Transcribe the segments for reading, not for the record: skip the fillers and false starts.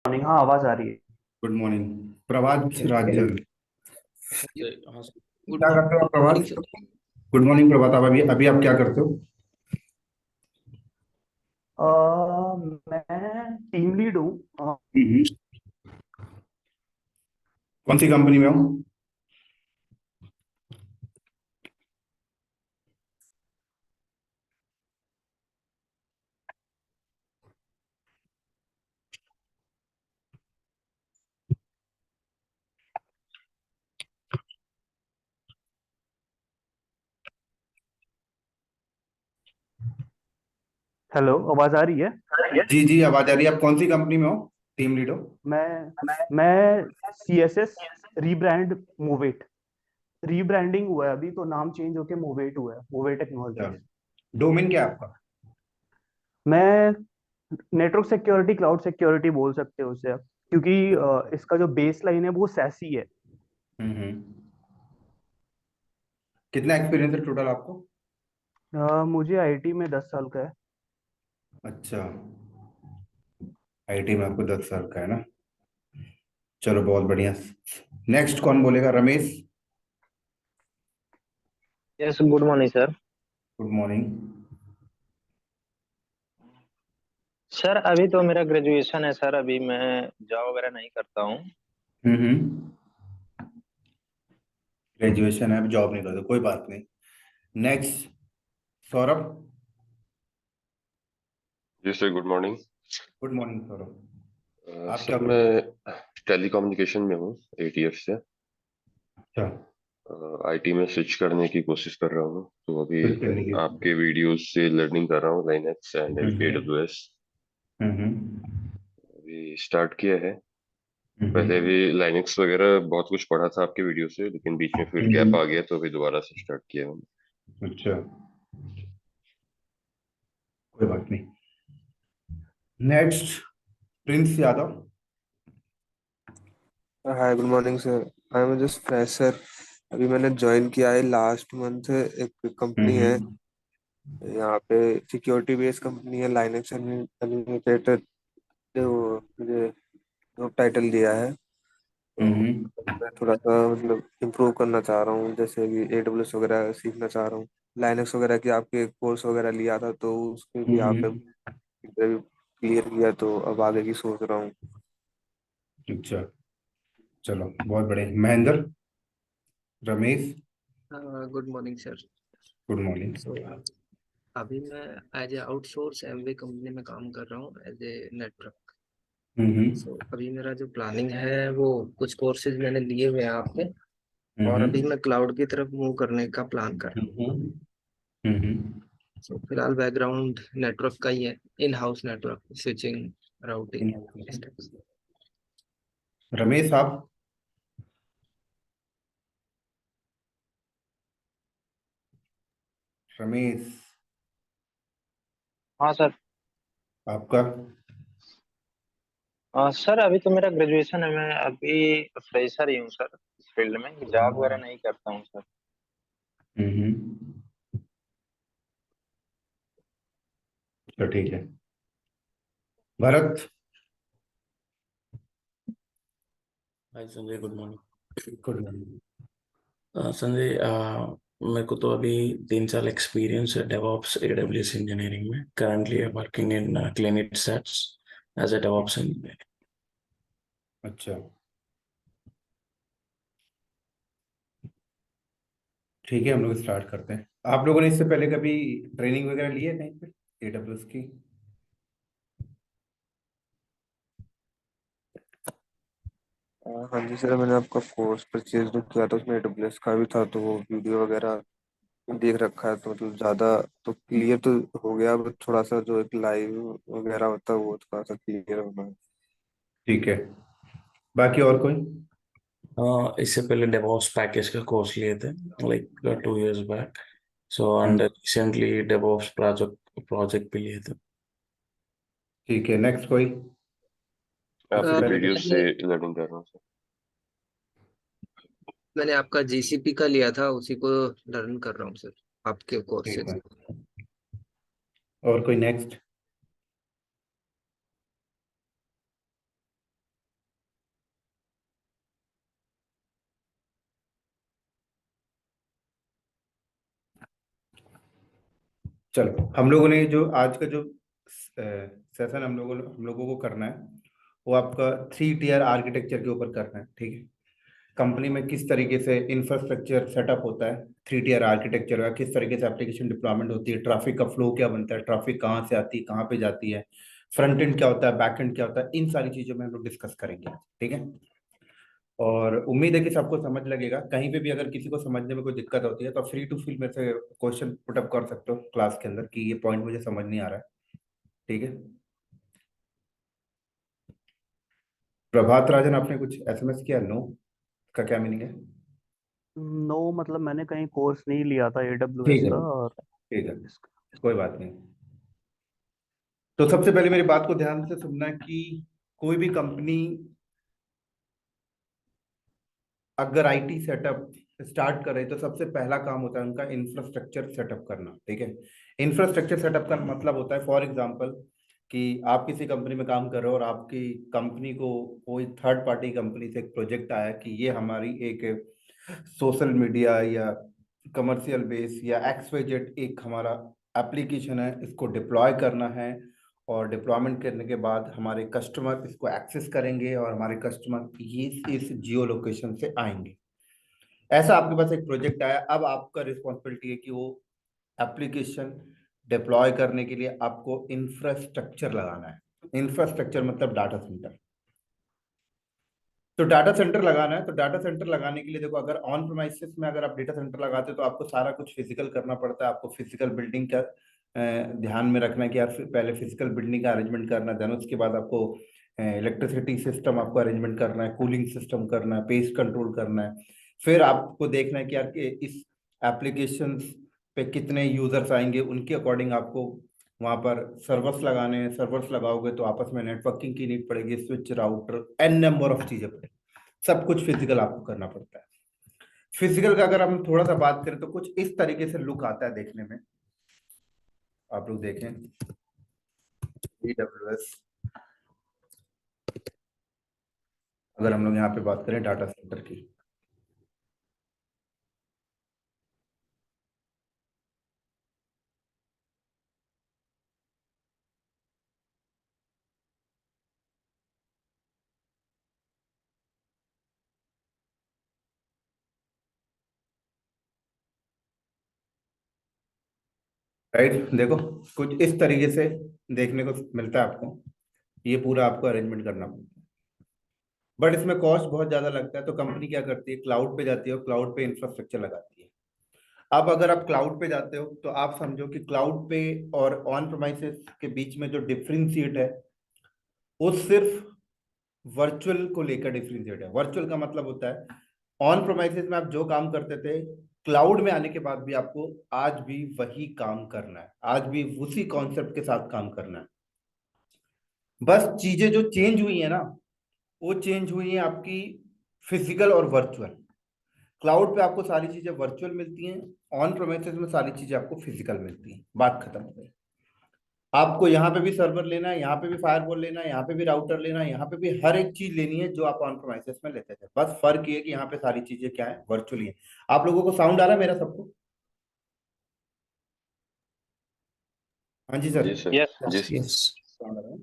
Morning. हाँ, आवाज आ रही है। Good morning. प्रभात राज्य। हाँ सर। गुड क्या करते हो आप मॉर्निंग प्रभात? सर। गुड मॉर्निंग प्रभात। आप अभी अभी आप क्या करते हो? मैं टीम लीड हूँ। हम्म। कौन सी कंपनी में हो? हेलो, आवाज आ रही है। जी जी, आवाज आ रही है। आप कौन सी कंपनी में हो? टीम लीड हो? मैं मैं CSS रीब्रांड मोवेट। रीब्रांडिंग हुआ है अभी, तो नाम चेंज होके मोवेट हुआ है, मोवेट टेक्नोलॉजीज। डोमेन क्या है आपका? मैं नेटवर्क सिक्योरिटी, क्लाउड सिक्योरिटी बोल सकते हो उसे आप, क्योंकि इसका जो बेस लाइन है वो सैसी है। हम्म। कितना एक्सपीरियंस है टोटल आपको? मुझे आईटी में 10 साल का है। अच्छा, आईटी में आपको 10 साल का है ना। चलो बहुत बढ़िया। नेक्स्ट कौन बोलेगा? Ramesh. Yes, good morning sir. Good morning. Sir अभी तो मेरा ग्रेजुएशन है सर, अभी मैं जॉब वगैरह नहीं करता हूँ। हम्म। ग्रेजुएशन है, अब जॉब नहीं करते, कोई बात नहीं। नेक्स्ट सौरभ। जी sir, good morning. Good morning Saurabh. आप क्या सर करते हो? मैं टेलीकम्युनिकेशन में हूँ 8 ईयर से। अच्छा। आईटी में स्विच करने की कोशिश कर रहा हूँ, तो अभी स्विच करने की। आपके वीडियोस से लर्निंग कर रहा हूँ लाइनेक्स एंड हम्म। AWS। हम्म। अभी स्टार्ट किया है। पहले भी हम्म। लाइनेक्स वगैरह बहुत कुछ पढ़ा था आपके वीडियो से, लेकिन बीच में फिर गैप हम्म। आ गया, तो अभी दोबारा से स्टार्ट किया हूँ। अच्छा, कोई बात नहीं। Next Prince Yadav. Hi, good morning sir. I am just fresher. अभी मैंने ज्वाइन किया है लास्ट मंथ। एक कंपनी है हम्म। यहाँ पे, सिक्योरिटी बेस्ड कंपनी है, लाइनेक्स अनलिमिटेड। जो मुझे जॉब टाइटल दिया है, तो हम्म। मैं थोड़ा सा मतलब इम्प्रूव करना चाह रहा हूँ, जैसे कि AWS वगैरह सीखना चाह रहा हूँ। लाइनेक्स वगैरह की आपके कोर्स वगैरह लिया था, तो उसमें भी यहाँ पे हम्म। इंटरव्यू क्लियर किया, तो अब आगे की सोच रहा हूँ। अच्छा, चलो बहुत बढ़िया। Mahendra. Ramesh. Good morning sir. Good morning. So अभी मैं as a outsource Amway company में काम कर रहा हूँ एज ए नेटवर्क। हम्म। सो अभी मेरा जो प्लानिंग है वो कुछ कोर्सेज मैंने लिए हुए हैं यहाँ पे, और अभी हम्म। मैं क्लाउड की तरफ मूव करने का प्लान कर रहा हूँ। हम्म। हम्म। सो फिलहाल बैकग्राउंड नेटवर्क का ही है, in house network switching, routing, इस टाइप से। रमेश आप। रमेश हाँ सर। आपका। सर अभी तो मेरा ग्रेजुएशन है, मैं अभी फ्रेशर ही हूँ सर, इस फील्ड में जॉब वगैरह नहीं करता हूँ सर। हम्म। तो ठीक है। Bharat. Hi Sanjay, good morning. Good morning. Sanjay, मेरे को तो अभी 3 साल एक्सपीरियंस है डेवॉप्स AWS इंजीनियरिंग में। Currently I working in clinic sets as a DevOps engineer. अच्छा, ठीक है, हम लोग स्टार्ट करते हैं। आप लोगों ने इससे पहले कभी ट्रेनिंग वगैरह ली है कहीं पे AWS की? हाँ जी सर, मैंने आपका कोर्स परचेज जो किया था उसमें AWS का भी था, तो वो वीडियो वगैरह देख रखा है, तो मतलब ज़्यादा तो क्लियर तो हो गया। बट थोड़ा सा जो एक लाइव वगैरह होता है वो थोड़ा सा क्लियर होना है। ठीक है। बाकी और कोई? इससे पहले डेवॉप्स पैकेज का कोर्स लिए थे, like 2 years back. So and hmm, recently DevOps project project भी लिए थे। ठीक है। नेक्स्ट कोई? सबसे आपके पहले तो। वीडियोस से लर्निंग कर रहा हूँ सर। मैंने आपका GCP का लिया था, उसी को लर्न कर रहा हूँ सर, आपके कोर्स ठीक से। है। और कोई नेक्स्ट? चलो, हम लोगों ने जो आज का जो सेशन हम लोगों को करना है वो आपका 3 tier आर्किटेक्चर के ऊपर करना है, ठीक है। कंपनी में किस तरीके से इंफ्रास्ट्रक्चर सेटअप होता है, 3 tier आर्किटेक्चर का किस तरीके से एप्लीकेशन डिप्लॉयमेंट होती है, ट्रैफिक का फ्लो क्या बनता है, ट्रैफिक कहाँ से आती है, कहाँ पे जाती है, फ्रंट एंड क्या होता है, बैक एंड क्या होता है, इन सारी चीजों में हम लोग डिस्कस करेंगे, ठीक है। और उम्मीद है कि सबको समझ लगेगा। कहीं पे भी अगर किसी को समझने में कोई दिक्कत होती है तो फ्री टू फील मेरे से क्वेश्चन पुटअप कर सकते हो क्लास के अंदर कि ये पॉइंट मुझे समझ नहीं आ रहा है, ठीक है। प्रभात राजन, आपने कुछ एसएमएस किया? नो का क्या मीनिंग है? नो मतलब मैंने कहीं कोर्स नहीं लिया था ठीक AWS है, का, और ठीक है, इसका कोई बात नहीं। तो सबसे पहले मेरी बात को ध्यान से सुनना कि कोई भी कंपनी अगर आईटी सेटअप स्टार्ट करे तो सबसे पहला काम होता है उनका इंफ्रास्ट्रक्चर सेटअप करना, ठीक है। इंफ्रास्ट्रक्चर सेटअप का मतलब होता है, फॉर एग्जांपल, कि आप किसी कंपनी में काम कर रहे हो और आपकी कंपनी को कोई थर्ड पार्टी कंपनी से एक प्रोजेक्ट आया कि ये हमारी एक सोशल मीडिया या कमर्शियल बेस या एक्सवाइजेड एक हमारा एप्लीकेशन है, इसको डिप्लॉय करना है, और डिप्लॉयमेंट करने के बाद हमारे कस्टमर इसको एक्सेस करेंगे और हमारे कस्टमर ये इस जियो लोकेशन से आएंगे। ऐसा आपके पास एक प्रोजेक्ट आया, अब आपका रिस्पॉन्सिबिलिटी है कि वो एप्लीकेशन डिप्लॉय करने के लिए आपको इंफ्रास्ट्रक्चर लगाना है। इंफ्रास्ट्रक्चर मतलब डाटा सेंटर। तो डाटा सेंटर लगाना है, तो डाटा सेंटर लगाने के लिए देखो, अगर ऑन प्रेमाइसेस में अगर आप डेटा सेंटर लगाते हो तो आपको सारा कुछ फिजिकल करना पड़ता है। आपको फिजिकल बिल्डिंग का ध्यान में रखना है कि यार पहले फिजिकल बिल्डिंग का अरेंजमेंट करना है, देन उसके बाद आपको इलेक्ट्रिसिटी सिस्टम आपको अरेंजमेंट करना है, कूलिंग सिस्टम करना है, पेस्ट कंट्रोल करना है। फिर आपको देखना है कि यार कि इस एप्लीकेशन पे कितने यूजर्स आएंगे, उनके अकॉर्डिंग आपको वहां पर सर्वर्स लगाने हैं। सर्वर्स लगाओगे तो आपस में नेटवर्किंग की नीड पड़ेगी, switch, router, an number of चीजें पड़ेगी। सब कुछ फिजिकल आपको करना पड़ता है। फिजिकल का अगर हम थोड़ा सा बात करें तो कुछ इस तरीके से लुक आता है देखने में। आप लोग देखें AWS, अगर हम लोग यहाँ पे बात करें डाटा सेंटर की, राइट, देखो कुछ इस तरीके से देखने को मिलता है आपको। ये पूरा आपको अरेंजमेंट करना पड़ता है, बट इसमें कॉस्ट बहुत ज्यादा लगता है। तो कंपनी क्या करती है, क्लाउड पे जाती है और क्लाउड पे इंफ्रास्ट्रक्चर लगाती है। अब अगर आप क्लाउड पे जाते हो तो आप समझो कि क्लाउड पे और ऑन प्रेमाइसेस के बीच में जो डिफरेंशिएट है वो सिर्फ वर्चुअल को लेकर डिफरेंशिएट है। वर्चुअल का मतलब होता है ऑन प्रेमाइसेस में आप जो काम करते थे, क्लाउड में आने के बाद भी आपको आज भी वही काम करना है, आज भी उसी कॉन्सेप्ट के साथ काम करना है। बस चीजें जो चेंज हुई है ना, वो चेंज हुई है आपकी फिजिकल और वर्चुअल। क्लाउड पे आपको सारी चीजें वर्चुअल मिलती हैं, ऑन प्रेमाइसेस में सारी चीजें आपको फिजिकल मिलती हैं। बात खत्म हो गई। आपको यहाँ पे भी सर्वर लेना है, यहाँ पे भी फायरवॉल लेना है, यहाँ पे भी राउटर लेना है, यहाँ पे भी हर एक चीज लेनी है जो आप ऑन प्रेमाइसेस में लेते थे। बस फर्क ये है कि यहाँ पे सारी चीजें क्या है, वर्चुअली है। आप लोगों को साउंड आ रहा है मेरा सबको? हाँ जी सर। जी सर। यस जी सर। सर। Yes. साउंड आ रहा है।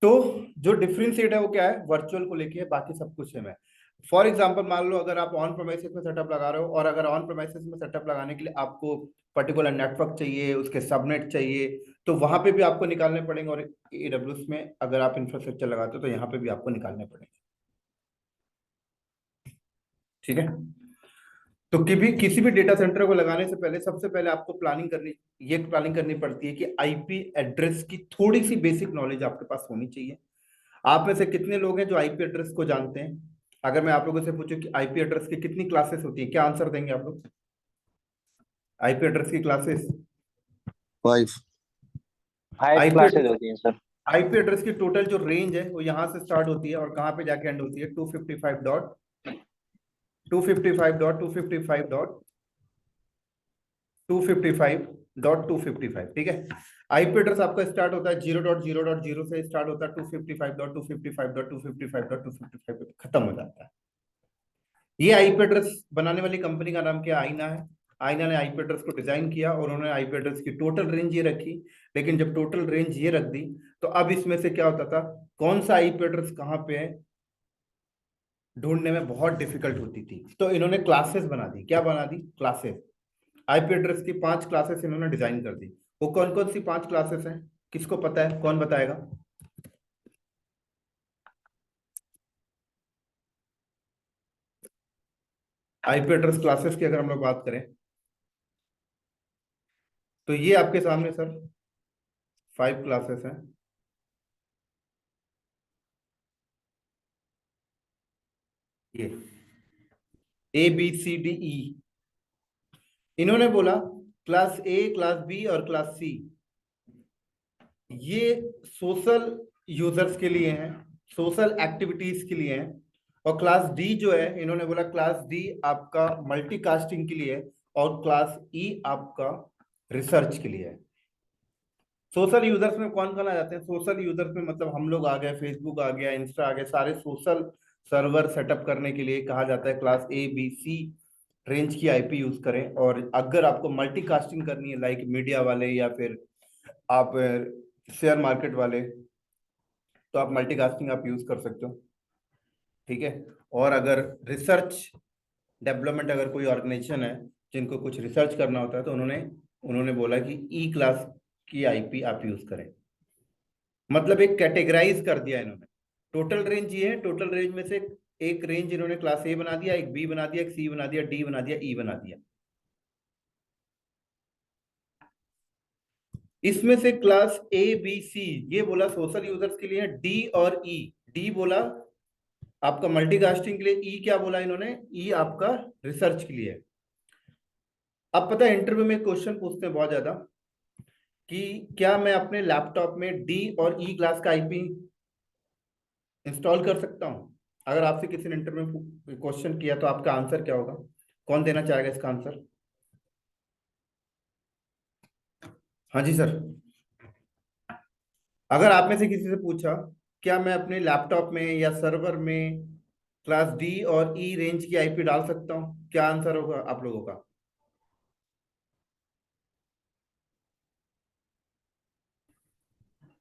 तो जो डिफरेंशिएट है वो क्या है, वर्चुअल को लेके है, बाकी सब कुछ है। मैं फॉर एग्जांपल मान लो अगर आप ऑन प्रेमाइसेस में सेटअप लगा रहे हो, और अगर ऑन प्रेमाइसेस में सेटअप लगाने के लिए आपको पर्टिकुलर नेटवर्क चाहिए, उसके सबनेट चाहिए, तो वहां पे भी आपको निकालने पड़ेंगे। और AWS में अगर आप इंफ्रास्ट्रक्चर लगाते हो तो यहाँ पे भी आपको निकालने पड़ेंगे, ठीक है। तो किसी भी डेटा सेंटर को लगाने से पहले सबसे पहले आपको प्लानिंग करनी पड़ती है कि आईपी एड्रेस की थोड़ी सी बेसिक नॉलेज आपके पास होनी चाहिए। आप में से कितने लोग हैं जो आईपी एड्रेस को जानते हैं? अगर मैं आप लोगों से पूछूं कि आईपी एड्रेस की कितनी क्लासेस होती है, क्या आंसर देंगे आप लोग? आईपी एड्रेस की क्लासेस 5। 5 आईपी क्लासेज होती हैं सर। आईपी एड्रेस की टोटल जो रेंज है वो यहाँ से स्टार्ट होती है और कहाँ पे जाके एंड होती है, 255.255.255.255.255, ठीक है। आईपी एड्रेस आपका स्टार्ट होता है 0.0.0 से स्टार्ट होता है, 255.255.255.255 खत्म हो जाता है। ये आईपी एड्रेस बनाने वाली कंपनी का नाम क्या, आईना है। आईना ने आईपी एड्रेस को डिजाइन किया और उन्होंने आईपी एड्रेस की टोटल रेंज ये रखी, लेकिन जब टोटल रेंज ये रख दी तो अब इसमें से क्या होता था, कौन सा आईपी एड्रेस कहाँ पे है ढूंढने में बहुत डिफिकल्ट होती थी। तो इन्होंने क्लासेस बना दी। क्या बना दी? क्लासेस। आईपी एड्रेस की 5 क्लासेस इन्होंने डिजाइन कर दी। वो कौन कौन सी 5 क्लासेस हैं, किसको पता है? कौन बताएगा? आईपी एड्रेस क्लासेस की अगर हम लोग बात करें तो ये आपके सामने सर 5 क्लासेस हैं। ये ए बी सी डी ई। इन्होंने बोला क्लास ए, क्लास बी और क्लास सी ये सोशल यूजर्स के लिए हैं, सोशल एक्टिविटीज के लिए हैं। और क्लास डी जो है, इन्होंने बोला क्लास डी आपका मल्टीकास्टिंग के लिए है और क्लास ई आपका रिसर्च के लिए है। सोशल यूजर्स में कौन कौन आ जाते हैं? सोशल यूजर्स में मतलब हम लोग आ गए, फेसबुक आ गया, इंस्टा आ गया, सारे सोशल सर्वर सेटअप करने के लिए कहा जाता है class A B C range की आईपी यूज करें। और अगर आपको मल्टीकास्टिंग करनी है लाइक मीडिया वाले या फिर आप शेयर मार्केट वाले, तो आप मल्टीकास्टिंग आप यूज कर सकते हो, ठीक है। और अगर रिसर्च डेवलपमेंट, अगर कोई ऑर्गेनाइजेशन है जिनको कुछ रिसर्च करना होता है, तो उन्होंने उन्होंने बोला कि ई क्लास की आईपी आप यूज करें। मतलब एक कैटेगराइज कर दिया इन्होंने। टोटल रेंज ये है, टोटल रेंज में से एक रेंज इन्होंने क्लास ए बना दिया, एक बी बना दिया, एक सी बना दिया, डी बना दिया, ई बना दिया। इसमें से क्लास ए बी सी ये बोला सोशल यूजर्स के लिए, डी और ई, डी बोला आपका मल्टीकास्टिंग के लिए, ई क्या बोला इन्होंने? ई आपका रिसर्च के लिए। अब पता है इंटरव्यू में क्वेश्चन पूछते हैं बहुत ज्यादा कि क्या मैं अपने लैपटॉप में डी और ई क्लास का आईपी इंस्टॉल कर सकता हूं? अगर आपसे किसी ने इंटरव्यू में क्वेश्चन किया तो आपका आंसर क्या होगा? कौन देना चाहेगा इसका आंसर? हाँ जी सर। अगर आप में से किसी से पूछा क्या मैं अपने लैपटॉप में या सर्वर में क्लास डी और ई रेंज की आईपी डाल सकता हूं, क्या आंसर होगा आप लोगों का?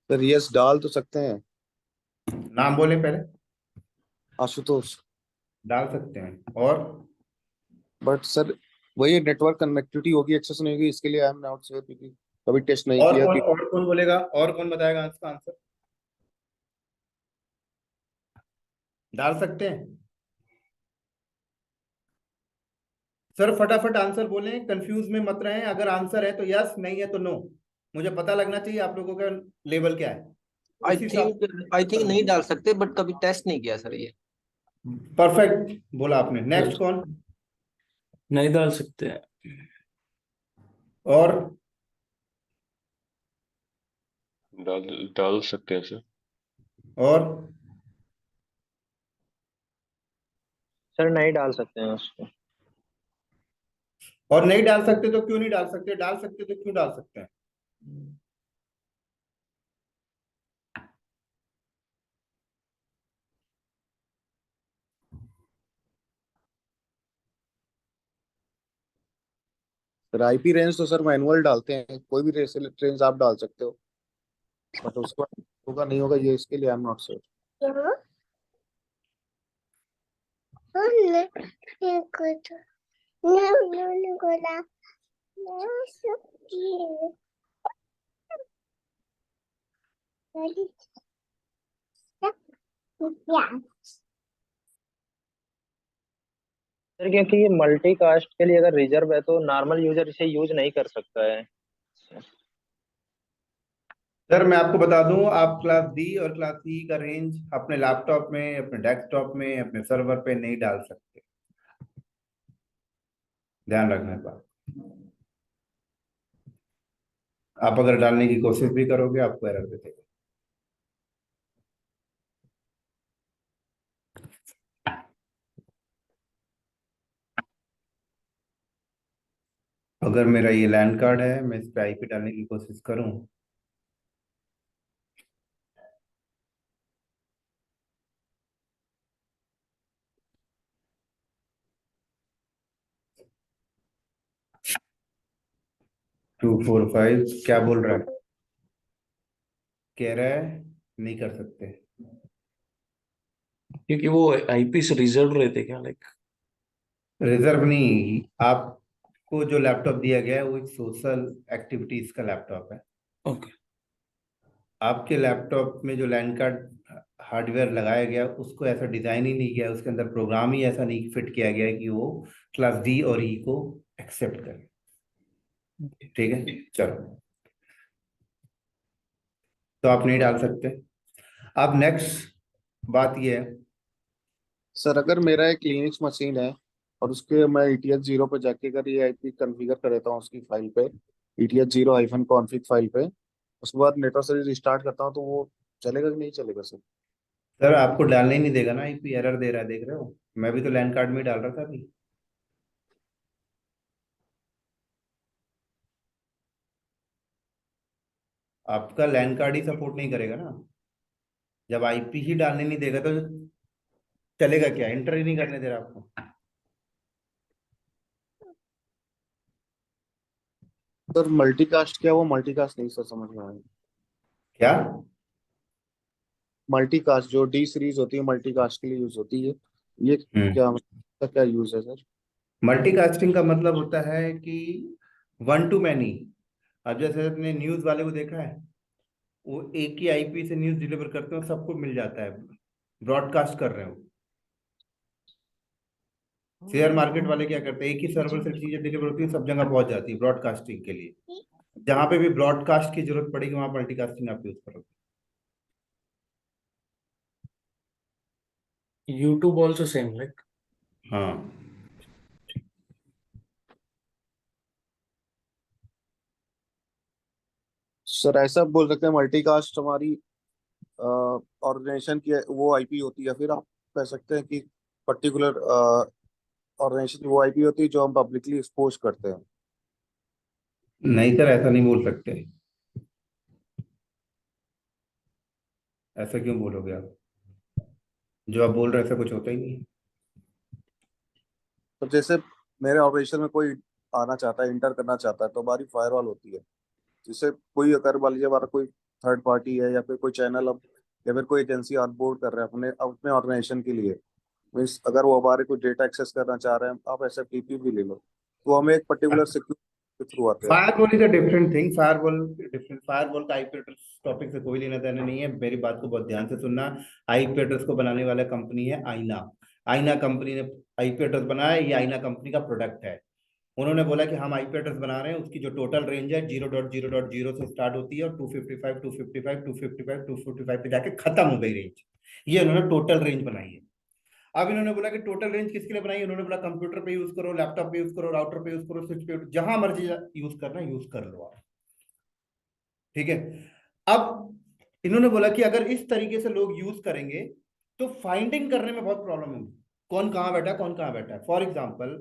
सर यस डाल तो सकते हैं। नाम बोले पहले। आशुतोष। डाल सकते हैं। और बट सर वही नेटवर्क कनेक्टिविटी होगी, एक्सेस नहीं होगी, इसके लिए आई एम नॉट श्योर क्योंकि कभी टेस्ट नहीं किया कि और कौन बोलेगा? और कौन बताएगा इसका आंसर? डाल सकते हैं सर, फटाफट आंसर बोलें, कंफ्यूज में मत रहें। अगर आंसर है तो यस, नहीं है तो नो। मुझे पता लगना चाहिए आप लोगों का लेवल क्या है। आई उसी हिसाब थिंक आई थिंक नहीं डाल सकते, बट कभी टेस्ट नहीं किया सर ये। परफेक्ट बोला आपने। नेक्स्ट कौन? नहीं डाल सकते। और डाल डाल सकते हैं सर। और सर नहीं डाल सकते हैं उसको। और नहीं डाल सकते तो क्यों नहीं डाल सकते? डाल सकते तो क्यों डाल सकते हैं? सर आईपी रेंज तो सर मैनुअल डालते हैं, कोई भी रेंज आप डाल सकते हो, बट उसको होगा नहीं होगा ये इसके लिए I am not sure. Sir क्योंकि ये मल्टी कास्ट के लिए अगर रिजर्व है तो नॉर्मल यूजर इसे यूज नहीं कर सकता है। सर मैं आपको बता दूं, आप क्लास डी और क्लास सी का रेंज अपने लैपटॉप में, अपने डेस्कटॉप में, अपने सर्वर पे नहीं डाल सकते। ध्यान रखना है बात। आप अगर डालने की कोशिश भी करोगे आपको एरर देगा। अगर मेरा ये लैंड कार्ड है, मैं इस पे आईपी डालने की कोशिश करूं, 245 क्या बोल रहा है? कह रहा है नहीं कर सकते। क्योंकि वो आईपी से रिजर्व रहते क्या, लाइक? रिजर्व नहीं, आपको जो लैपटॉप दिया गया है वो एक सोशल एक्टिविटीज का लैपटॉप है। ओके। आपके लैपटॉप में जो लैन कार्ड हार्डवेयर लगाया गया उसको ऐसा डिजाइन ही नहीं किया, उसके अंदर प्रोग्राम ही ऐसा नहीं फिट किया गया है कि वो क्लास डी और ई को एक्सेप्ट करे। ठीक है, चलो, तो आप नहीं डाल सकते। अब नेक्स्ट बात ये है, सर अगर मेरा एक लिनक्स मशीन है और उसके मैं ETH 0 पे जाके अगर ये IP कॉन्फ़िगर कर देता हूँ उसकी फाइल पे, ETH 0 हाइफन कॉन्फ़िग फाइल पे, उसके बाद नेटवर्क से रिस्टार्ट करता हूँ तो वो चलेगा कि नहीं चलेगा सर? सर आपको डालने ही नहीं देगा ना, आईपी एरर दे रहा है, देख रहे हो? मैं भी तो लैन कार्ड में ही डाल रहा था अभी। आपका लैन कार्ड ही सपोर्ट नहीं करेगा ना, जब आईपी ही डालने नहीं देगा तो चलेगा क्या? एंटर ही नहीं करने दे रहा आपको। सर मल्टीकास्ट क्या? वो मल्टीकास्ट नहीं सर, समझ में आया। क्या? मल्टीकास्ट जो D सीरीज होती है मल्टीकास्ट के लिए यूज होती है, ये क्या मतलब क्या यूज है सर? मल्टीकास्टिंग का मतलब होता है कि वन टू मैनी। अब जैसे अपने न्यूज वाले को देखा है, वो एक ही आईपी से न्यूज डिलीवर करते हैं, सबको मिल जाता है, ब्रॉडकास्ट कर रहे हो। शेयर मार्केट वाले क्या करते हैं, एक ही सर्वर से चीजें डिलीवर होती है, सब जगह पहुंच जाती है ब्रॉडकास्टिंग के लिए। जहां पे भी ब्रॉडकास्ट की जरूरत पड़ेगी वहां मल्टीकास्टिंग आप यूज करोगे। YouTube also same, like? हाँ, सर ऐसा बोल सकते हैं मल्टीकास्ट हमारी ऑर्गेनाइजेशन की वो IP होती है, फिर आप कह सकते हैं कि पर्टिकुलर ऑर्गेनाइजेशन की वो IP होती है जो हम पब्लिकली एक्सपोज करते हैं। नहीं सर, ऐसा नहीं बोल सकते। ऐसा क्यों बोलोगे आप? जो आप बोल रहे हैं ऐसा कुछ होता ही नहीं है। तो जैसे मेरे ऑर्गेनाइजेशन में कोई आना चाहता है, इंटर करना चाहता है, तो हमारी फायरवॉल होती है, जिससे कोई अगर मान लीजिए हमारा कोई थर्ड पार्टी है या फिर कोई चैनल अब या फिर कोई एजेंसी ऑनबोर्ड कर रहे हैं अपने अपने ऑर्गेनाइजेशन के लिए, मीन्स अगर वो हमारे कोई डेटा एक्सेस करना चाह रहे हैं, आप ऐसा TP भी ले लो, तो हमें एक पर्टिकुलर सिक्योरिटी के थ्रू आते हैं। Firewall is a different thing. Firewall का आईपी एड्रेस टॉपिक से कोई लेना देना नहीं है। मेरी बात को बहुत ध्यान से सुनना। आईपी एड्रेस को बनाने वाला कंपनी है आईना। आईना कंपनी ने आईपी एड्रेस बनाया, ये आईना कंपनी का प्रोडक्ट है। उन्होंने बोला कि हम आईपी एड्रेस बना रहे हैं, उसकी जो टोटल रेंज है 0.0.0 से स्टार्ट होती है और 255 255 255 255 पे जाके खत्म हो गई रेंज। ये उन्होंने टोटल रेंज बनाई है। अब इन्होंने बोला कि टोटल रेंज किसके लिए बनाई? उन्होंने बोला कंप्यूटर पे यूज करो, लैपटॉप पे यूज करो, राउटर पे यूज करो, स्विच पे, जहां मर्जी यूज करना यूज कर लो आप। ठीक है। अब इन्होंने बोला कि अगर इस तरीके से लोग यूज करेंगे तो फाइंडिंग करने में बहुत प्रॉब्लम होगी, कौन कहाँ बैठा है, कौन कहाँ बैठा है। फॉर एग्जाम्पल,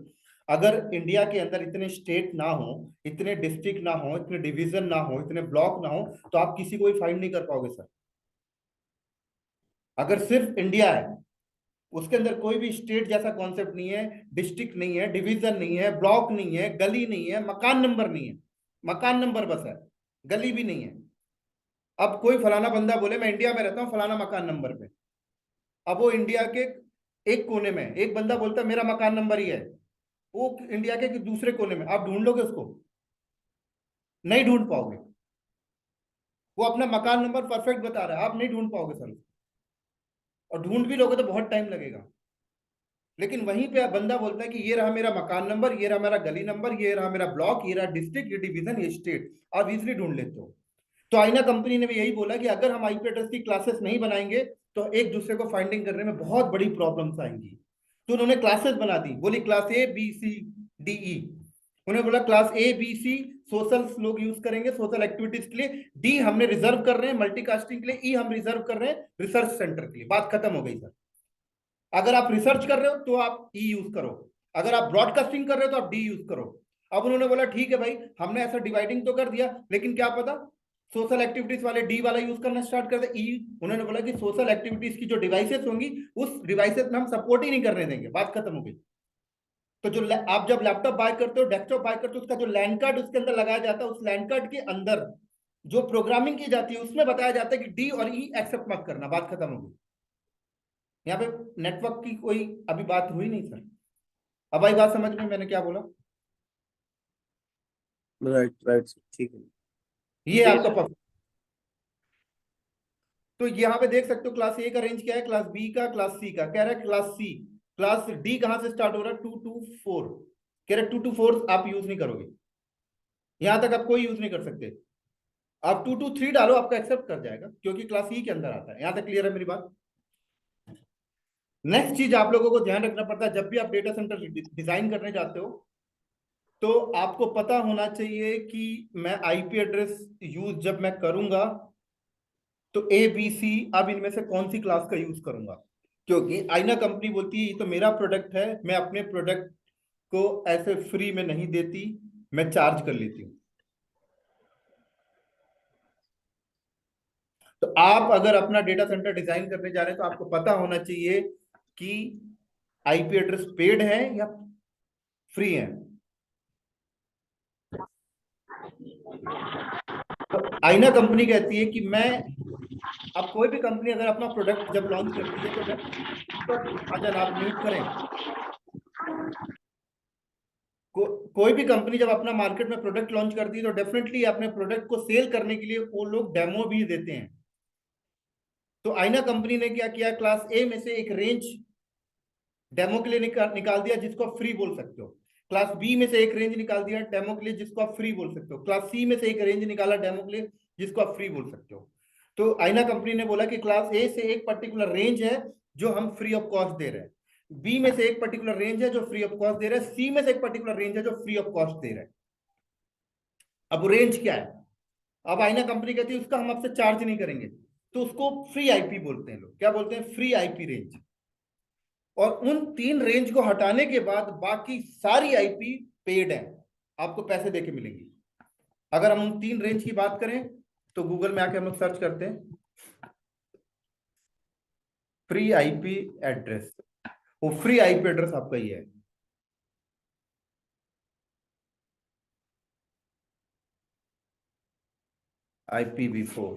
अगर इंडिया के अंदर इतने स्टेट ना हो, इतने डिस्ट्रिक्ट ना हो, इतने डिवीजन ना हो, इतने ब्लॉक ना हो, तो आप किसी को भी फाइंड नहीं कर पाओगे सर। अगर सिर्फ इंडिया है, उसके अंदर कोई भी स्टेट जैसा कॉन्सेप्ट नहीं है, डिस्ट्रिक्ट नहीं है, डिवीजन नहीं है, ब्लॉक नहीं है, गली नहीं है, मकान नंबर नहीं है। मकान नंबर बस है, गली भी नहीं है। अब कोई फलाना बंदा बोले मैं इंडिया में रहता हूँ फलाना मकान नंबर पे, अब वो इंडिया के एक कोने में, एक बंदा बोलता है मेरा मकान नंबर ही है, वो इंडिया के दूसरे कोने में, आप ढूंढ लोगे उसको? नहीं ढूंढ पाओगे। वो अपना मकान नंबर परफेक्ट बता रहा है, आप नहीं ढूंढ पाओगे सर, और ढूंढ भी लोगे तो बहुत टाइम लगेगा। लेकिन वहीं पे बंदा बोलता है कि ये रहा मेरा मकान नंबर, ये रहा मेरा गली नंबर, ये रहा मेरा ब्लॉक, ये रहा डिस्ट्रिक्ट, ये डिवीजन, ये स्टेट, आप इजिली ढूंढ लेते हो। तो आईना कंपनी ने भी यही बोला कि अगर हम आईपी एड्रेस की क्लासेस नहीं बनाएंगे तो एक दूसरे को फाइंडिंग करने में बहुत बड़ी प्रॉब्लम्स आएंगी। तो उन्होंने क्लासेस बना दी, बोली class A B C D E। उन्होंने बोला class A B C social लोग यूज करेंगे सोशल एक्टिविटीज के लिए, डी हमने रिजर्व कर रहे हैं मल्टीकास्टिंग के लिए, ई हम रिजर्व कर रहे हैं रिसर्च सेंटर के लिए। बात खत्म हो गई सर। अगर आप रिसर्च कर रहे हो तो आप ई यूज करो, अगर आप ब्रॉडकास्टिंग कर रहे हो तो आप डी यूज करो। अब उन्होंने बोला ठीक है भाई, हमने ऐसा डिवाइडिंग तो कर दिया, लेकिन क्या पता सोशल एक्टिविटीज वाले डी वाला यूज करना स्टार्ट कर दे, ई। उन्होंने बोला कि सोशल एक्टिविटीज की जो डिवाइसेस होंगी उस डिवाइसेस में हम सपोर्ट ही नहीं करने देंगे। बात खत्म हो गई। तो जो आप जब लैपटॉप बाय करते हो, डेस्कटॉप बाय करते हो, उसका जो लैन कार्ड उसके अंदर लगाया जाता है, उस लैन कार्ड के अंदर जो प्रोग्रामिंग की जाती है उसमें बताया जाता है कि डी और ई एक्सेप्ट मत करना, बात खत्म हो गई। यहाँ पे नेटवर्क की कोई अभी बात हुई नहीं सर। अब आई बात समझ में मैंने क्या बोला? राइट राइट, ठीक है। ये जी आपका सर। परफॉर्मेंस। तो यहाँ पे देख सकते हो क्लास ए का रेंज क्या है, क्लास बी का, क्लास सी का। कह रहा है क्लास सी, क्लास डी कहां से स्टार्ट हो रहा है? 2 to 4। कह रहे 2 to 4 आप यूज नहीं करोगे, यहां तक आप कोई यूज नहीं कर सकते। आप 2 to 3 डालो, आपका एक्सेप्ट कर जाएगा क्योंकि क्लास ई के अंदर आता है। यहां तक क्लियर है मेरी बात? नेक्स्ट चीज आप लोगों को ध्यान रखना पड़ता है, जब भी आप डेटा सेंटर डिजाइन करने जाते हो तो आपको पता होना चाहिए कि मैं आईपी एड्रेस यूज जब मैं करूंगा तो ए बी सी, अब इनमें से कौन सी क्लास का यूज करूंगा। क्योंकि आईना कंपनी बोलती है ये तो मेरा प्रोडक्ट है, मैं अपने प्रोडक्ट को ऐसे फ्री में नहीं देती, मैं चार्ज कर लेती हूँ। तो आप अगर अपना डेटा सेंटर डिजाइन करने जा रहे हैं तो आपको पता होना चाहिए कि आईपी एड्रेस पेड है या फ्री है। तो आईना कंपनी कहती है कि मैं, अब कोई भी कंपनी अगर अपना प्रोडक्ट जब लॉन्च करती है तो अजन आप म्यूट करें। कोई भी कंपनी जब अपना मार्केट में प्रोडक्ट लॉन्च करती है तो डेफिनेटली अपने प्रोडक्ट को सेल करने के लिए वो लोग डेमो भी देते हैं। तो आईना कंपनी ने क्या किया, क्लास ए में से एक रेंज डेमो के लिए निकाल दिया जिसको आप फ्री बोल सकते हो। क्लास बी में से एक रेंज निकाल दिया डेमो के लिए जिसको आप फ्री बोल सकते हो। क्लास सी में से एक रेंज निकाला डेमो के लिए जिसको आप फ्री बोल सकते हो। तो आईना कंपनी ने बोला कि क्लास ए से एक पर्टिकुलर रेंज है जो हम फ्री ऑफ कॉस्ट दे रहे हैं, बी में से एक पर्टिकुलर रेंज है जो फ्री ऑफ कॉस्ट दे रहे हैं, सी में से एक पर्टिकुलर रेंज है जो फ्री ऑफ कॉस्ट दे रहे हैं। अब वो रेंज क्या है? अब आईना कंपनी कहती है उसका हम आपसे चार्ज नहीं करेंगे, तो उसको फ्री आईपी बोलते हैं। लोग क्या बोलते हैं? Free IP range. और उन 3 रेंज को हटाने के बाद बाकी सारी आईपी पेड है, आपको पैसे देके मिलेंगी। अगर हम उन 3 रेंज की बात करें तो गूगल में आके हम लोग सर्च करते हैं फ्री आईपी एड्रेस, वो फ्री आईपी एड्रेस आपका ये है। IPv4।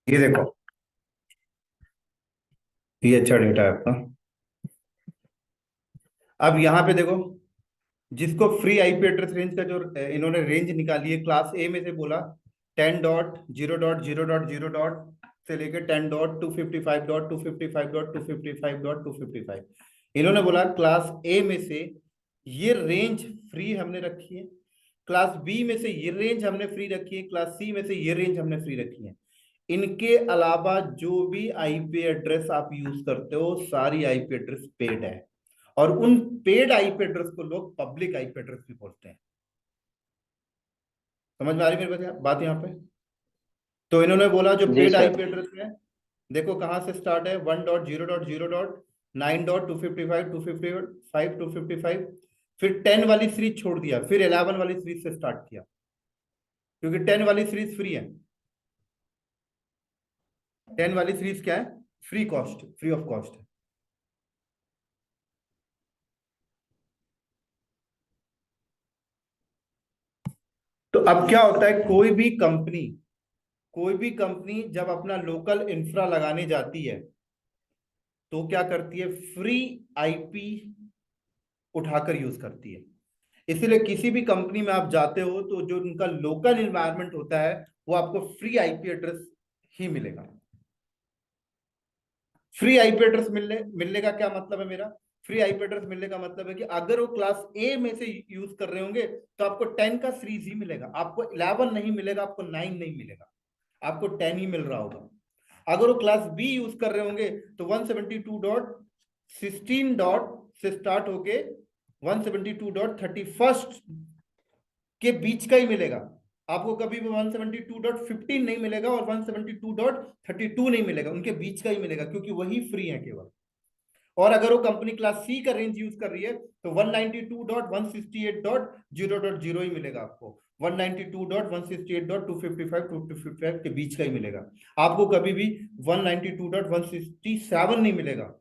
ये देखो, ये अच्छा डेटा है आपका। अब यहाँ पे देखो, जिसको फ्री आईपी एड्रेस रेंज का जो इन्होंने रेंज निकाली है, क्लास ए में से बोला 10.0.0.0 से लेकर 10.255.255.255.255। इन्होंने बोला क्लास ए में से ये रेंज फ्री हमने रखी है, क्लास बी में से ये रेंज हमने फ्री रखी है, क्लास सी में से ये रेंज हमने फ्री रखी है। इनके अलावा जो भी आईपी एड्रेस आप यूज करते हो सारी आईपी एड्रेस पेड है, और उन पेड आईपी एड्रेस को लोग पब्लिक आईपी एड्रेस भी बोलते हैं। समझ में आ रही मेरी बात यहाँ पे? तो इन्होंने बोला जो जी पेड सर। आईपी एड्रेस है, देखो कहाँ से स्टार्ट है, 1.0.0.9.255.255, फिर 10 वाली सीरीज छोड़ दिया, फिर 11 वाली सीरीज से स्टार्ट किया, क्योंकि 10 वाली सीरीज फ्री है। 10 वाली सीरीज क्या है? Free cost, free of cost है। तो अब क्या होता है, कोई भी कंपनी जब अपना लोकल इंफ्रा लगाने जाती है तो क्या करती है, फ्री आईपी उठाकर यूज करती है। इसलिए किसी भी कंपनी में आप जाते हो तो जो उनका लोकल इन्वायरमेंट होता है वो आपको फ्री आईपी एड्रेस ही मिलेगा। फ्री आईपी एड्रेस मिलने का क्या मतलब है मेरा? फ्री आईपी एड्रेस मिलने का मतलब है कि अगर वो क्लास ए में से यूज कर रहे होंगे तो आपको 10 का सीरीज ही मिलेगा, आपको 11 नहीं मिलेगा, आपको 9 नहीं मिलेगा, आपको 10 ही मिल रहा होगा। अगर वो क्लास बी यूज कर रहे होंगे तो 172.16 डॉट से स्टार्ट होके 172.31 के बीच का ही मिलेगा, आपको कभी भी 172.15 नहीं मिलेगा और 172.32 नहीं मिलेगा, उनके बीच का ही मिलेगा, क्योंकि वही फ्री है केवल। और अगर वो कंपनी क्लास सी का रेंज यूज कर रही है तो 192.168.0.0 ही मिलेगा आपको, 192.168.255 के बीच का ही मिलेगा, आपको कभी भी 192.167 नहीं मिलेगा,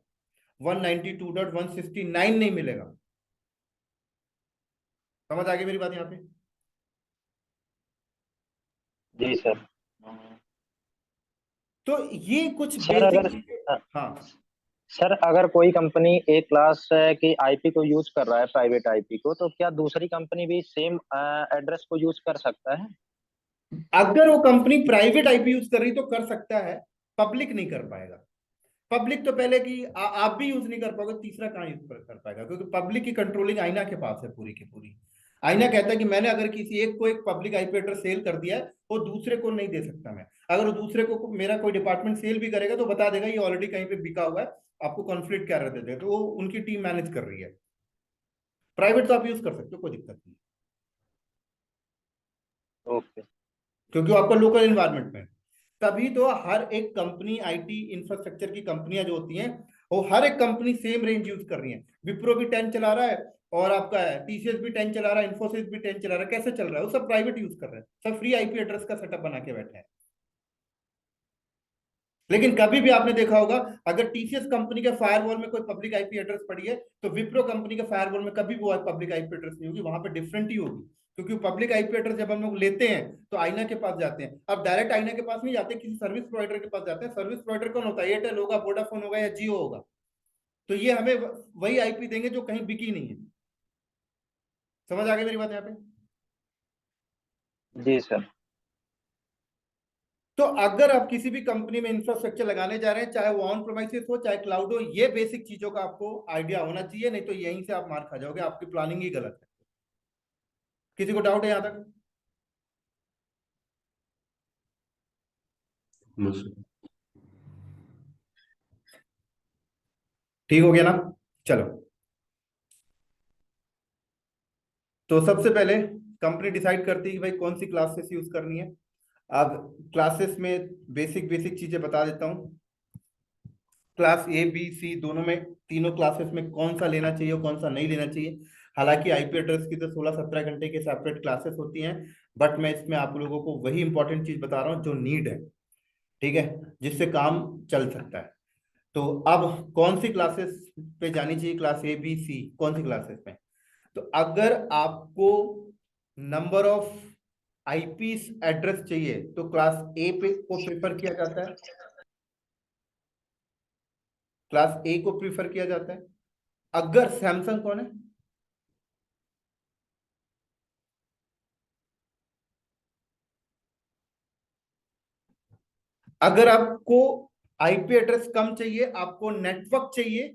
192.169 नहीं मिलेगा। समझ आ गई मेरी बात यहाँ पे? जी सर। तो ये कुछ सर बेसिक अगर चीजें। हाँ सर अगर कोई कंपनी एक क्लास की आईपी को यूज कर रहा है, प्राइवेट आईपी को, तो क्या दूसरी कंपनी भी सेम एड्रेस को यूज कर सकता है? अगर वो कंपनी प्राइवेट आईपी यूज कर रही तो कर सकता है, पब्लिक नहीं कर पाएगा। पब्लिक तो पहले की आप भी यूज नहीं कर पाओगे, तीसरा कहाँ यूज कर पाएगा, क्योंकि पब्लिक की कंट्रोलिंग आईना के पास है पूरी की पूरी। आईना कहता है कि मैंने अगर किसी एक को एक पब्लिक आईपी एड्रेस सेल कर दिया है वो दूसरे को नहीं दे सकता मैं। अगर वो दूसरे को मेरा कोई डिपार्टमेंट सेल भी करेगा तो बता देगा ये ऑलरेडी कहीं पे बिका हुआ है, आपको कॉन्फ्लिक्ट क्या रहते थे, तो वो उनकी टीम मैनेज कर रही है। प्राइवेट तो आप यूज कर सकते हो, कोई दिक्कत नहीं, ओके। क्योंकि वो आपका लोकल एनवायरनमेंट में है। तभी तो हर एक कंपनी, आईटी इंफ्रास्ट्रक्चर की कंपनियां जो होती हैं वो हर एक कंपनी सेम रेंज यूज कर रही है। विप्रो भी 10 चला रहा है और आपका टीसीएस भी 10 चला रहा है, इन्फोसिस भी 10 चला रहा है। कैसे चल रहा है? वो सब प्राइवेट यूज कर रहे हैं, सब फ्री आईपी एड्रेस का सेटअप बना के बैठे हैं। लेकिन कभी भी आपने देखा होगा अगर टीसीएस कंपनी के फायरवॉल में कोई पब्लिक आईपी एड्रेस पड़ी है तो विप्रो कंपनी के फायरवॉल में कभी वो पब्लिक आईपी एड्रेस नहीं होगी, वहां पे डिफरेंट ही होगी। क्योंकि पब्लिक आईपी एड्रेस जब हम लोग लेते हैं तो आईना के पास जाते हैं, अब डायरेक्ट आईना के पास नहीं जाते, किसी सर्विस प्रोवाइडर के पास जाते हैं। सर्विस प्रोवाइडर कौन होता है? एयरटेल होगा, वोडाफोन होगा या जियो होगा। तो ये हमें वही आईपी देंगे जो कहीं बिकी नहीं है। समझ आ गई मेरी बात यहाँ पे? जी सर। तो अगर आप किसी भी कंपनी में इंफ्रास्ट्रक्चर लगाने जा रहे हैं, चाहे वो ऑन प्रोमाइसिस हो चाहे क्लाउड हो, ये बेसिक चीजों का आपको आइडिया होना चाहिए, नहीं तो यहीं से आप मार खा जाओगे, आपकी प्लानिंग ही गलत है। किसी को डाउट है यहां तक? बस ठीक हो गया ना? चलो, तो सबसे पहले कंपनी डिसाइड करती है कि भाई कौन सी क्लासेस यूज करनी है। अब क्लासेस में बेसिक बेसिक चीजें बता देता हूँ। क्लास ए बी सी दोनों में, तीनों क्लासेस में कौन सा लेना चाहिए और कौन सा नहीं लेना चाहिए। हालांकि आईपी एड्रेस की तो 16-17 घंटे के सेपरेट क्लासेस होती हैं, बट मैं इसमें आप लोगों को वही इंपॉर्टेंट चीज बता रहा हूँ जो नीड है, ठीक है, जिससे काम चल सकता है। तो अब कौन सी क्लासेस पे जानी चाहिए, क्लास ए बी सी, कौन सी क्लासेस में? तो अगर आपको नंबर ऑफ आईपी एड्रेस चाहिए तो क्लास ए पे को प्रेफर किया जाता है, क्लास ए को प्रीफर किया जाता है। अगर सैमसंग कौन है? अगर आपको आईपी एड्रेस कम चाहिए, आपको नेटवर्क चाहिए,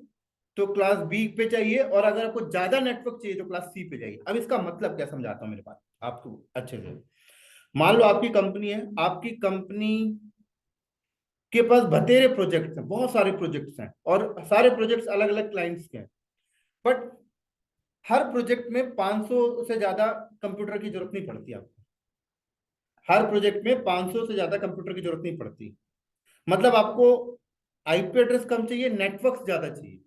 तो क्लास बी पे चाहिए, और अगर आपको ज्यादा नेटवर्क चाहिए तो क्लास सी पे जाइए। अब इसका मतलब क्या समझाता हूं मेरे पास आपको अच्छे से। मान लो आपकी कंपनी है, आपकी कंपनी के पास बतेरे प्रोजेक्ट्स हैं, बहुत सारे प्रोजेक्ट्स हैं, और सारे प्रोजेक्ट्स अलग अलग क्लाइंट्स के हैं, बट हर प्रोजेक्ट में 500 से ज्यादा कंप्यूटर की जरूरत नहीं पड़ती आपको। हर प्रोजेक्ट में 500 से ज्यादा कंप्यूटर की जरूरत नहीं पड़ती। मतलब आपको आईपी एड्रेस कम चाहिए, नेटवर्क ज्यादा चाहिए,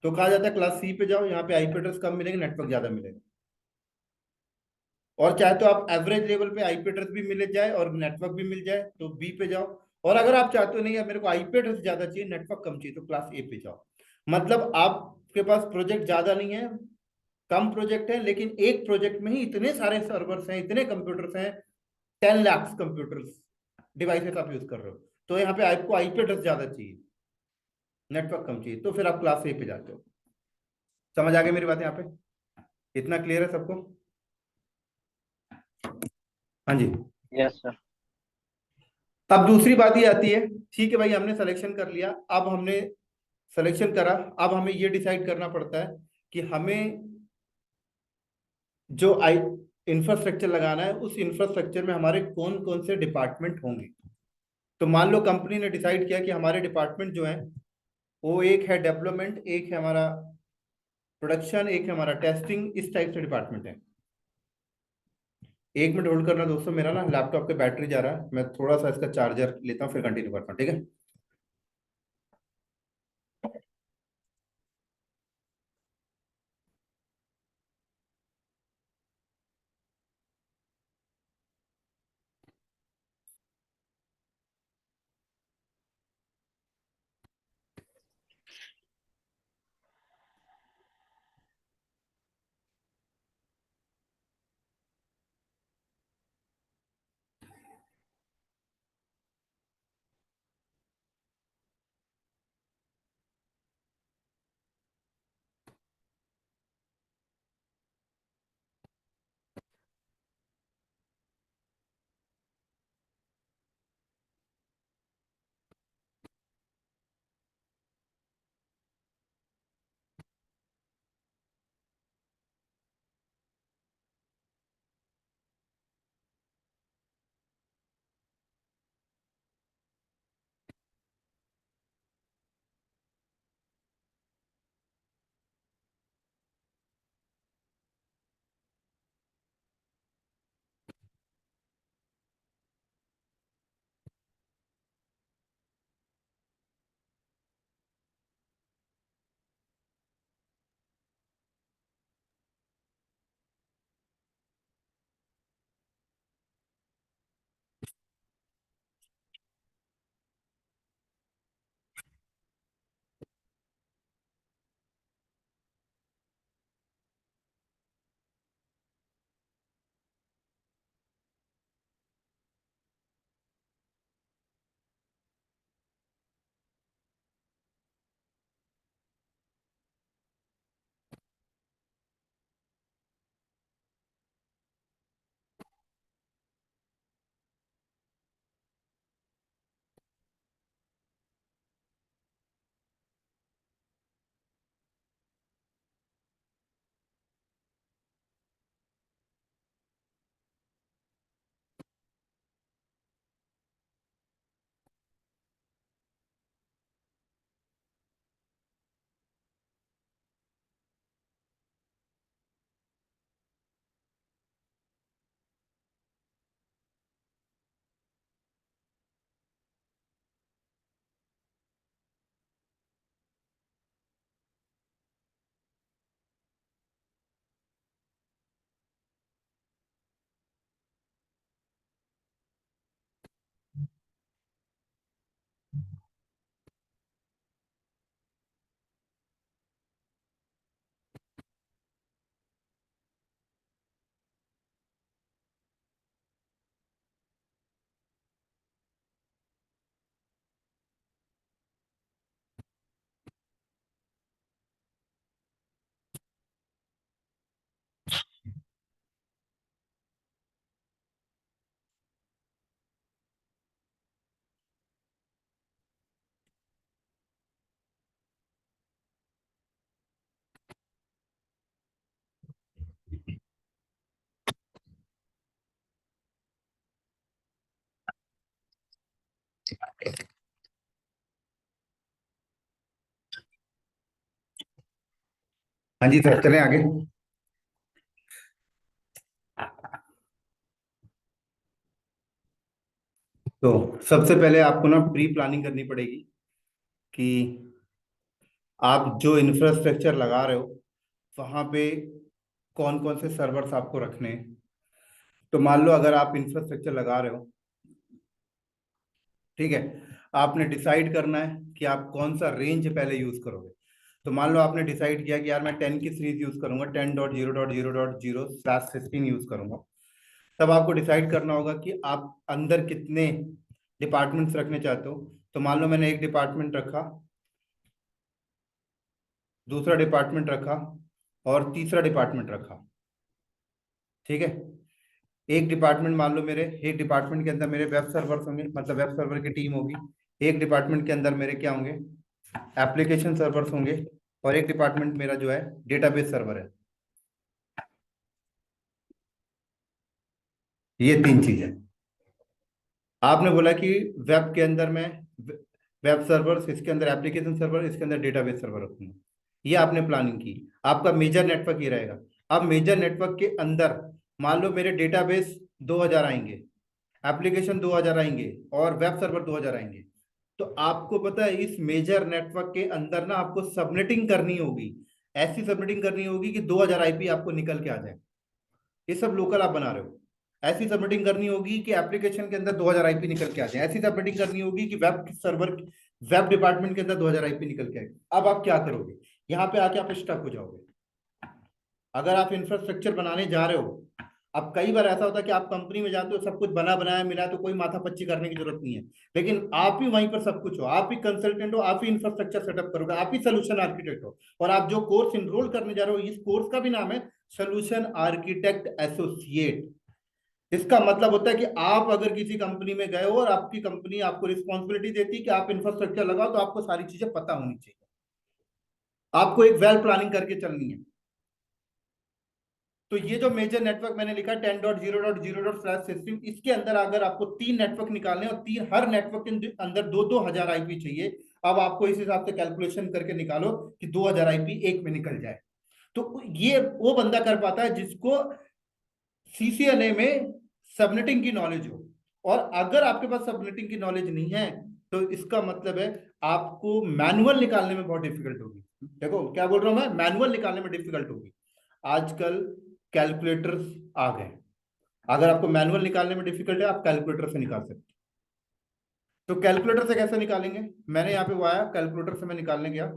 तो कहा जाता है क्लास सी पे जाओ, यहाँ पे आईपी एड्रेस कम मिलेंगे, नेटवर्क ज्यादा मिलेगा। और चाहे तो आप एवरेज लेवल पे आईपी एड्रेस भी मिल जाए और नेटवर्क भी मिल जाए तो बी पे जाओ। और अगर आप चाहते हो नहीं यार मेरे को आईपी एड्रेस ज्यादा चाहिए, नेटवर्क कम चाहिए, तो क्लास ए पे जाओ। मतलब आपके पास प्रोजेक्ट ज्यादा नहीं है, कम प्रोजेक्ट है, लेकिन एक प्रोजेक्ट में ही इतने सारे सर्वर्स हैं, इतने कंप्यूटर्स हैं, 10 लाख कंप्यूटर्स डिवाइसेस आप यूज कर रहे हो, तो यहाँ पे आपको आईपी एड्रेस ज्यादा चाहिए, नेटवर्क कम चाहिए, तो फिर आप क्लास ए पे जाते हो। समझ आ गई मेरी बात यहाँ पे? इतना क्लियर है सबको? हाँ जी। Yes sir. अब दूसरी बात ये आती है, ठीक है भाई हमने सिलेक्शन कर लिया, अब हमने सिलेक्शन करा, अब हमें ये डिसाइड करना पड़ता है कि हमें जो आई इंफ्रास्ट्रक्चर लगाना है, उस इंफ्रास्ट्रक्चर में हमारे कौन कौन से डिपार्टमेंट होंगे। तो मान लो कंपनी ने डिसाइड किया कि हमारे डिपार्टमेंट जो है वो एक है डेवलपमेंट, एक है हमारा प्रोडक्शन, एक है हमारा टेस्टिंग, इस टाइप से डिपार्टमेंट है। एक मिनट होल्ड करना दोस्तों, मेरा ना लैपटॉप पे बैटरी जा रहा है, मैं थोड़ा सा इसका चार्जर लेता हूँ फिर कंटिन्यू करता हूँ, ठीक है? हाँ जी सर, चलें आगे। तो सबसे पहले आपको ना प्री प्लानिंग करनी पड़ेगी कि आप जो इंफ्रास्ट्रक्चर लगा रहे हो वहां पे कौन कौन से सर्वर्स आपको रखने हैं। तो मान लो अगर आप इंफ्रास्ट्रक्चर लगा रहे हो, ठीक है, आपने डिसाइड करना है कि आप कौन सा रेंज पहले यूज करोगे। तो मान लो आपने डिसाइड किया कि यार मैं 10 की सीरीज यूज करूंगा, 10.0.0.0/16 यूज करूंगा। तब आपको डिसाइड करना होगा कि आप अंदर कितने डिपार्टमेंट्स रखने चाहते हो। तो मान लो मैंने एक डिपार्टमेंट रखा, दूसरा डिपार्टमेंट रखा और तीसरा डिपार्टमेंट रखा, ठीक है। एक डिपार्टमेंट मान लो मेरे, एक डिपार्टमेंट के अंदर मेरे वेब सर्वर्स होंगे, मतलब वेब सर्वर की टीम होगी। एक डिपार्टमेंट के अंदर मेरे क्या होंगे, एप्लीकेशन सर्वर्स होंगे। और एक डिपार्टमेंट मेरा जो है डेटाबेस सर्वर है। ये 3 चीजें आपने बोला कि वेब के अंदर मैं वेब सर्वर, इसके अंदर एप्लीकेशन सर्वर, इसके अंदर डेटाबेस सर्वर रखूंगा। ये आपने प्लानिंग की। आपका मेजर नेटवर्क ये रहेगा। अब मेजर नेटवर्क के अंदर मान लो मेरे डेटाबेस 2000 आएंगे, एप्लीकेशन 2000 आएंगे और वेब सर्वर 2000 आएंगे। तो आपको पता है इस मेजर नेटवर्क के अंदर ना आपको सबनेटिंग करनी होगी। ऐसी सबनेटिंग करनी होगी कि 2000 आईपी आपको निकल के आ जाए। ये सब लोकल आप बना रहे हो। ऐसी सबमिटिंग करनी होगी कि एप्लीकेशन के अंदर 2000 आईपी निकल के आ जाए। ऐसी सबमिटिंग करनी होगी कि वेब सर्वर, वेब डिपार्टमेंट के अंदर 2000 आईपी निकल के आए। अब आप क्या करोगे, यहाँ पे आके आप स्टक हो जाओगे। अगर आप इंफ्रास्ट्रक्चर बनाने जा रहे हो, अब कई बार ऐसा होता है कि आप कंपनी में जाते हो, सब कुछ बना बनाया मिला, तो कोई माथापच्ची करने की जरूरत नहीं है। लेकिन आप ही वहीं पर सब कुछ हो, आप ही कंसल्टेंट हो, आप ही इंफ्रास्ट्रक्चर सेटअप करोगे, आप ही सोल्यूशन आर्किटेक्ट हो। और आप जो कोर्स इनरोल करने जा रहे हो, इस कोर्स का भी नाम है सोल्यूशन आर्किटेक्ट एसोसिएट। इसका मतलब होता है कि आप अगर किसी कंपनी में गए हो और आपकी कंपनी आपको रिस्पॉन्सिबिलिटी देती है कि आप इंफ्रास्ट्रक्चर लगाओ, तो आपको सारी चीजें पता होनी चाहिए। आपको एक वेल प्लानिंग करके चलनी है। तो ये जो मेजर नेटवर्क मैंने लिखा 10.0.0.16, इसके अंदर अगर आपको 3 नेटवर्क निकालने और हर नेटवर्क के अंदर 2-2 हजार आईपी चाहिए। अब आपको इस हिसाब से कैलकुलेशन करके निकालो कि 2000 आईपी एक में निकल जाए। तो ये वो बंदा कर पाता है जिसको सीसीएनए में सबनेटिंग की नॉलेज हो। और अगर आपके पास सबनेटिंग की नॉलेज नहीं है, तो इसका मतलब है आपको मैनुअल निकालने में बहुत डिफिकल्ट होगी। देखो क्या बोल रहा हूं मैं, मैनुअल निकालने में डिफिकल्ट होगी। आजकल कैलकुलेटर्स आ गए। अगर आपको मैनुअल निकालने में डिफिकल्ट है, आप कैलकुलेटर से निकाल सकते हैं। तो कैलकुलेटर से कैसे निकालेंगे, मैंने यहाँ पे वो आया, कैलकुलेटर से मैं निकालने गया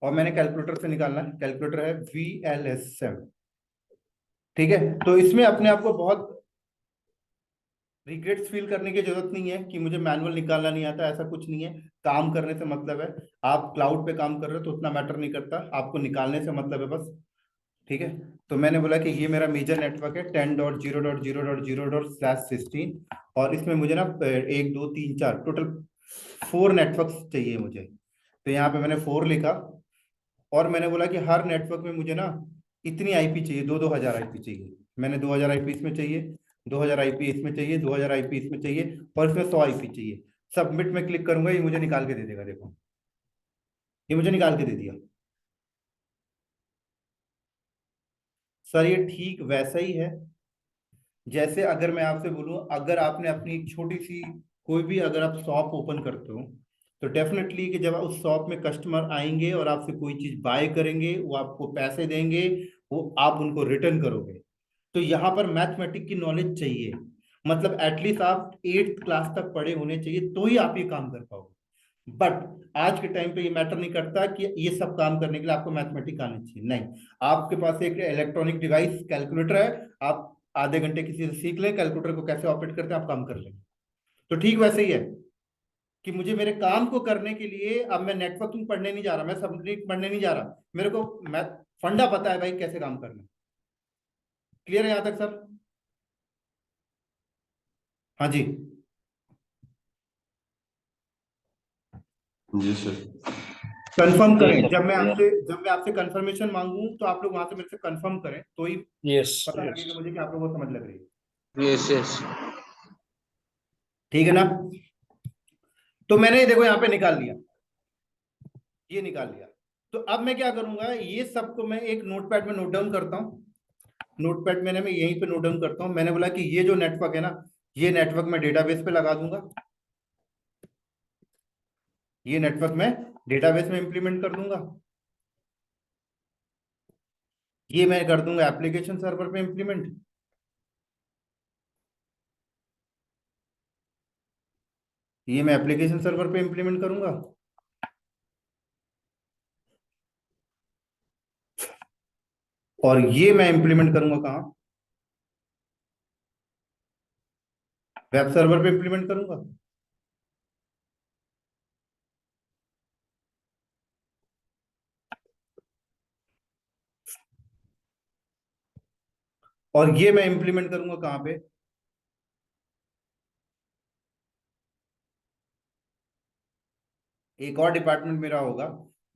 और मैंने कैलकुलेटर से निकालना है। कैलकुलेटर है VLSM, ठीक है। तो इसमें अपने आप को बहुत रिग्रेट्स फील करने की जरूरत नहीं है कि मुझे मैनुअल निकालना नहीं आता, ऐसा कुछ नहीं है। काम करने से मतलब है। आप क्लाउड पे काम कर रहे हो तो उतना मैटर नहीं करता, आपको निकालने से मतलब है बस, ठीक है। तो मैंने बोला कि ये मेरा मेजर नेटवर्क है 10.0.0.0/16 और इसमें मुझे ना 1 2 3 4 टोटल 4 नेटवर्क्स चाहिए मुझे। तो यहाँ पे मैंने 4 लिखा और मैंने बोला कि हर नेटवर्क में मुझे ना इतनी आईपी चाहिए, 2-2 हजार आईपी चाहिए। मैंने 2000 आईपी इसमें चाहिए, 2000 आईपी इसमें चाहिए, 2000 आईपी इसमें चाहिए और इसमें 100 आईपी चाहिए। सबमिट में क्लिक करूंगा, ये मुझे निकाल के दे देगा। देखो ये मुझे निकाल के दे दिया। सर ये ठीक वैसा ही है जैसे अगर मैं आपसे बोलूं, अगर आपने अपनी एक छोटी सी कोई भी अगर आप शॉप ओपन करते हो, तो डेफिनेटली कि जब उस शॉप में कस्टमर आएंगे और आपसे कोई चीज बाय करेंगे, वो आपको पैसे देंगे, वो आप उनको रिटर्न करोगे। तो यहाँ पर मैथमेटिक की नॉलेज चाहिए। मतलब एटलीस्ट आप 8th क्लास तक पढ़े होने चाहिए, तो ही आप ये काम कर पाओगे। बट आज के टाइम पे ये मैटर नहीं करता कि ये सब काम करने के लिए आपको मैथमेटिक आनी चाहिए, नहीं। आपके पास एक इलेक्ट्रॉनिक डिवाइस कैलकुलेटर है, आप आधे घंटे किसी से सीख लें कैलकुलेटर को कैसे ऑपरेट करते हैं, आप काम कर लेंगे। तो ठीक वैसे ही है कि मुझे मेरे काम को करने के लिए अब मैं नेटवर्किंग पढ़ने नहीं जा रहा, मैं सबनेटिंग पढ़ने नहीं जा रहा, मेरे को मैथ फंडा पता है भाई कैसे काम करना है। क्लियर है यहां तक सर? हाँ जी। जी सर। कंफर्म जी करें, सर, क्लियर। जब मैं आपसे कंफर्मेशन मांगू तो आप लोग वहां से मेरे से कंफर्म करें, तो ही Yes, पता yes. लगेगा मुझे कि आप लोगों को समझ लग रही है। Yes yes. ठीक है ना? तो मैंने देखो यहाँ पे निकाल लिया, ये निकाल लिया। तो अब मैं क्या करूंगा, ये सबको मैं एक नोटपैड में नोट डाउन करता हूँ। नोटपैड में ना मैं यहीं पे नोट डाउन करता हूँ। मैंने बोला कि ये जो नेटवर्क है ना, ये नेटवर्क मैं डेटाबेस पे लगा दूंगा, ये नेटवर्क मैं डेटाबेस में इंप्लीमेंट कर दूंगा, ये मैं कर दूंगा एप्लीकेशन सर्वर पे इंप्लीमेंट, ये मैं एप्लीकेशन सर्वर पे इंप्लीमेंट करूंगा, और ये मैं इंप्लीमेंट करूंगा कहाँ, वेब सर्वर पे इंप्लीमेंट करूंगा। और ये मैं इंप्लीमेंट करूंगा कहाँ पे, एक और डिपार्टमेंट मेरा होगा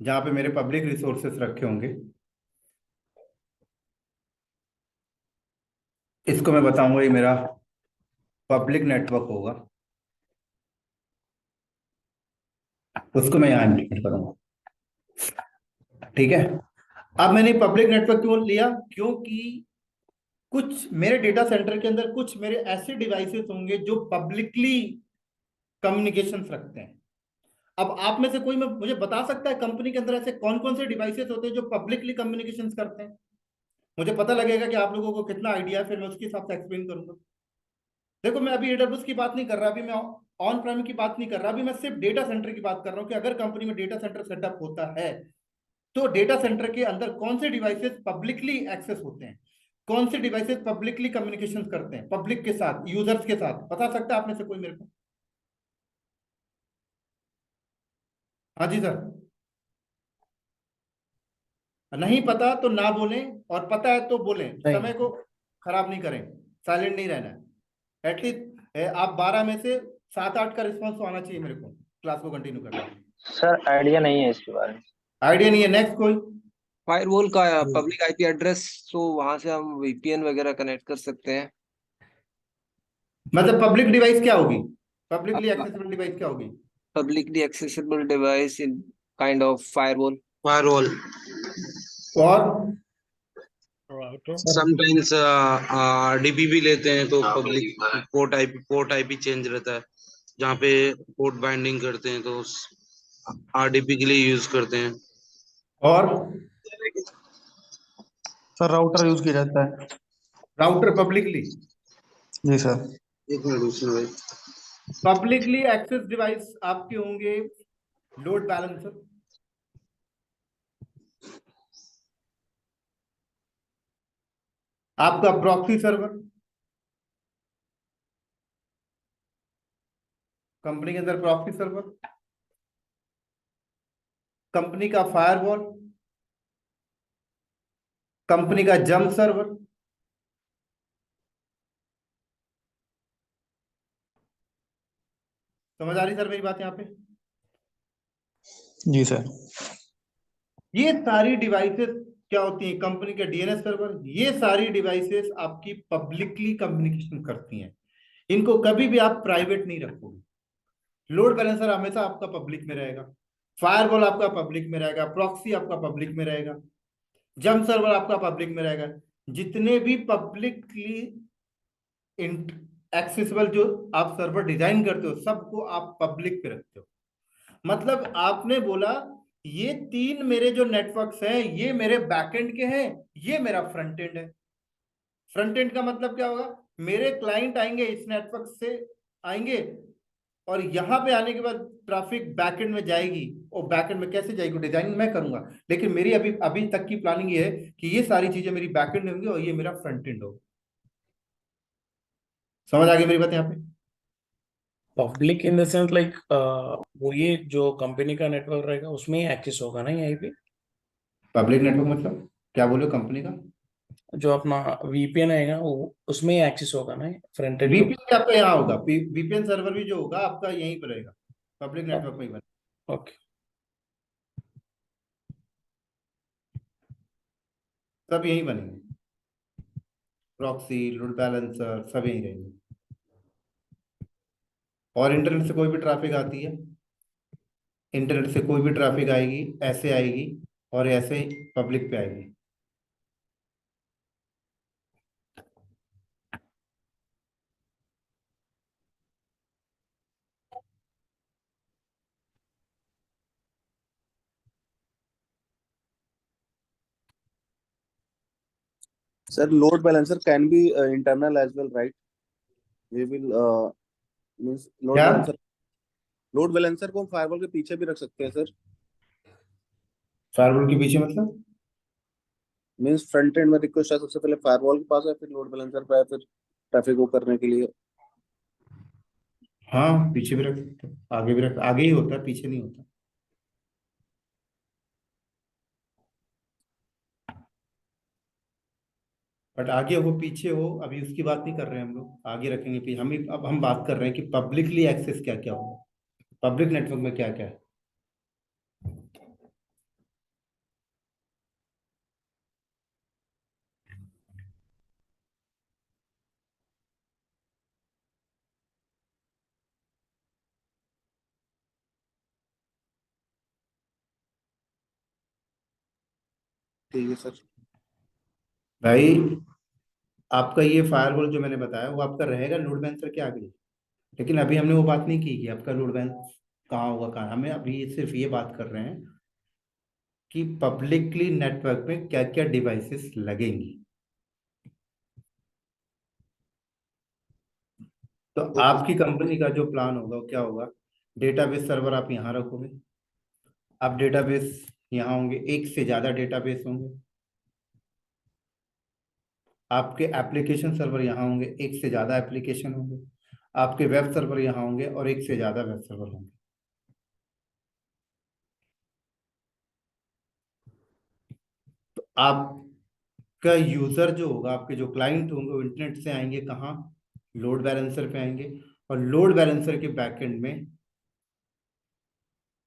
जहां पे मेरे पब्लिक रिसोर्सेस रखे होंगे। इसको मैं बताऊंगा ये मेरा पब्लिक नेटवर्क होगा, उसको मैं यहाँ इंप्लीमेंट करूंगा। ठीक है। अब मैंने पब्लिक नेटवर्क क्यों लिया, क्योंकि कुछ मेरे डेटा सेंटर के अंदर कुछ मेरे ऐसे डिवाइसेस होंगे जो पब्लिकली कम्युनिकेशंस रखते हैं। अब आप में से कोई मुझे बता सकता है कंपनी के अंदर ऐसे कौन कौन से डिवाइसेस होते हैं जो पब्लिकली कम्युनिकेशंस करते हैं? मुझे पता लगेगा कि आप लोगों को कितना आइडिया है, फिर मैं उसके हिसाब से एक्सप्लेन करूंगा। देखो, मैं अभी एडब्ल्यूएस की बात नहीं कर रहा, अभी मैं ऑन प्राइम की बात नहीं कर रहा, अभी मैं सिर्फ डेटा सेंटर की बात कर रहा हूँ कि अगर कंपनी में डेटा सेंटर सेटअप होता है तो डेटा सेंटर के अंदर कौन से डिवाइसेस पब्लिकली एक्सेस होते हैं, कौन से डिवाइसेस पब्लिकली कम्युनिकेशन करते हैं पब्लिक के साथ, यूजर्स के साथ, बता सकता है आप में से कोई मेरे को? हाँ जी सर। नहीं पता तो ना बोलें, और पता है तो बोलें, समय को खराब नहीं करें, साइलेंट नहीं रहना है। एटलीस्ट आप 12 में से 7-8 का रिस्पॉन्स तो आना चाहिए मेरे को क्लास को कंटिन्यू करने में। सर आइडिया नहीं है इसके बारे में। आइडिया नहीं है? नेक्स्ट कोई? फायरवॉल का पब्लिक आईपी एड्रेस, तो वहां से हम वीपीएन वगैरह कनेक्ट कर सकते हैं। मतलब पब्लिक डिवाइस क्या होगी, पब्लिकली एक्सेसिबल डिवाइस क्या होगी? Publicly accessible device in kind of firewall. Firewall. और समटाइम्स डीपी भी लेते हैं तो पब्लिक पोर्ट आईपी चेंज रहता है, जहाँ पे पोर्ट बाइंडिंग करते हैं तो आरडीपी के लिए यूज करते हैं। और सर राउटर यूज किया जाता है। Router publicly? जी सर। एक मिनट उसमें भाई, पब्लिकली एक्सेस डिवाइस आपके होंगे लोड बैलेंसर, आपका प्रॉक्सी सर्वर, कंपनी के अंदर प्रॉक्सी सर्वर, कंपनी का फायरवॉल, कंपनी का जंप सर्वर, समझ आ रही सर मेरी बात यहाँ पे? जी सर। ये सारी डिवाइसेस क्या होती हैं, कंपनी के डीएनएस सर्वर, ये सारी डिवाइसेस आपकी पब्लिकली कम्युनिकेशन करती हैं, इनको कभी भी आप प्राइवेट नहीं रखोगे। लोड बैलेंसर हमेशा आपका पब्लिक में रहेगा, फायरवॉल आपका पब्लिक में रहेगा, प्रॉक्सी आपका पब्लिक में रहेगा, जंप सर्वर आपका पब्लिक में रहेगा। जितने भी पब्लिकली एक्सेसिबल जो आप सर्वर डिजाइन करते हो सबको आप पब्लिक पे रखते हो। मतलब आपने बोला ये 3 मेरे जो नेटवर्क्स हैं ये मेरे बैकएंड के हैं, ये मेरा फ्रंट एंड है। फ्रंट एंड का मतलब क्या होगा, मेरे क्लाइंट आएंगे इस नेटवर्क से आएंगे, और यहां पे आने के बाद ट्रैफिक बैकएंड में जाएगी, और बैकएंड में कैसे जाएगी डिजाइन मैं करूंगा, लेकिन मेरी अभी तक की प्लानिंग ये है कि ये सारी चीजें मेरी बैकएंड में होंगी और ये मेरा फ्रंट एंड होगा। समझ आ गई मेरी बात यहाँ पे? Public in the sense like वो ये जो कंपनी का नेटवर्क रहेगा उसमें ही एक्सेस होगा ना ये आईपी? पब्लिक नेटवर्क मतलब क्या बोलो, कंपनी का जो अपना वीपीएन आएगा वो उसमें ही एक्सेस होगा ना फ्रंट एंड? वीपीएन आपका यहाँ होगा, वीपीएन सर्वर भी जो होगा आपका यहीं पर रहेगा, पब्लिक नेटवर्क में ही बनेगा। ओके। सब यहीं बनेंगे, प्रॉक्सी, लोड बैलेंसर सब यहीं रहेंगे। और इंटरनेट से कोई भी ट्रैफिक आती है, इंटरनेट से कोई भी ट्रैफिक आएगी, ऐसे आएगी और ऐसे ही पब्लिक पे आएगी। Sir, load balancer can be internal as well, right? We will means क्या load balancer को हम firewall के पीछे भी रख सकते हैं सर। फायरवॉल के पीछे मतलब? मीन्स फ्रंट एंड में रिक्वेस्ट सबसे पहले फायरवॉल के पास है, फिर लोड बैलेंसर पे है, फिर ट्रैफिक को करने के लिए। हाँ, पीछे भी रख सकते हो, आगे भी रख, आगे ही होता है, पीछे नहीं होता। बट आगे हो पीछे हो अभी उसकी बात नहीं कर रहे हैं हम लोग, आगे रखेंगे पीछे। अब हम बात कर रहे हैं कि पब्लिकली एक्सेस क्या क्या होगा, पब्लिक नेटवर्क में क्या क्या है। ठीक है सर। भाई आपका ये फायरवॉल जो मैंने बताया वो आपका रहेगा लोड बैलेंसर के आगे, लेकिन अभी हमने वो बात नहीं की कि आपका लोड बैलेंस कहाँ होगा कहाँ। हमें अभी सिर्फ ये बात कर रहे हैं कि पब्लिकली नेटवर्क में क्या क्या डिवाइसेस लगेंगी। तो आपकी कंपनी का जो प्लान होगा वो क्या होगा, डेटाबेस सर्वर आप यहाँ रखोगे, आप डेटाबेस यहाँ होंगे, एक से ज्यादा डेटाबेस होंगे, आपके एप्लीकेशन सर्वर यहाँ होंगे, एक से ज्यादा एप्लीकेशन होंगे, आपके वेब सर्वर यहाँ होंगे और एक से ज्यादा वेब सर्वर होंगे। तो आपका यूजर जो होगा, आपके जो क्लाइंट होंगे वो इंटरनेट से आएंगे कहाँ, लोड बैलेंसर पे आएंगे, और लोड बैलेंसर के बैकएंड में,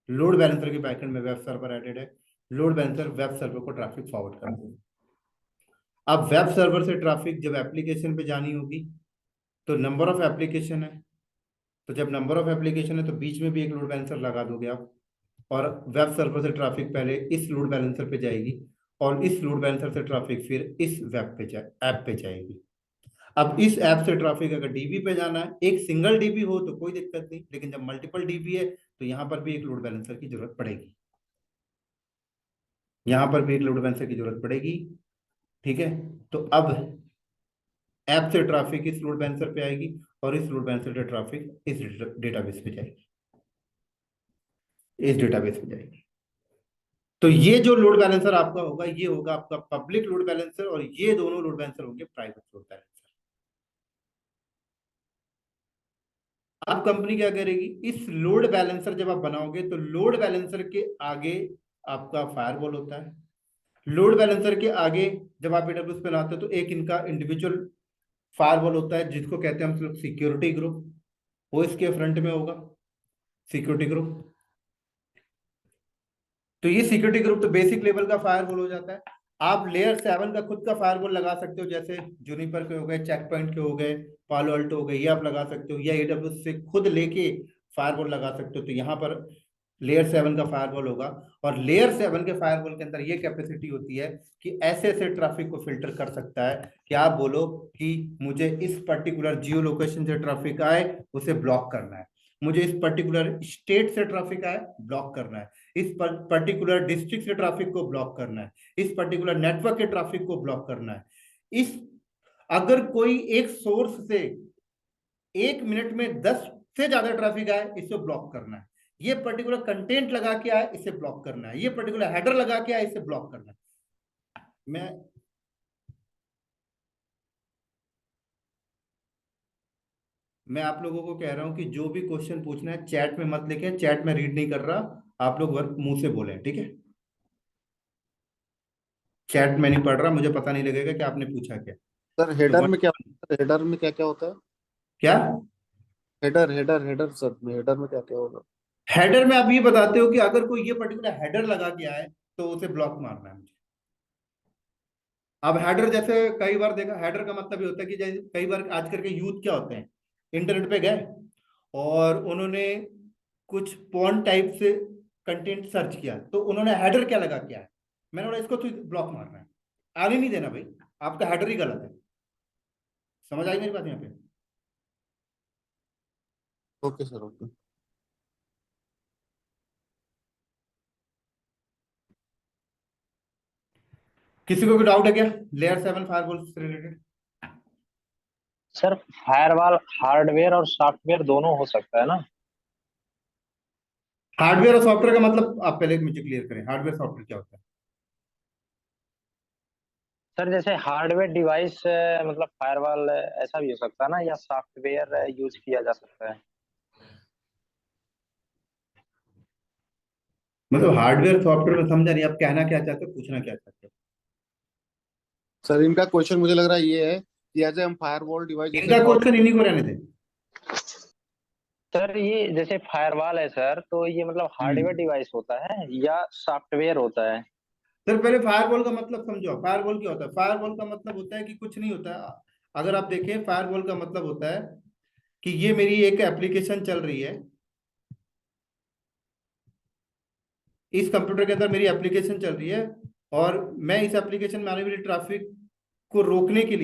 लोड बैलेंसर के बैकएंड में वेब सर्वर एडेड है। लोड बैलेंसर वेब सर्वर को ट्रैफिक फॉरवर्ड कर देगा। अब वेब सर्वर से ट्रैफिक जब एप्लीकेशन पे जानी होगी तो नंबर ऑफ एप्लीकेशन है, तो जब नंबर ऑफ एप्लीकेशन है तो बीच में भी एक लोड बैलेंसर लगा दोगे आप, और वेब सर्वर से ट्रैफिक पहले इस लोड बैलेंसर पे जाएगी और इस लोड बैलेंसर से ट्रैफिक फिर इस वेब पे ऐप पे जाएगी। अब इस ऐप से ट्रैफिक अगर डीबी पे जाना है, एक सिंगल डीबी हो तो कोई दिक्कत नहीं, लेकिन जब मल्टीपल डीबी है तो यहाँ पर भी एक लोड बैलेंसर की जरूरत पड़ेगी, यहाँ पर भी एक लोड बैलेंसर की जरूरत पड़ेगी। ठीक है, तो अब ऐप से ट्रैफिक इस लोड बैलेंसर पे आएगी और इस लोड बैलेंसर से ट्रैफिक इस डेटाबेस पे जाएगी, इस डेटाबेस पे जाएगी। तो ये जो लोड बैलेंसर आपका होगा ये होगा आपका पब्लिक लोड बैलेंसर, और ये दोनों लोड बैलेंसर होंगे प्राइवेट लोड बैलेंसर। अब कंपनी क्या करेगी, इस लोड बैलेंसर जब आप बनाओगे तो लोड बैलेंसर के आगे आपका फायरवॉल होता है, लोड बैलेंसर के आगे जब आप एडब्ल्यूएस पे लाते हो तो एक इनका इंडिविजुअल फायरवॉल होता है जिसको कहते हैं हम लोग सिक्योरिटी ग्रुप, वो इसके फ्रंट में होगा सिक्योरिटी ग्रुप। तो ये सिक्योरिटी ग्रुप तो बेसिक लेवल का फायरवॉल हो जाता है। आप लेयर 7 का खुद का फायरवॉल लगा सकते हो, जैसे जूनिपर के हो गए, चेक पॉइंट के हो गए, पालो अल्टो हो गए, ये आप लगा सकते हो, या एडब्ल्यूएस से खुद लेके फायरवॉल लगा सकते हो। तो यहाँ पर लेयर 7 का फायरवॉल होगा, और लेयर 7 के फायरवॉल के अंदर ये कैपेसिटी होती है कि ऐसे ऐसे ट्रैफिक को फिल्टर कर सकता है कि आप बोलो कि मुझे इस पर्टिकुलर जियो लोकेशन से ट्रैफिक आए उसे ब्लॉक करना है, मुझे इस पर्टिकुलर स्टेट से ट्रैफिक आए ब्लॉक करना है, इस पर्टिकुलर डिस्ट्रिक्ट से ट्रैफिक को ब्लॉक करना है, इस पर्टिकुलर नेटवर्क के ट्रैफिक को ब्लॉक करना है। इस अगर कोई एक सोर्स से 1 मिनट में 10 से ज्यादा ट्रैफिक आए इसे ब्लॉक करना है, ये पर्टिकुलर कंटेंट लगा के आए इसे ब्लॉक करना है, ये पर्टिकुलर हेडर लगा के आए इसे ब्लॉक करना है। मैं आप लोगों को कह रहा हूं कि जो भी क्वेश्चन पूछना है चैट में मत लिखें, चैट में रीड नहीं कर रहा, आप लोग वर्क मुंह से बोलें, ठीक है? चैट में नहीं पढ़ रहा, मुझे पता नहीं लगेगा कि आपने पूछा क्या। सर हेडर में क्या, हेडर में क्या क्या होता है? क्या header header header sir, header में क्या क्या होगा? हेडर में आप ये बताते हो कि अगर कोई ये पर्टिकुलर हेडर लगा के आए तो उसे ब्लॉक मारना है मुझे। अब हेडर जैसे कई बार देखा, हेडर का मतलब ये होता है कि जैसे कई बार आज करके यूथ क्या होते हैं, इंटरनेट पे गए और उन्होंने कुछ पॉर्न टाइप से कंटेंट सर्च किया, तो उन्होंने हेडर क्या लगा के आया, मैंने बोला इसको तो ब्लॉक मारना है, आने नहीं देना भाई, आपका हेडर ही गलत है। समझ आई मेरी बात यहाँ पे? Okay sir, okay. किसी को भी डाउट है क्या लेयर 7 फायरवॉल से रिलेटेड? सर फायरवॉल हार्डवेयर और सॉफ्टवेयर दोनों हो सकता है ना? हार्डवेयर और सॉफ्टवेयर का मतलब आप पहले मुझे क्लियर करें, हार्डवेयर सॉफ्टवेयर क्या होता है? सर जैसे हार्डवेयर डिवाइस मतलब फायरवॉल ऐसा भी हो सकता है ना, या सॉफ्टवेयर यूज किया जा सकता है? मतलब हार्डवेयर सॉफ्टवेयर में समझा नहीं, आप कहना क्या चाहते हो, पूछना क्या चाहते हो? सर इनका क्वेश्चन मुझे लग रहा है ये है कि एज हम फायरवॉल डिवाइस जैसे इनका क्वेश्चन इन्हीं को रहने दें। सर ये जैसे फायरवॉल है सर, तो ये मतलब हार्डवेयर डिवाइस होता है या सॉफ्टवेयर होता है? सर पहले फायरवॉल का मतलब समझो, फायरवॉल क्या होता है? फायरवॉल का मतलब होता है कि कुछ नहीं होता है। अगर आप देखें, फायरवॉल का मतलब होता है कि ये मेरी एक एप्लीकेशन चल रही है, इस कंप्यूटर के अंदर मेरी एप्लीकेशन चल रही है, और मैं इस एप्लीकेशन में आने वाली ट्रैफिक को रोकने के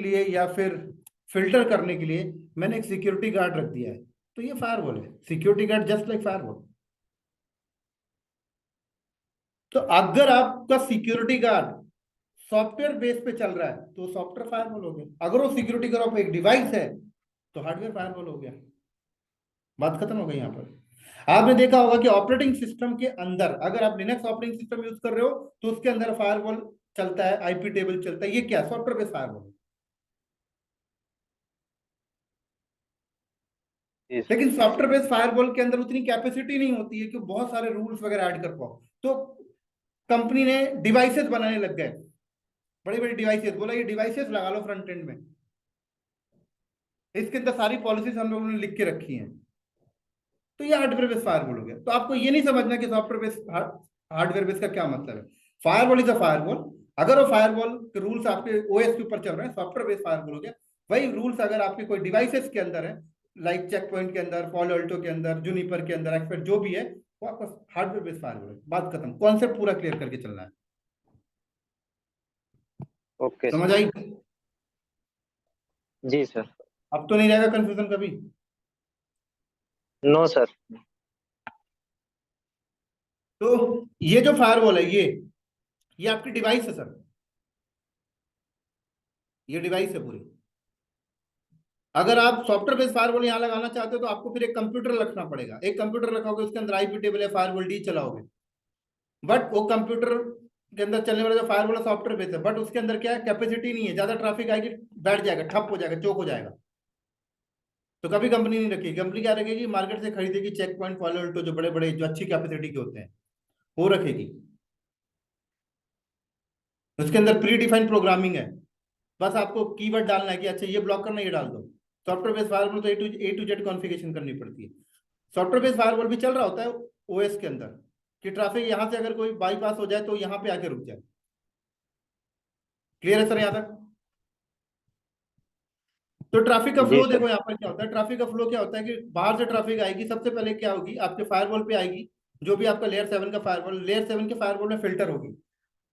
लिए या फिर फिल्टर करने के लिए मैंने एक सिक्योरिटी गार्ड रख दिया है, तो ये फायरवॉल है। Security guard just like firewall. तो अगर आपका सिक्योरिटी गार्ड सॉफ्टवेयर बेस पे चल रहा है तो सॉफ्टवेयर फायरवॉल हो गया। अगर वो सिक्योरिटी गार्ड एक डिवाइस है तो हार्डवेयर फायरवॉल हो गया। बात खत्म हो गई यहाँ पर। आपने देखा होगा कि ऑपरेटिंग सिस्टम के अंदर, अगर आप लिनक्स ऑपरेटिंग सिस्टम यूज कर रहे हो तो उसके अंदर फायरवॉल चलता है, आईपी टेबल चलता है। ये क्या? Software based firewall. लेकिन सॉफ्टवेयर बेस्ड फायरवॉल के अंदर उतनी कैपेसिटी नहीं होती है कि बहुत सारे रूल्स वगैरह ऐड कर पाओ। तो कंपनी ने डिवाइसेस बनाने लग गए, बड़ी बड़ी डिवाइसेस। बोला ये डिवाइसेस लगा लो फ्रंट एंड में, इसके अंदर सारी पॉलिसीज हम लोगों ने लिख के रखी हैं, तो ये हार्डवेयर बेस्ड फायरवॉल हो गया। तो आपको ये नहीं समझना कि सॉफ्टवेयर बेस्ड हार्डवेयर बेस्ड का क्या मतलब है। Firewall is a firewall. अगर वो फायरवॉल के रूल्स आपके ओएस के ऊपर चल रहे हैं, सॉफ्टवेयर बेस्ड फायरवॉल हो गया। वही रूल्स अगर आपके कोई डिवाइसेस के अंदर है, लाइक चेक पॉइंट के अंदर, पॉलो अल्टो के अंदर, जूनिपर के अंदर, एक्सपर्ट जो भी है, वो आपका हार्डवेयर बेस्ड फायरवॉल है। बात खत्म। कॉन्सेप्ट पूरा क्लियर करके चलना है। ओके समझ सर। आई? जी सर। अब तो नहीं रहेगा कंफ्यूजन कभी। No sir. तो ये जो फायरवॉल है, ये आपकी डिवाइस है सर, ये डिवाइस है पूरी। अगर आप सॉफ्टवेयर बेस्ड फायरवॉल यहाँ लगाना चाहते हो तो आपको फिर एक कंप्यूटर रखना पड़ेगा। एक कंप्यूटर रखोगे, उसके अंदर आईपी टेबल या फायरवॉल डी चलाओगे। बट वो कंप्यूटर के अंदर चलने वाला जो फायरवॉल है सॉफ्टवेयर बेस्ड है, बट उसके अंदर क्या है, कैपेसिटी नहीं है, ज्यादा ट्रैफिक आएगी, बैठ जाएगा, ठप हो जाएगा, चोक हो जाएगा। तो कभी कंपनी नहीं रखेगी। कंपनी क्या रखेगी? मार्केट से खरीदेगी चेक पॉइंट, पॉलो अल्टो, जो बड़े बड़े जो अच्छी कैपेसिटी के होते हैं वो रखेगी। उसके अंदर प्री डिफाइंड प्रोग्रामिंग है, बस आपको कीवर्ड डालना है कि अच्छा ये ब्लॉक करना, ये डाल दो। सॉफ्टवेयर बेस्ड फायरवॉल तो ए टू जेड कॉन्फ़िगरेशन करनी पड़ती है। सॉफ्टवेयर बेस्ड फायरवॉल भी चल रहा होता है ओएस के अंदर, कि ट्रैफिक यहां से अगर कोई बाईपास हो जाए तो यहां पे आके रुक जाए। क्लियर है सर यहां तक? तो ट्रैफिक का जी फ्लो सर। देखो यहाँ पर क्या होता है। ट्रैफिक का फ्लो क्या होता है कि बाहर से ट्रैफिक आएगी, सबसे पहले क्या होगी, आपके फायरवॉल पे आएगी। जो भी आपका लेयर 7 का फायरवॉल, लेयर 7 के फायरवॉल में फिल्टर होगी,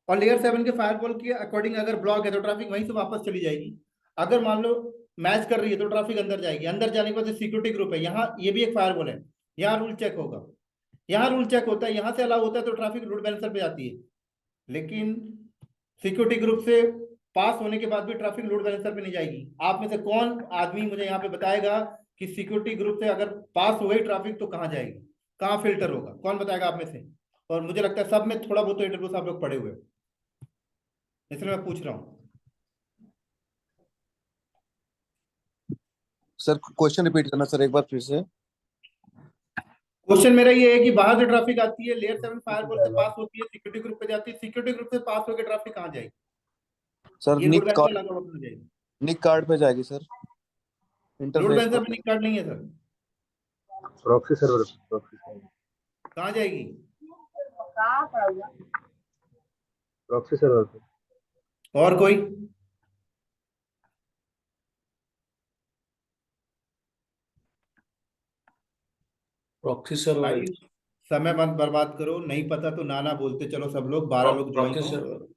और लेयर 7 के फायरवॉल के अकॉर्डिंग अगर ब्लॉक है तो ट्रैफिक वहीं से वापस चली जाएगी। अगर मान लो मैच कर रही है तो ट्रैफिक अंदर जाएगी। अंदर जाने के बाद सिक्योरिटी ग्रुप है, यहाँ ये भी एक फायरवॉल है, यहाँ रूल चेक होगा, यहाँ रूल चेक होता है, यहाँ से अलाउ होता है तो ट्रैफिक लोड बैलेंसर पे जाती है। लेकिन सिक्योरिटी ग्रुप से पास होने के बाद भी ट्रैफिक लोड बैलेंसर पे नहीं जाएगी। आप में से कौन आदमी मुझे यहाँ पे बताएगा कि सिक्योरिटी ग्रुप से अगर पास हो गई ट्रैफिक तो कहाँ जाएगी, कहाँ फिल्टर होगा? कौन बताएगा आप में से? और मुझे लगता है सब में थोड़ा बहुत तो AWS आप लोग पढ़े हुए हो, इसलिए मैं पूछ रहा हूँ। सर क्वेश्चन रिपीट करना सर एक बार फिर से। क्वेश्चन मेरा ये है कि बाहर से ट्रैफिक आती है, लेयर 7 फायरवॉल से पास होती है, सिक्योरिटी ग्रुप पे जाती है, सिक्योरिटी ग्रुप से पास होकर ट्रैफिक कहाँ जाएगी? सर ये लोड बैलेंसर लगा हुआ कहाँ जाएगी? निक कार्ड पे जाएगी सर, लोड इंटरफेस बैलेंसर पर। पे निक कार्ड नहीं है sir, proxy server, proxy server, कहाँ जाएगी? प्रॉक्सी सर्वर पे। और कोई? प्रॉक्सी सर्वर फाइल समय मत बर्बाद करो, नहीं पता तो ना बोलते चलो सब लोग, 12 लोग ज्वाइन हो। प्रोफेसर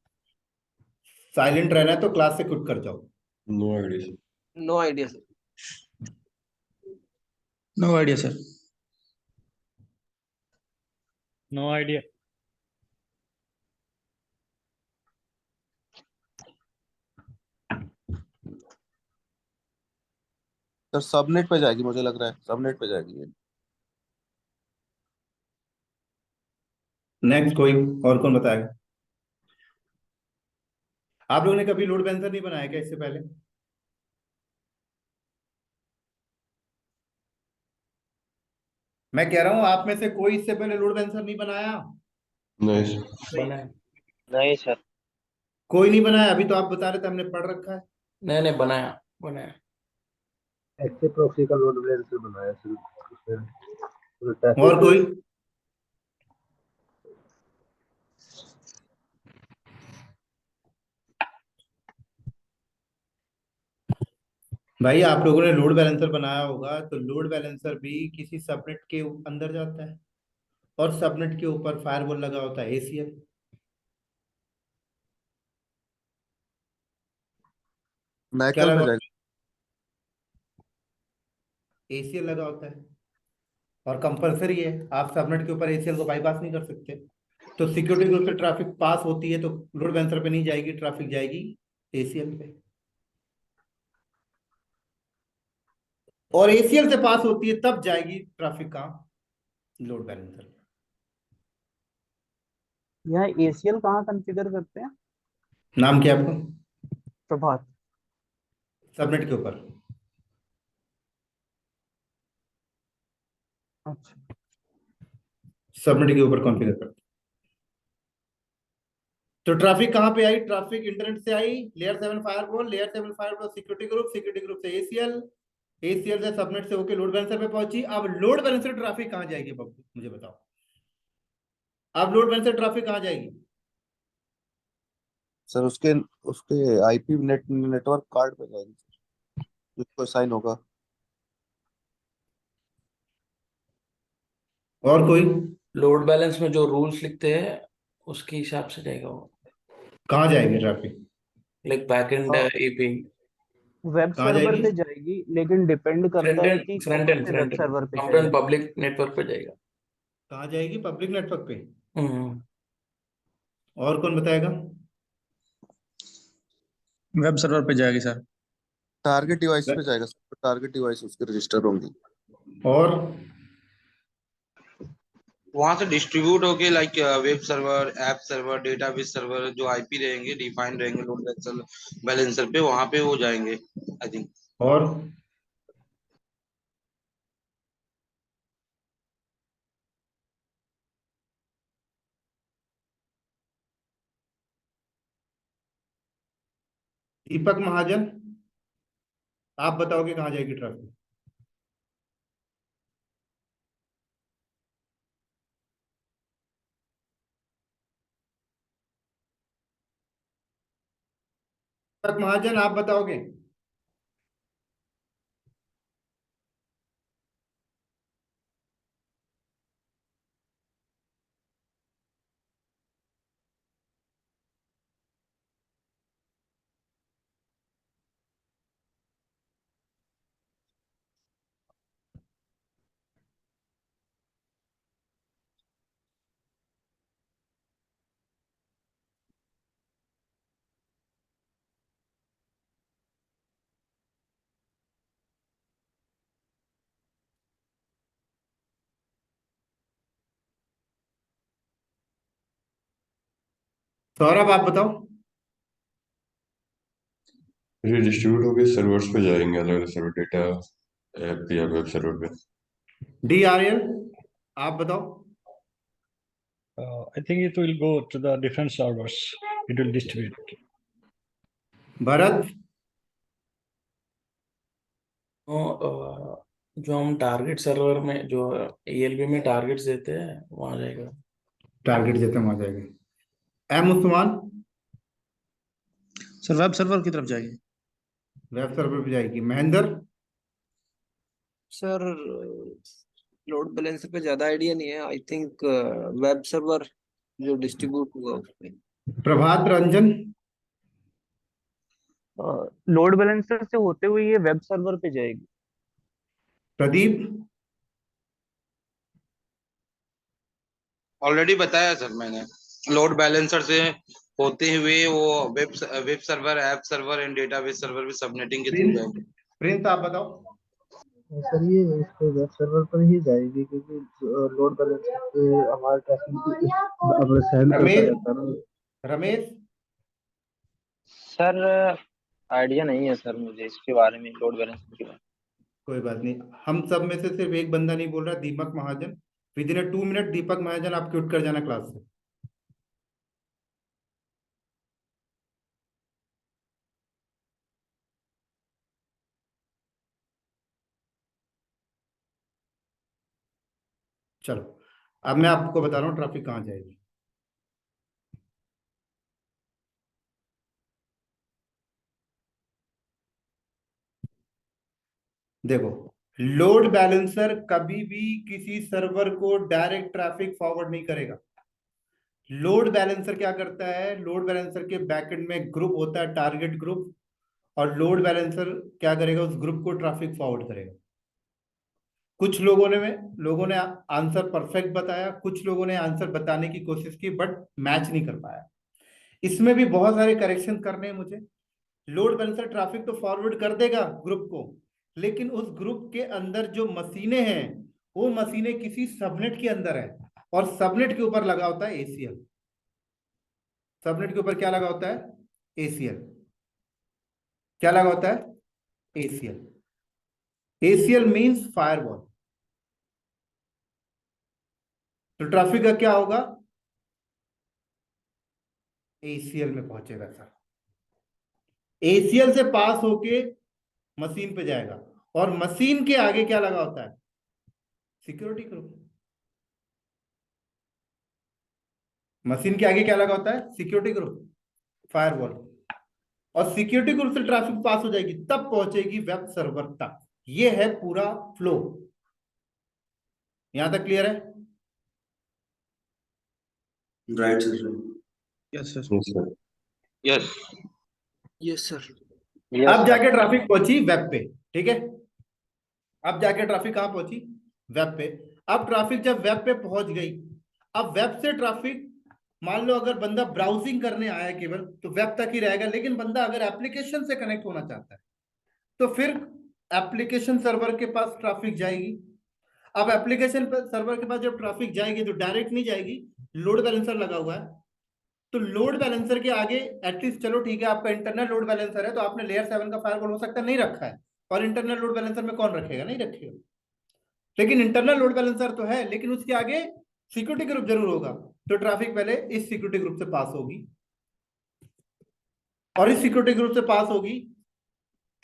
साइलेंट रहना है तो क्लास से क्विट कर जाओ। No idea. No idea sir. No idea sir. No idea. Sir subnet पे जाएगी, मुझे लग रहा है सबनेट पे जाएगी ये। नेक्स्ट कोई और कौन बताएगा? आप लोगों ने कभी लोड बैलेंसर नहीं बनाया क्या इससे पहले? मैं कह रहा हूं आप में से कोई इससे पहले लोड बैलेंसर नहीं बनाया? नहीं बनाया? नहीं सर। कोई नहीं बनाया? अभी तो आप बता रहे थे हमने पढ़ रखा है। नहीं बनाया बनाया। एक्टिव प्रॉक्सी का लोड बैलेंसर बनाया सर। और कोई? भाई आप लोगों ने लोड बैलेंसर बनाया होगा, तो लोड बैलेंसर भी किसी सबनेट के अंदर जाता है, और सबनेट के ऊपर फायरवॉल लगा होता है, एसीएल। क्या मैकल लगा? पे जाएगा। एसीएल लगा होता है, और कंपलसरी है, आप सबनेट के ऊपर एसीएल को बाईपास नहीं कर सकते। तो सिक्योरिटी ग्रुप से ट्रैफिक पास होती है तो लोड बैलेंसर पे नहीं जाएगी, ट्रैफिक जाएगी एसीएल पे। और एसीएल से पास होती है तब जाएगी ट्रैफिक का लोड बैलेंसर। यहाँ एसीएल कहाँ कॉन्फ़िगर करते हैं? नाम क्या है आपका? प्रभात। सबनेट के ऊपर। अच्छा, सबनेट के ऊपर कॉन्फ़िगर करते। तो ट्रैफिक कहाँ पे आई? ट्रैफिक इंटरनेट से आई, layer 7 firewall, layer 7 firewall security group, security group से एसीएल, एसीएल से सबनेट से होके लोड बैलेंसर पे पहुंची। अब लोड बैलेंसर ट्रैफिक कहाँ जाएगी बब्बू, मुझे बताओ। अब लोड बैलेंसर ट्रैफिक कहाँ जाएगी? सर उसके उसके आईपी नेटवर्क कार्ड पे जाएगी सर, जिसको साइन होगा। और कोई? लोड बैलेंस में जो रूल्स लिखते हैं उसके हिसाब से जाएगा वो, कहाँ जाएगी ट्रैफिक? लाइक बैक एंड हाँ, एपी। वेब कहाँ सर्वर जाएगी? पे जाएगी, लेकिन डिपेंड फ्रंट करता है एंड कि फ्रंट कौन एंड से वेब फ्रंट एंड सर्वर पे कंप्लेंट जाएगी। पब्लिक नेटवर्क पे जाएगा। कहाँ जाएगी? पब्लिक नेटवर्क पे। हम्म। और कौन बताएगा? वेब सर्वर पे जाएगी सर। टारगेट डिवाइस पे जाएगा सर, टारगेट डिवाइस उसके रजिस्टर होंगी। और वहां से डिस्ट्रीब्यूट होके like web server, app server, database server, जो आईपी रहेंगे डिफाइन रहेंगे लोड बैलेंसर पे, वहां पे वो जाएंगे आई थिंक। और दीपक महाजन, आप बताओगे कहाँ जाएगी ट्रैफिक? दीपक महाजन, आप बताओगे? सौरभ, आप बताओ। ये डिस्ट्रीब्यूट होके सर्वर्स पे जाएंगे, अलग अलग सर्वर, डेटा ऐप या वेब सर्वर पे। DRL, आप बताओ। I think it will go to the different servers. It will distribute. Bharat? तो जो हम टारगेट सर्वर में जो ELB में टारगेट्स देते हैं वहां जाएगा। टारगेट जैसे वहां जाएगा। M Usman? Sir web server की तरफ जाएगी। वेब सर्वर पे जाएगी। महेंद्र? सर लोड बैलेंसर पे ज्यादा आइडिया नहीं है, आई थिंक वेब सर्वर जो डिस्ट्रीब्यूट हुआ उस पे। प्रभात रंजन, लोड बैलेंसर से होते हुए ये वेब सर्वर पे जाएगी। प्रदीप, ऑलरेडी बताया सर मैंने, लोड बैलेंसर से होते हुए वो web server, app server and database server भी सबनेटिंग के थ्रू प्रिंस, जाएंगे। प्रिंस आप बताओ। सर ये इस पे वेब सर्वर पर ही जाएगी, क्योंकि लोड बैलेंसर पे हमारा ट्रैफिक अब सहन करता रमेश, रहता है ना। रमेश, सर आइडिया नहीं है सर मुझे इसके बारे में, लोड बैलेंसर के बारे में। कोई बात नहीं, हम सब में से सिर्फ एक बंदा नहीं बोल रहा, दीपक महाजन। विद इन 2 मिनट दीपक महाजन आप क्यूट कर जाना क्लास से। चलो अब मैं आपको बता रहा हूँ ट्रैफिक कहाँ जाएगी। देखो, लोड बैलेंसर कभी भी किसी सर्वर को डायरेक्ट ट्रैफिक फॉरवर्ड नहीं करेगा। लोड बैलेंसर क्या करता है, लोड बैलेंसर के बैकएंड में ग्रुप होता है, टारगेट ग्रुप, और लोड बैलेंसर क्या करेगा, उस ग्रुप को ट्रैफिक फॉरवर्ड करेगा। कुछ लोगों ने आंसर परफेक्ट बताया, कुछ लोगों ने आंसर बताने की कोशिश की बट मैच नहीं कर पाया। इसमें भी बहुत सारे करेक्शन करने हैं मुझे। लोड बैलेंसर ट्रैफिक तो फॉरवर्ड कर देगा ग्रुप को, लेकिन उस ग्रुप के अंदर जो मशीनें हैं वो मशीनें किसी सबनेट के अंदर है, और सबनेट के ऊपर लगा होता है ACL। सबनेट के ऊपर क्या लगा होता है, ACL। क्या लगा होता है, ACL। ACL means firewall. तो ट्रैफिक का क्या होगा, ACL में पहुंचेगा सर। ACL से पास होके मशीन पे जाएगा, और मशीन के आगे क्या लगा होता है, सिक्योरिटी ग्रुप। मशीन के आगे क्या लगा होता है, सिक्योरिटी ग्रुप, फायरवॉल। और सिक्योरिटी ग्रुप से ट्रैफिक पास हो जाएगी, तब पहुंचेगी वेब सर्वर तक। ये है पूरा फ्लो। यहां तक क्लियर है? Right sir. Yes sir. Yes sir. Yes yes sir. अब जाके ट्रैफिक पहुंची वेब पे, ठीक है। अब जाके ट्रैफिक कहां पहुंची, वेब पे। अब ट्रैफिक जब वेब पे पहुंच गई, अब वेब से ट्रैफिक, मान लो अगर बंदा ब्राउजिंग करने आया केवल, तो वेब तक ही रहेगा। लेकिन बंदा अगर एप्लीकेशन से कनेक्ट होना चाहता है तो फिर एप्लीकेशन सर्वर के पास ट्रैफिक जाएगी। अब एप्लीकेशन सर्वर के पास जब ट्रैफिक जाएगी तो डायरेक्ट नहीं जाएगी, लोड बैलेंसर लगा हुआ है। तो लोड बैलेंसर के आगे एटलीस्ट, चलो ठीक है आपका इंटरनल लोड बैलेंसर है तो आपने लेयर 7 का फायरवॉल हो सकता है नहीं रखा है, और इंटरनल लोड बैलेंसर में कौन रखेगा, नहीं रखेगा। लेकिन इंटरनल लोड बैलेंसर तो है, लेकिन उसके आगे सिक्योरिटी ग्रुप जरूर होगा। तो ट्रैफिक पहले इस सिक्योरिटी ग्रुप से पास होगी, और इस सिक्योरिटी ग्रुप से पास होगी,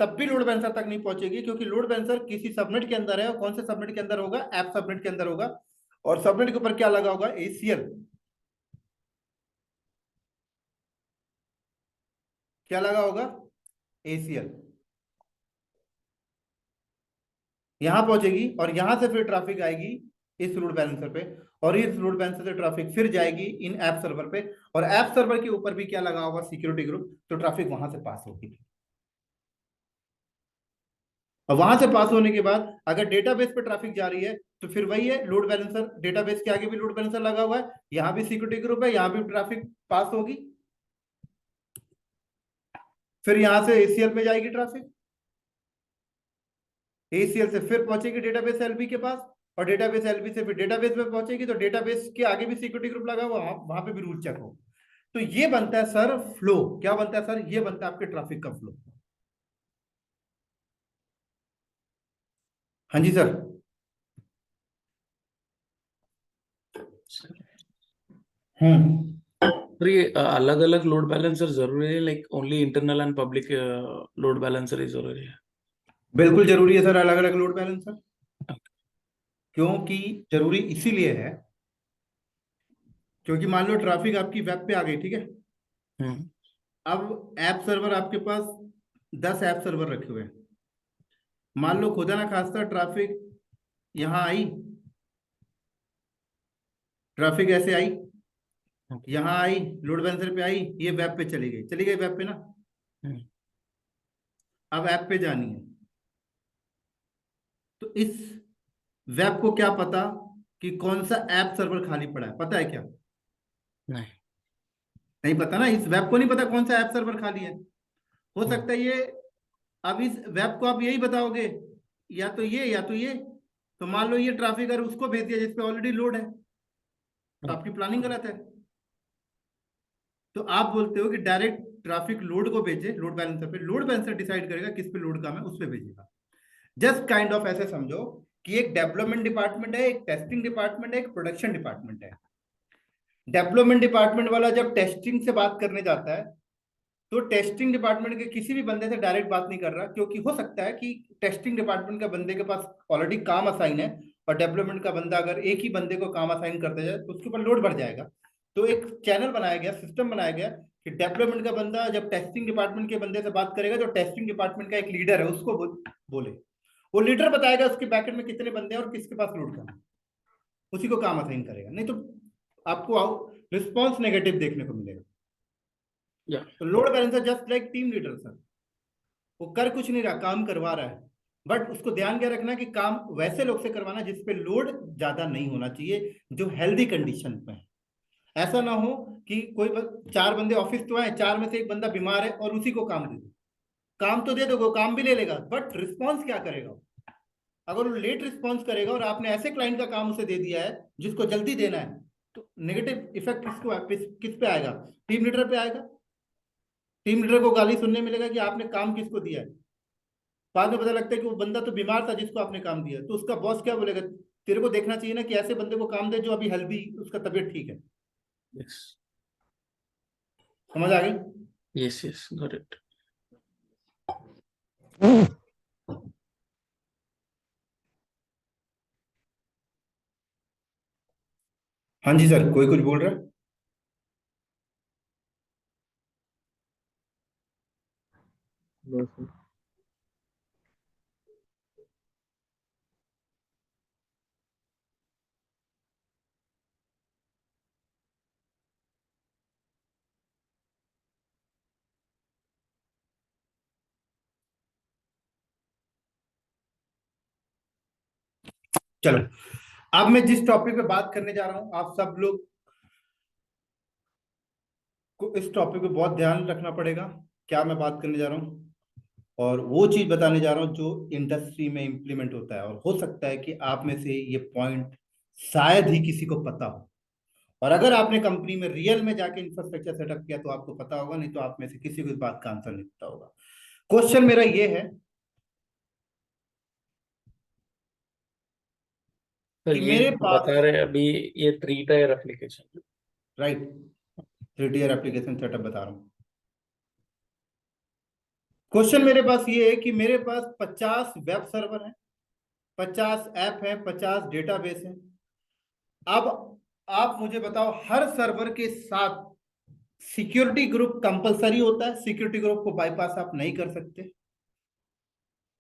तब भी लोड बैलेंसर तक नहीं पहुंचेगी, क्योंकि लोड बैलेंसर किसी सबनेट के अंदर है। और कौन से सबनेट के अंदर होगा, ऐप सबनेट के अंदर होगा। और सबनेट के ऊपर क्या लगा होगा, ACL। क्या लगा होगा, ACL। यहां पहुंचेगी, और यहां से फिर ट्रैफिक आएगी इस लोड बैलेंसर पे, और इस लोड बैलेंसर से ट्रैफिक फिर जाएगी इन ऐप सर्वर पे, और ऐप सर्वर के ऊपर भी क्या लगा होगा, सिक्योरिटी ग्रुप। तो ट्रैफिक वहां से पास होगी। और वहां से पास होने के बाद अगर डेटाबेस पे ट्रैफिक जा रही है तो फिर वही है, लोड बैलेंसर, डेटाबेस के आगे भी लोड बैलेंसर लगा हुआ है, यहां भी सिक्योरिटी ग्रुप है, यहां भी ट्रैफिक पास होगी। फिर यहां से ACL में जाएगी ट्रैफिक, ACL से फिर पहुंचेगी डेटाबेस LB के पास, और डेटाबेस LB से फिर डेटाबेस में पहुंचेगी। तो डेटाबेस के आगे भी सिक्योरिटी ग्रुप लगा हुआ, वहां पे भी रूल चेक हो। तो ये बनता है सर फ्लो। क्या बनता है सर, ये बनता है आपके ट्रैफिक का फ्लो। हाँ जी सर। सर ये अलग अलग लोड बैलेंसर जरूरी है, like only internal and public load balancer ही जरूरी है? बिल्कुल जरूरी है सर अलग अलग लोड बैलेंसर। क्योंकि जरूरी इसीलिए है क्योंकि मान लो ट्रैफिक आपकी वेब पे आ गई, ठीक है। अब ऐप सर्वर आपके पास 10 ऐप सर्वर रखे हुए हैं। मान लो खुदा ना खास्ता ट्रैफिक यहाँ आई ट्रैफिक ऐसे आई, यहाँ आई, लोड बैलेंसर पे आई, ये वेब पे चली गई वेब पे ना। अब ऐप पे जानी है, तो इस वेब को क्या पता कि कौन सा ऐप सर्वर खाली पड़ा है? पता है क्या? नहीं। नहीं पता ना, इस वेब को नहीं पता कौन सा ऐप सर्वर खाली है। हो सकता है ये, अब इस वेब को आप यही बताओगे या तो ये या तो ये, तो मान लो ये ट्रैफिक अगर उसको भेज दिया जिसपे ऑलरेडी लोड है, तो आपकी प्लानिंग गलत है। तो आप बोलते हो कि डायरेक्ट ट्रैफिक लोड को भेजे, लोड बैलेंसर पे, लोड बैलेंसर डिसाइड करेगा किस पे लोड काम है, उस पे भेजेगा। जस्ट काइंड ऑफ ऐसे समझो कि एक डेवलपमेंट डिपार्टमेंट है, एक टेस्टिंग डिपार्टमेंट है, एक प्रोडक्शन डिपार्टमेंट है। डेवलपमेंट डिपार्टमेंट वाला जब टेस्टिंग से बात करने जाता है, तो टेस्टिंग डिपार्टमेंट के किसी भी बंदे से डायरेक्ट बात नहीं कर रहा, क्योंकि हो सकता है कि टेस्टिंग डिपार्टमेंट का बंदे के पास ऑलरेडी काम असाइन है, और डेवलपमेंट का बंदा अगर एक ही बंदे को काम असाइन करते जाए तो उसके ऊपर लोड बढ़ जाएगा। तो एक चैनल बनाया गया, सिस्टम बनाया गया कि डेवलपमेंट का बंदा जब टेस्टिंग डिपार्टमेंट के बंदे से बात करेगा, जो टेस्टिंग डिपार्टमेंट का एक लीडर है उसको बोले, वो लीडर बताएगा उसके बैकएंड में कितने बंदे हैं और किसके पास लोड करना है, उसी को काम असाइन करेगा। नहीं तो आपको रिस्पॉन्स नेगेटिव देखने को मिलेगा। तो load balancer just like team leader sir, वो कर कुछ नहीं रहा, काम करवा रहा है, बट उसको ध्यान क्या रखना कि काम वैसे लोग से करवाना जिसपे लोड ज्यादा नहीं होना चाहिए, जो हेल्दी कंडीशन में है। ऐसा ना हो कि कोई 4 बंदे ऑफिस तो आए, 4 में से एक बंदा बीमार है और उसी को काम दे दो। काम तो दे दोगे, काम भी ले लेगा, बट रिस्पॉन्स क्या करेगा? अगर वो लेट रिस्पॉन्स करेगा और आपने ऐसे क्लाइंट का काम उसे दे दिया है जिसको जल्दी देना है, तो नेगेटिव इफेक्ट किस पे आएगा? टीम लीडर पे आएगा। टीम लीडर को गाली सुनने मिलेगा कि आपने काम किसको दिया है। बाद में पता लगता है कि वो बंदा तो बीमार था जिसको आपने काम दिया, तो उसका बॉस क्या बोलेगा? तेरे को देखना चाहिए ना कि ऐसे बंदे को काम दे जो अभी हेल्दी, उसका तबीयत ठीक है। समझ आ गई? Yes, yes, got it. हाँ जी सर, कोई कुछ बोल रहा है? चलो, अब मैं जिस टॉपिक पे बात करने जा रहा हूं, आप सब लोग को इस टॉपिक पे बहुत ध्यान रखना पड़ेगा। क्या मैं बात करने जा रहा हूँ, और वो चीज बताने जा रहा हूँ जो इंडस्ट्री में इंप्लीमेंट होता है, और हो सकता है कि आप में से ये पॉइंट शायद ही किसी को पता हो, और अगर आपने कंपनी में रियल में जाके इंफ्रास्ट्रक्चर सेटअप किया तो आपको पता होगा, नहीं तो आप में से किसी को इस बात का आंसर नहीं पता होगा। क्वेश्चन मेरा ये है तो कि ये मेरे जो पास, बता रहे हैं अभी, ये 3 tyre application. Right, 3 tier application setup बता रहा हूँ। क्वेश्चन मेरे पास ये है कि मेरे पास 50 वेब सर्वर है, 50 ऐप है, 50 डेटाबेस है। अब आप मुझे बताओ, हर सर्वर के साथ सिक्योरिटी ग्रुप कंपलसरी होता है? सिक्योरिटी ग्रुप को बाईपास आप नहीं कर सकते।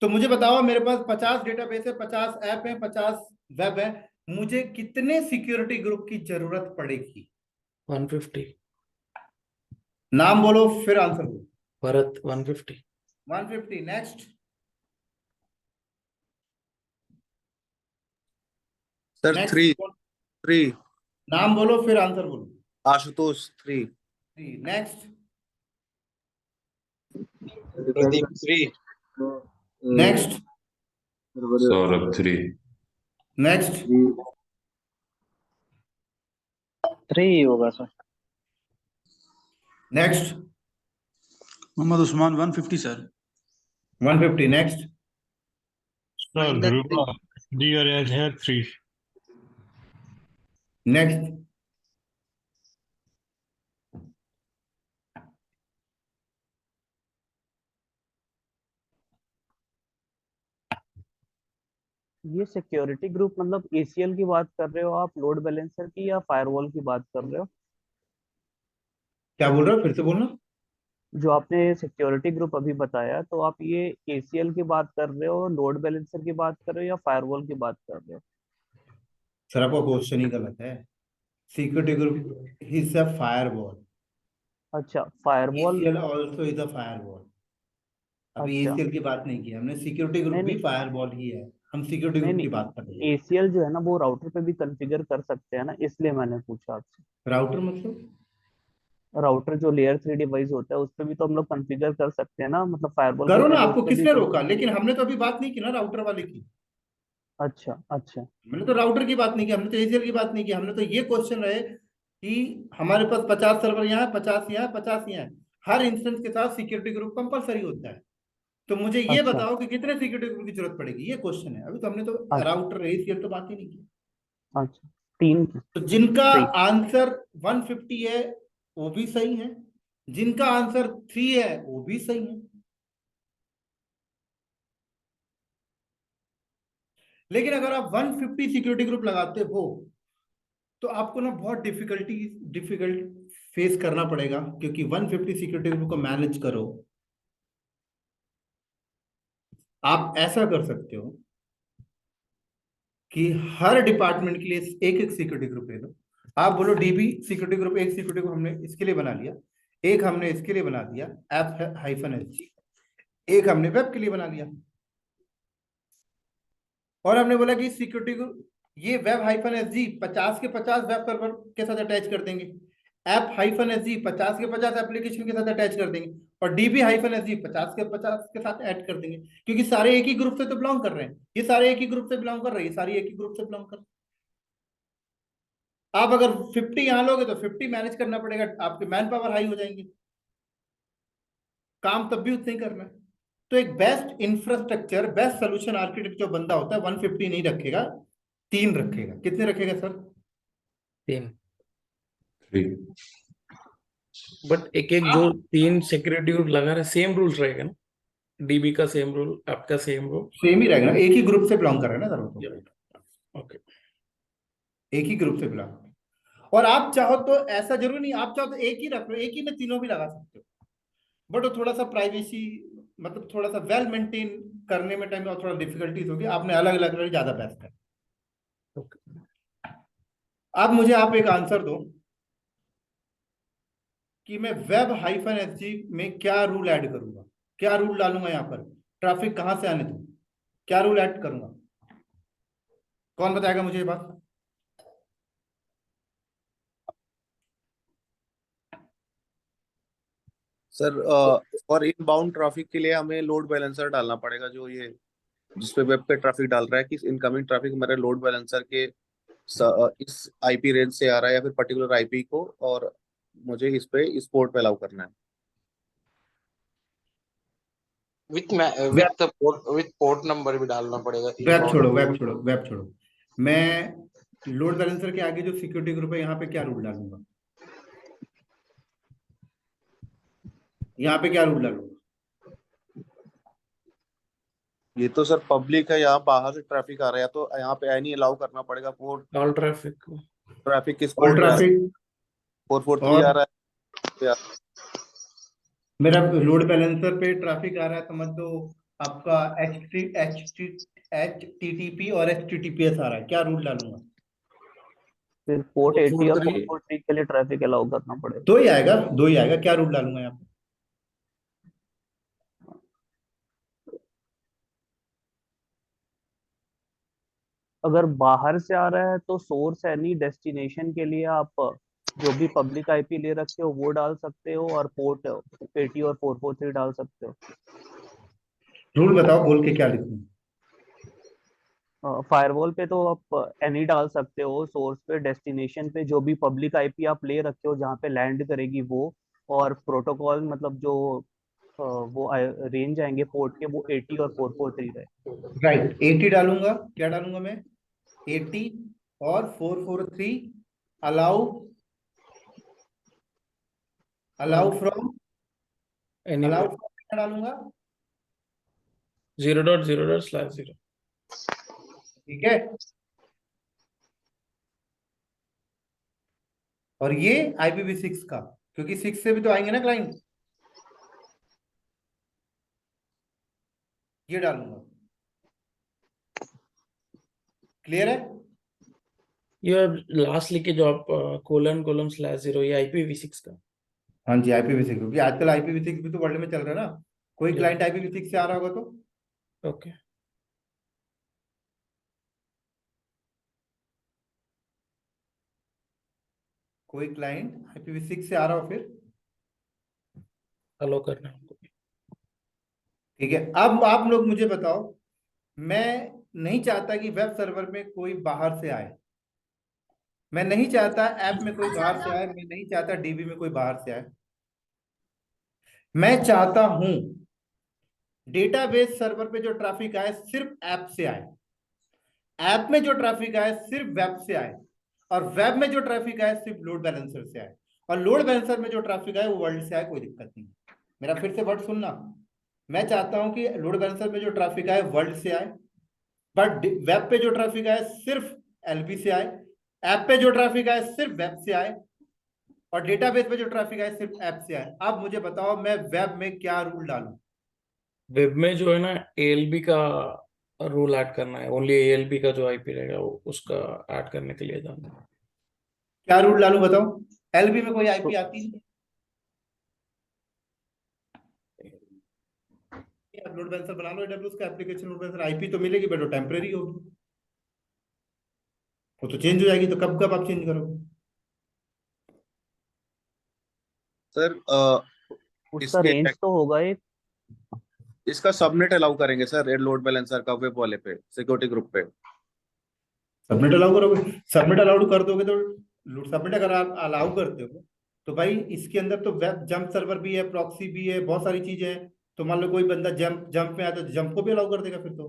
तो मुझे बताओ, मेरे पास 50 डेटाबेस है, 50 ऐप है, 50 वेब है, मुझे कितने सिक्योरिटी ग्रुप की जरूरत पड़ेगी? 150। नाम बोलो फिर आंसर बोलो। भरत 150। 150। नेक्स्ट सर नेक्स्ट 3 नाम बोलो फिर आंसर बोलो। Ashutosh 3 next Pradeep 3। Next Saurabh 3। Next 3 ही होगा sir. Next Mohammad Usman 150 sir. 150। Next Sir, Dhruva, DRL here 3. नेक्स्ट ये सिक्योरिटी ग्रुप मतलब ACL की बात कर रहे हो आप, लोड बैलेंसर की, या फायरवॉल की बात कर रहे हो? क्या बोल रहे हो, फिर से बोलना। जो आपने सिक्योरिटी ग्रुप अभी बताया, तो आप ये ACL की बात कर रहे हो, लोड बैलेंसर की बात कर रहे हो, या फायरवॉल की बात कर रहे हो? सर आपका क्वेश्चन ही गलत है। Security group is a firewall, अच्छा, firewall. ACL also is a firewall. अभी अच्छा, ACL की बात नहीं की हमने, सिक्योरिटी ग्रुप नहीं भी नहीं फायरवॉल ही है, हम सिक्योरिटी नहीं ग्रुप की नहीं, बात कर रहे हैं। ACL जो है ना वो राउटर पे भी कॉन्फ़िगर कर सकते हैं ना, इसलिए मैंने पूछा आपसे। राउटर मतलब? राउटर जो लेयर 3 डिवाइस होता है उस पे भी तो हम लोग कॉन्फ़िगर कर सकते हैं ना, मतलब फायरवॉल के करो ना, पहले उस आपको पे भी किसने तो। रोका? लेकिन हमने तो अभी बात नहीं की ना राउटर वाले की। अच्छा अच्छा। हमने तो राउटर की बात नहीं की, हमने तो ACL की बात नहीं की, हमने तो ये क्वेश्चन रहे कि हमारे पास 50 सर्वर यहाँ है, 50 यहाँ है, 50 यहाँ है, हर इंस्टेंस के साथ सिक्योरिटी ग्रुप कंपलसरी होता है। तो मुझे ये अच्छा बताओ कि कितने सिक्योरिटी ग्रुप की जरूरत पड़ेगी, ये क्वेश्चन है। अभी तो हमने तो अच्छा। राउटर ACL तो बात ही नहीं की। अच्छा, 3 की। तो जिनका ठीक। आंसर 150 है वो भी सही है, जिनका आंसर 3 है वो भी सही है। लेकिन अगर आप 150 सिक्योरिटी ग्रुप लगाते हो तो आपको ना बहुत डिफिकल्ट फेस करना पड़ेगा, क्योंकि 150 सिक्योरिटी ग्रुप को मैनेज करो। आप ऐसा कर सकते हो कि हर डिपार्टमेंट के लिए एक एक सिक्योरिटी ग्रुप ले लो। आप बोलो DB सिक्योरिटी ग्रुप, एक सिक्योरिटी ग्रुप हमने इसके लिए बना लिया, एक हमने इसके लिए बना दिया F-SG, एक हमने वेब के लिए बना लिया। और हमने बोला कि सिक्योरिटी ग्रुप ये Web-SG 50 के 50 वेब सर्वर के साथ अटैच कर देंगे, App-SG 50 के 50 एप्लीकेशन के साथ अटैच कर देंगे, और DB-SG 50 के 50 के साथ ऐड कर देंगे, क्योंकि सारे एक ही ग्रुप से तो बिलोंग कर रहे हैं, ये सारे एक ही ग्रुप से बिलोंग कर रहे हैं, ये सारी एक ही ग्रुप से बिलोंग कर रहे हैं। आप अगर 50 यहाँ लोगे तो 50 मैनेज करना पड़ेगा, आपके मैन पावर हाई हो जाएंगे, काम तब भी उतना ही करना है। तो एक best infrastructure, best solution architect जो बंदा होता है 150 नहीं रखेगा, 3 रखेगा। कितने रखेगा सर? 3। 3। बट एक एक जो 3 सिक्योरिटी ग्रुप लगा रहे सेम रूल्स रहेगा ना, DB का सेम रूल, आपका सेम रूल। सेम ही रहेगा ना, एक ही ग्रुप से बिलोंग कर रहे हैं ना सर वो तो, ओके। एक ही ग्रुप से बिलोंग। और आप चाहो तो ऐसा जरूरी नहीं, आप चाहो तो एक ही रख लो, एक ही में तीनों भी लगा सकते हो, बट वो थोड़ा सा प्राइवेसी, मतलब थोड़ा सा वेल मेंटेन करने में टाइम और थोड़ा डिफिकल्टीज होगी, आपने अलग अलग रखना ज्यादा बेस्ट है। अब मुझे आप एक आंसर दो कि मैं Web-SG में क्या रूल ऐड करूंगा, क्या रूल डालूंगा यहाँ पर, ट्रैफिक कहां से आने दूं, क्या रूल ऐड करूंगा? कौन बताएगा मुझे ये बात? सर और इनबाउंड ट्रैफिक के लिए हमें लोड बैलेंसर डालना पड़ेगा, जो ये जिसपे वेब पे ट्रैफिक डाल रहा है कि इनकमिंग ट्रैफिक मेरे लोड बैलेंसर के इस IP रेंज से आ रहा है या फिर पर्टिकुलर IP को, और मुझे इस पोर्ट पे अलाउ करना है। विथ पोर्ट नंबर भी डालना पड़ेगा। वेब छोड़ो, वेब छोड़ो। मैं लोड बैलेंसर के आगे जो सिक्योरिटी ग्रुप है यहाँ पे क्या रूल डालूंगा, यहाँ पे क्या रूल डालूंगा? ये तो सर पब्लिक है, यहाँ बाहर से ट्रैफिक आ रहा है, तो यहाँ पे नहीं अलाउ करना पड़ेगा पोर्ट। ऑल ट्रैफिक को ट्रैफिक किस ऑल पोर्ट पे आ रहा है? ट्रैफिक 443 आ और रहा है। मेरा लोड बैलेंसर पे ट्रैफिक आ रहा है, समझ लो आपका HTTP और HTTPS आ रहा है, क्या रूल डालूंगा? फिर पोर्ट 80 और 443 443 के लिए ट्रैफिक अलाउ करना पड़ेगा। दो ही आएगा, दो ही आएगा, क्या रूल डालूंगा यहाँ पे? अगर बाहर से आ रहा है तो सोर्स एनी डेस्टिनेशन के लिए आप जो भी पब्लिक IP ले रखे हो वो डाल सकते हो, और पोर्ट 80 और 443 डाल सकते हो। रूल बताओ, बोल के क्या लिखूं? फायरवॉल पे तो आप एनी डाल सकते हो, सोर्स पे डेस्टिनेशन पे जो भी पब्लिक IP आप ले रखे हो जहाँ पे लैंड करेगी वो, और प्रोटोकॉल मतलब जो वो रेंज आएंगे पोर्ट के वो 80 और 443 रहे। राइट, 80 डालूंगा, क्या डालूंगा मैं? 80 और 443 अलाउ, अलाउ फ्रॉम, एनीवेयर क्या डालूंगा? 0.0./0। ठीक है, और ये IPv6 का, क्योंकि 6 से भी तो आएंगे ना क्लाइंट, ये डालूंगा। क्लियर है? ये लास्ट लिखे जो आप ::/0 ये IPv6 का। हाँ जी, IPv6, क्योंकि आजकल IPv6 भी तो वर्ल्ड में चल रहा है ना। कोई जी। क्लाइंट IPv6 से आ रहा होगा तो ओके। कोई क्लाइंट IPv6 से आ रहा हो फिर अलो करना है हमको। ठीक है। अब आप लोग मुझे बताओ, मैं नहीं चाहता कि वेब सर्वर में कोई बाहर से आए, मैं नहीं चाहता ऐप में कोई बाहर से आए, मैं नहीं चाहता डीबी में कोई बाहर से आए। मैं चाहता हूं डेटाबेस सर्वर पे जो ट्रैफिक आए सिर्फ ऐप से आए, ऐप में जो ट्रैफिक आए सिर्फ वेब से आए, और वेब में जो ट्रैफिक आए सिर्फ लोड बैलेंसर से आए, और लोड बैलेंसर में जो ट्रैफिक आए वो वर्ल्ड से आए, कोई दिक्कत नहीं। मेरा फिर से वर्ड सुनना, मैं चाहता हूं कि लोड बैलेंसर में जो ट्रैफिक आए वर्ल्ड से आए, बट वेब पे जो ट्रैफिक आए सिर्फ एलबी से आए, ऐप पे जो ट्रैफिक आए सिर्फ वेब से आए, और डेटाबेस पे जो ट्रैफिक आए सिर्फ ऐप से आए। अब मुझे बताओ मैं वेब में क्या रूल डालूं? वेब में जो है ना ALB का रूल ऐड करना है, ओनली ALB का जो IP रहेगा वो उसका ऐड करने के लिए जाना है। क्या रूल डालूं बताओ? एलबी में कोई आईपी आती नहीं, आप लोड बैलेंसर बना लो एडब्ल्यूएस का एप्लीकेशन लोड बैलेंसर, आईपी तो मिलेगी बट वो टेम्परेरी होगी, वो तो चेंज हो जाएगी, तो कब कब आप चेंज करोगे? सर उसका इसके रेंज तो होगा एक। इसका सबनेट अलाउ करेंगे सर लोड बैलेंसर का वेब वाले पे सिक्योरिटी ग्रुप पे। सबमिट अलाउ करोगे? सबमिट अलाउड कर दोगे तो सबमिट अगर आप अलाउ करते हो तो भाई इसके अंदर तो वेब जंप सर्वर भी है, प्रॉक्सी भी है, बहुत सारी चीजें हैं। तो मान लो कोई बंदा जंप जंप में आया तो जंप को भी अलाउ कर देगा फिर तो।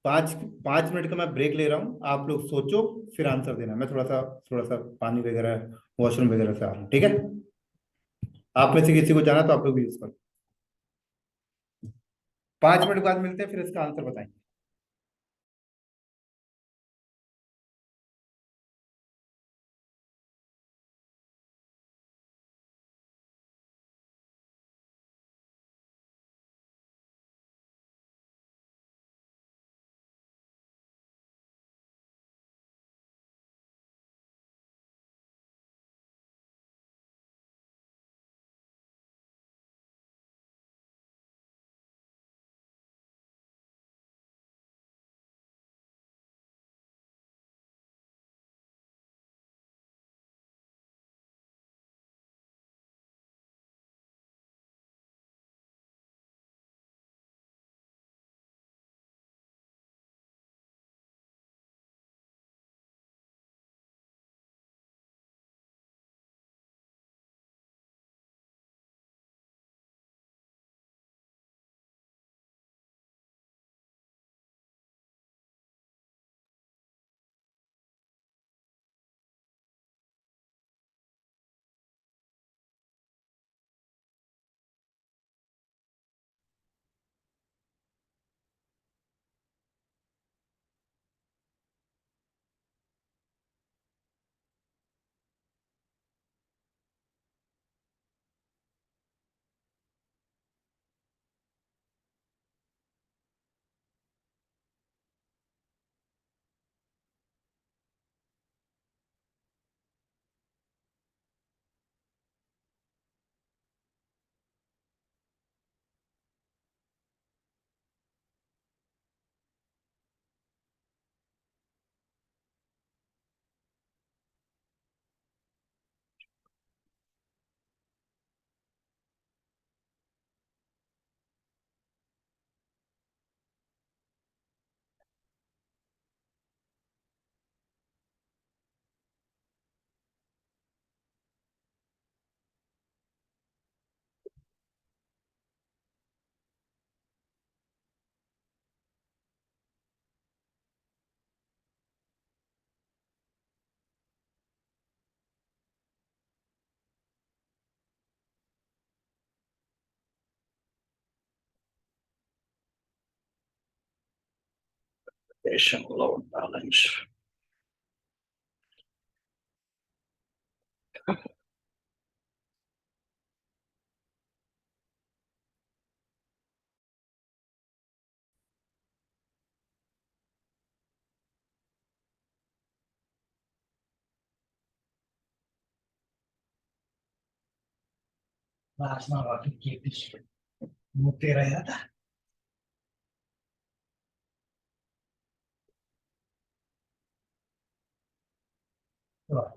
5 5 मिनट का मैं ब्रेक ले रहा हूँ, आप लोग सोचो फिर आंसर देना। मैं थोड़ा सा पानी वगैरह वॉशरूम वगैरह से आ रहा हूँ, ठीक है? आप में से किसी को जाना तो आप लोग भी यूज करो। 5 मिनट बाद मिलते हैं, फिर इसका आंसर बताएंगे। Load balance. Plasma vakit gitmiş. Mutlera da. Var.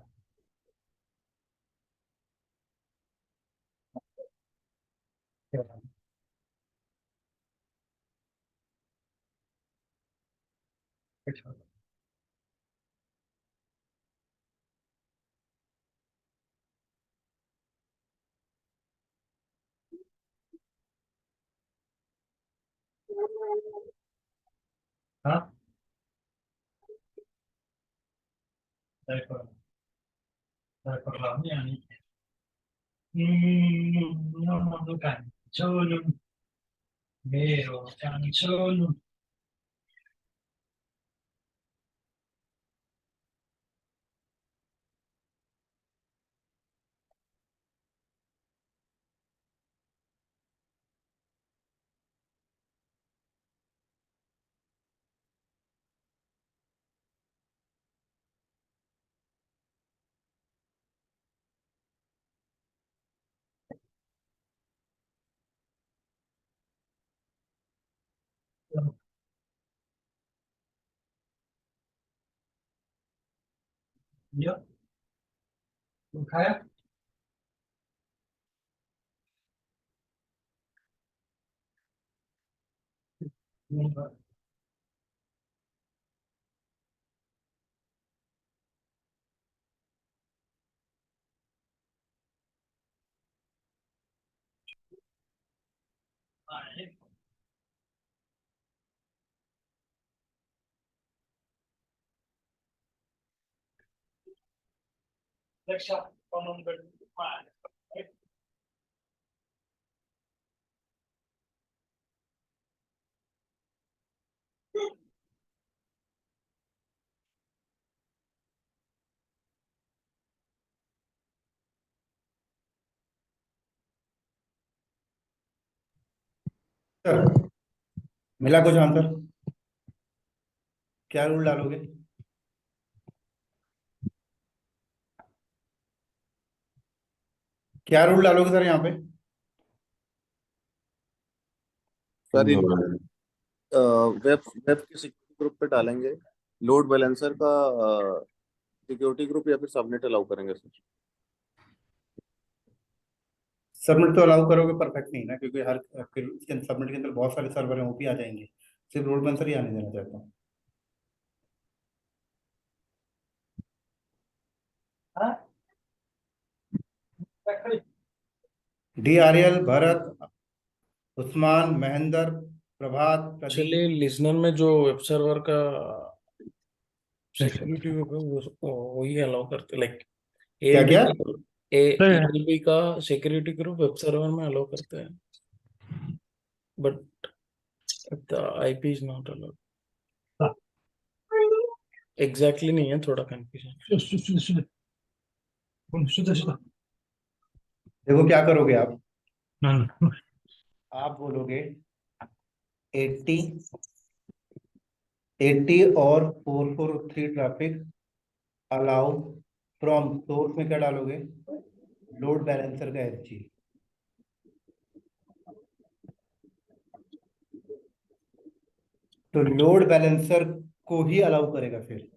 Ha? Rekor yani. Nomor kan. Solun. Vero kan solun. Ya. Kaya. Rक्षा common bed. Sir मिला कुछ आंसर? क्या रूल डालोगे? क्या रूल डालोगे सर यहाँ पे? सर इन वेब वेब के सिक्योरिटी ग्रुप पे डालेंगे, लोड बैलेंसर का सिक्योरिटी ग्रुप या फिर सबनेट अलाउ करेंगे सर। सबनेट तो अलाउ करोगे परफेक्ट नहीं ना, क्योंकि हर फिर इसके सबनेट के अंदर बहुत सारे सर्वर हैं, वो भी आ जाएंगे। सिर्फ लोड बैलेंसर ही आने देना चाहता हूँ। DRL, भरत, उस्मान, महेंद्र, प्रभात, प्रदीप। चलिए लिसनर में जो वेब सर्वर का सिक्योरिटी वही अलाउ करते, लाइक क्या क्या? ALB का सिक्योरिटी ग्रुप वेब सर्वर में अलाउ करते हैं, but the IP is not allowed. Exactly नहीं है, थोड़ा कंफ्यूजन। देखो क्या करोगे आप बोलोगे 80 और 443 ट्रैफिक अलाउ फ्रॉम सोर्स में क्या डालोगे? लोड बैलेंसर का SG। तो लोड बैलेंसर को ही अलाउ करेगा फिर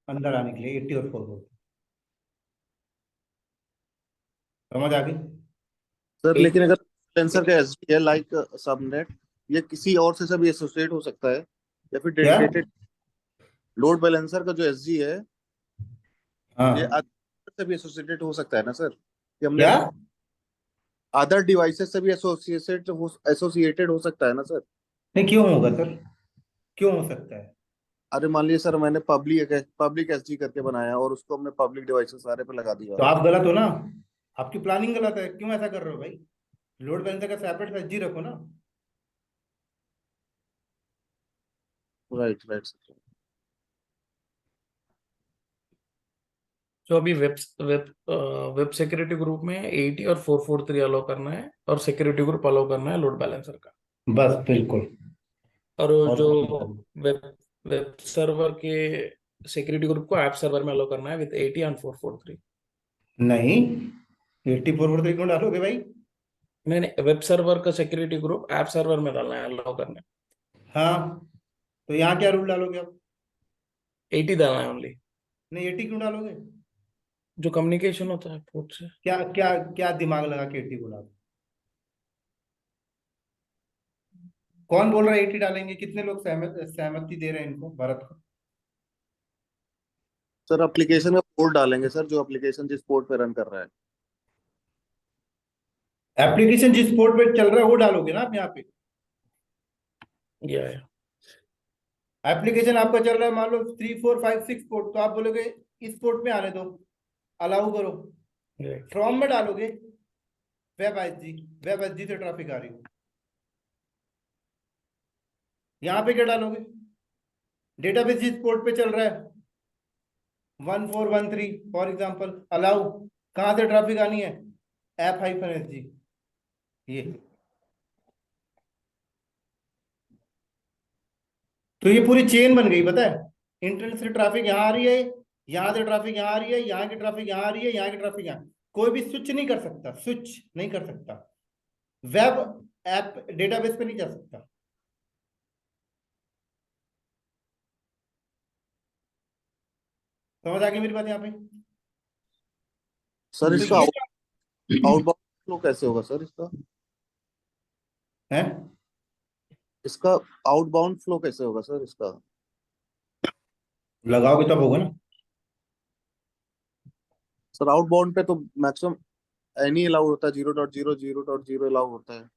अंदर आने के लिए 80 और 443। समझ आ गई सर लेकिन अगर बैलेंसर का एसडी है लाइक सबनेट, ये किसी और से भी एसोसिएट हो सकता है या फिर क्या? डेडिकेटेड लोड बैलेंसर का जो एसजी है ये हाँ अदर से भी एसोसिएटेड हो सकता है ना सर? कि हमने क्या? अदर डिवाइसेस से भी एसोसिएटेड हो सकता है ना सर? नहीं, क्यों होगा सर? क्यों हो सकता है? अरे मान लीजिए सर मैंने पब्लिक एसजी करके बनाया और उसको हमने पब्लिक डिवाइसेस सारे पे लगा दिया। तो आप गलत हो ना, आपकी प्लानिंग गलत है। क्यों ऐसा कर रहे हो भाई? लोड बैलेंसर का सेपरेट SG रखो ना। Right right sir. तो अभी वेब सिक्योरिटी ग्रुप में 80 और 443 अलाउ करना है, और सिक्योरिटी ग्रुप अलाउ करना है लोड बैलेंसर का। बस बिल्कुल। और वो और जो वेब वेब सर्वर के सिक्योरिटी ग्रुप को ऐप सर्वर में अलाउ करना है विद 80 एंड 443। नहीं, 80 443 क्यों डालोगे भाई? नहीं नहीं, वेब सर्वर का सिक्योरिटी ग्रुप ऐप सर्वर में डालना है, अलाउ करना हाँ, तो यहाँ क्या रूल डालोगे आप? है, 80 डालना है ओनली, नहीं 80 क्यों डालोगे? जो कम्युनिकेशन होता है पोर्ट से। क्या क्या क्या दिमाग लगा के 80 बोला? कौन बोल रहा है 80 डालेंगे? कितने लोग सहमति दे रहे हैं इनको, भारत को? सर एप्लीकेशन का पोर्ट डालेंगे सर, जो एप्लीकेशन जिस पोर्ट पे रन कर रहा है। एप्लीकेशन जिस पोर्ट पे चल रहा है वो डालोगे ना आप यहाँ पे। या एप्लीकेशन आपका चल रहा है मान लो 3 4 5 6 पोर्ट, तो आप बोलोगे इस पोर्ट में आने दो, अलाउ करो। फ्रॉम में डालोगे वेब एसजी से ट्रैफिक आ रही हो। यहाँ पे क्या डालोगे? डेटाबेस जिस पोर्ट पे चल रहा है 1413 फॉर एग्जांपल, अलाउ। कहां से ट्रैफिक आनी है? ऐप-एसजी। ये तो ये पूरी चेन बन गई, पता है? इंटरनेट से ट्रैफिक यहाँ आ रही है, यहाँ से ट्रैफिक यहाँ आ रही है, यहाँ की ट्रैफिक यहाँ आ रही है, यहाँ की ट्रैफिक यहाँ। कोई भी स्विच नहीं कर सकता, स्विच नहीं कर सकता, वेब ऐप डेटाबेस पे नहीं जा सकता। समझ आ गई मेरी बात यहाँ पे? सर तो इसका ये आउटबाउंड फ्लो कैसे होगा सर इसका? है, इसका आउटबाउंड फ्लो कैसे होगा सर इसका? लगाओगे तब होगा ना। सर आउटबाउंड पे तो मैक्सिमम एनी अलाउ होता है, 0.0 अलाउ होता है।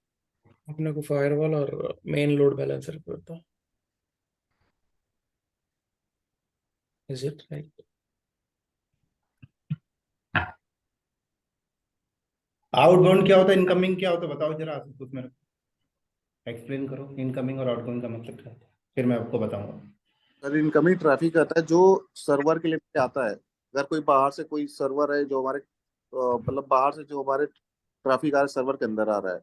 अपने को फायरवॉल और मेन लोड बैलेंसर पे होता है। Is it right? आउटबाउंड क्या होता है, इनकमिंग क्या होता है, बताओ जरा कुछ मेरे को एक्सप्लेन करो। इनकमिंग और आउटगोइंग का मतलब क्या है, फिर मैं आपको बताऊंगा। सर इनकमिंग ट्रैफिक आता है जो सर्वर के लिए आता है। अगर कोई बाहर से कोई सर्वर है जो हमारे मतलब बाहर से जो हमारे ट्रैफिक आ रहा है सर्वर के अंदर आ रहा है,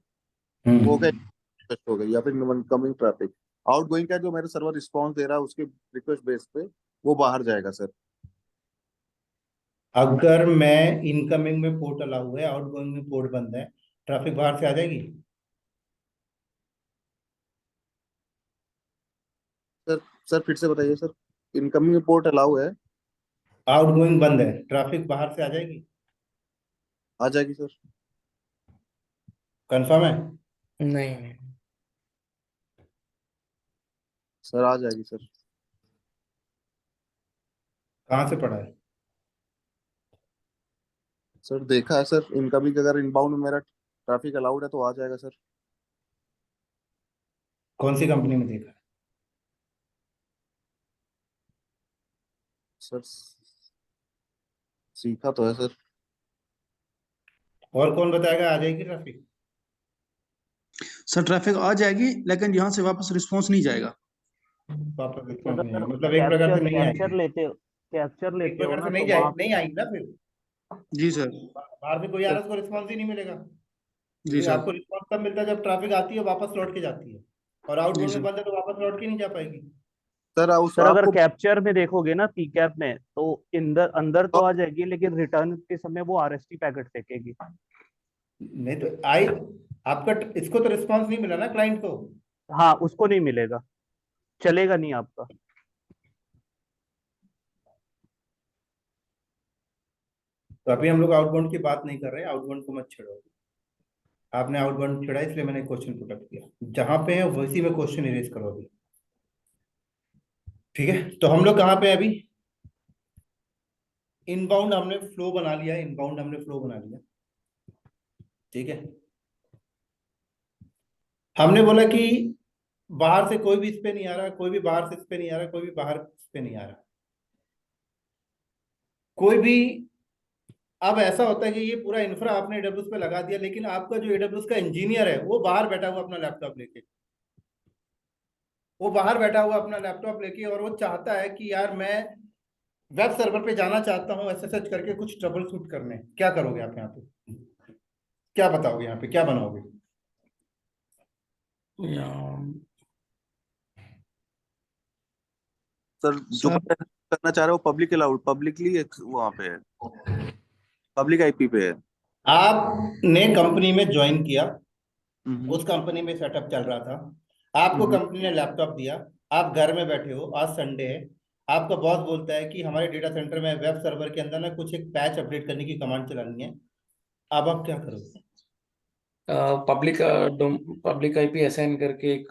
वो क्या रिक्वेस्ट हो गई, या फिर इनकमिंग ट्रैफिक। आउटगोइंग का जो मेरे सर्वर रिस्पॉन्स दे रहा है उसके रिक्वेस्ट बेस पे वो बाहर जाएगा सर। अगर मैं इनकमिंग में पोर्ट अलाउ है, आउटगोइंग में पोर्ट बंद है, ट्रैफिक बाहर से आ जाएगी? सर सर फिर से बताइए सर। इनकमिंग में पोर्ट अलाउ है, आउटगोइंग बंद है, ट्रैफिक बाहर से आ जाएगी? आ जाएगी सर। कंफर्म है? नहीं नहीं, सर आ जाएगी सर। कहाँ से पढ़ा है? सर देखा है सर, इनकमिंग अगर इनबाउंड में मेरा ट्रैफिक अलाउड है तो आ जाएगा सर। कौन सी कंपनी में देखा है? सर सीखा तो है सर। और कौन बताएगा आ जाएगी ट्रैफिक? सर ट्रैफिक आ जाएगी लेकिन यहाँ से वापस रिस्पॉन्स नहीं जाएगा। वापस सर रिस्पॉन्स नहीं अगर आएगा, मतलब एक प्रकार से नहीं कैप्चर आएगी। लेते हो, कैप्चर एक लेते हो प्रकार ना से नहीं तो जाए, वहां नहीं आएगी ना फिर। जी सर। बाहर से कोई आ रहा है उसको रिस्पॉन्स ही नहीं मिलेगा, जी क्योंकि सर। आपको रिस्पॉन्स तब मिलता है जब ट्रैफिक आती है वापस लौट के जाती है, और जी आउटगोइंग में सर। बंद है तो वापस लौट के नहीं जा पाएगी। सर उस सर अगर आपको कैप्चर में देखोगे ना पीकैप में तो अंदर अंदर तो आ जाएगी, लेकिन रिटर्न के समय वो आरएसटी पैकेट फेंकेगी। नहीं तो आई आपका इसको तो रिस्पॉन्स नहीं मिला ना क्लाइंट को। हाँ उसको नहीं मिलेगा, चलेगा नहीं आपका। तो अभी हम लोग आउटबाउंड की बात नहीं कर रहे हैं, आउटबाउंड को मत छेड़ो। आपने आउटबाउंड छेड़ा इसलिए मैंने क्वेश्चन पुट अप किया, जहां पे है वैसी में क्वेश्चन इरेज करो अभी। ठीक है, तो हम लोग कहाँ पे हैं अभी? इनबाउंड हमने फ्लो बना लिया, इनबाउंड हमने फ्लो बना लिया। ठीक है, हमने बोला कि बाहर से कोई भी इस पे नहीं आ रहा, कोई भी बाहर से इस पे नहीं आ रहा, कोई भी बाहर इस पे नहीं आ रहा, कोई भी। अब ऐसा होता है कि ये पूरा इंफ्रा आपने एडब्ल्यूएस पे लगा दिया, लेकिन आपका जो एडब्ल्यूएस का इंजीनियर है वो बाहर बैठा हुआ अपना लैपटॉप लेके, वो बाहर बैठा हुआ अपना लैपटॉप लेके, और वो चाहता है कि यार मैं वेब सर्वर पे जाना चाहता हूँ एसएसएच करके कुछ ट्रबल शूट करने। क्या करोगे आप यहाँ पे? क्या बताओगे यहाँ पे, क्या बनाओगे? सर जो करना चाह रहे हो पब्लिक अलाउड, पब्लिकली वहाँ पे है, पब्लिक आईपी पे है। आपने कंपनी में ज्वाइन किया, उस कंपनी में सेटअप चल रहा था, आपको कंपनी ने लैपटॉप दिया, आप घर में बैठे हो, आज संडे है, आपका बॉस बोलता है कि हमारे डेटा सेंटर में वेब सर्वर के अंदर ना कुछ एक पैच अपडेट करने की कमांड चलानी है, अब आप क्या करोगे? पब्लिक आईपी असाइन करके एक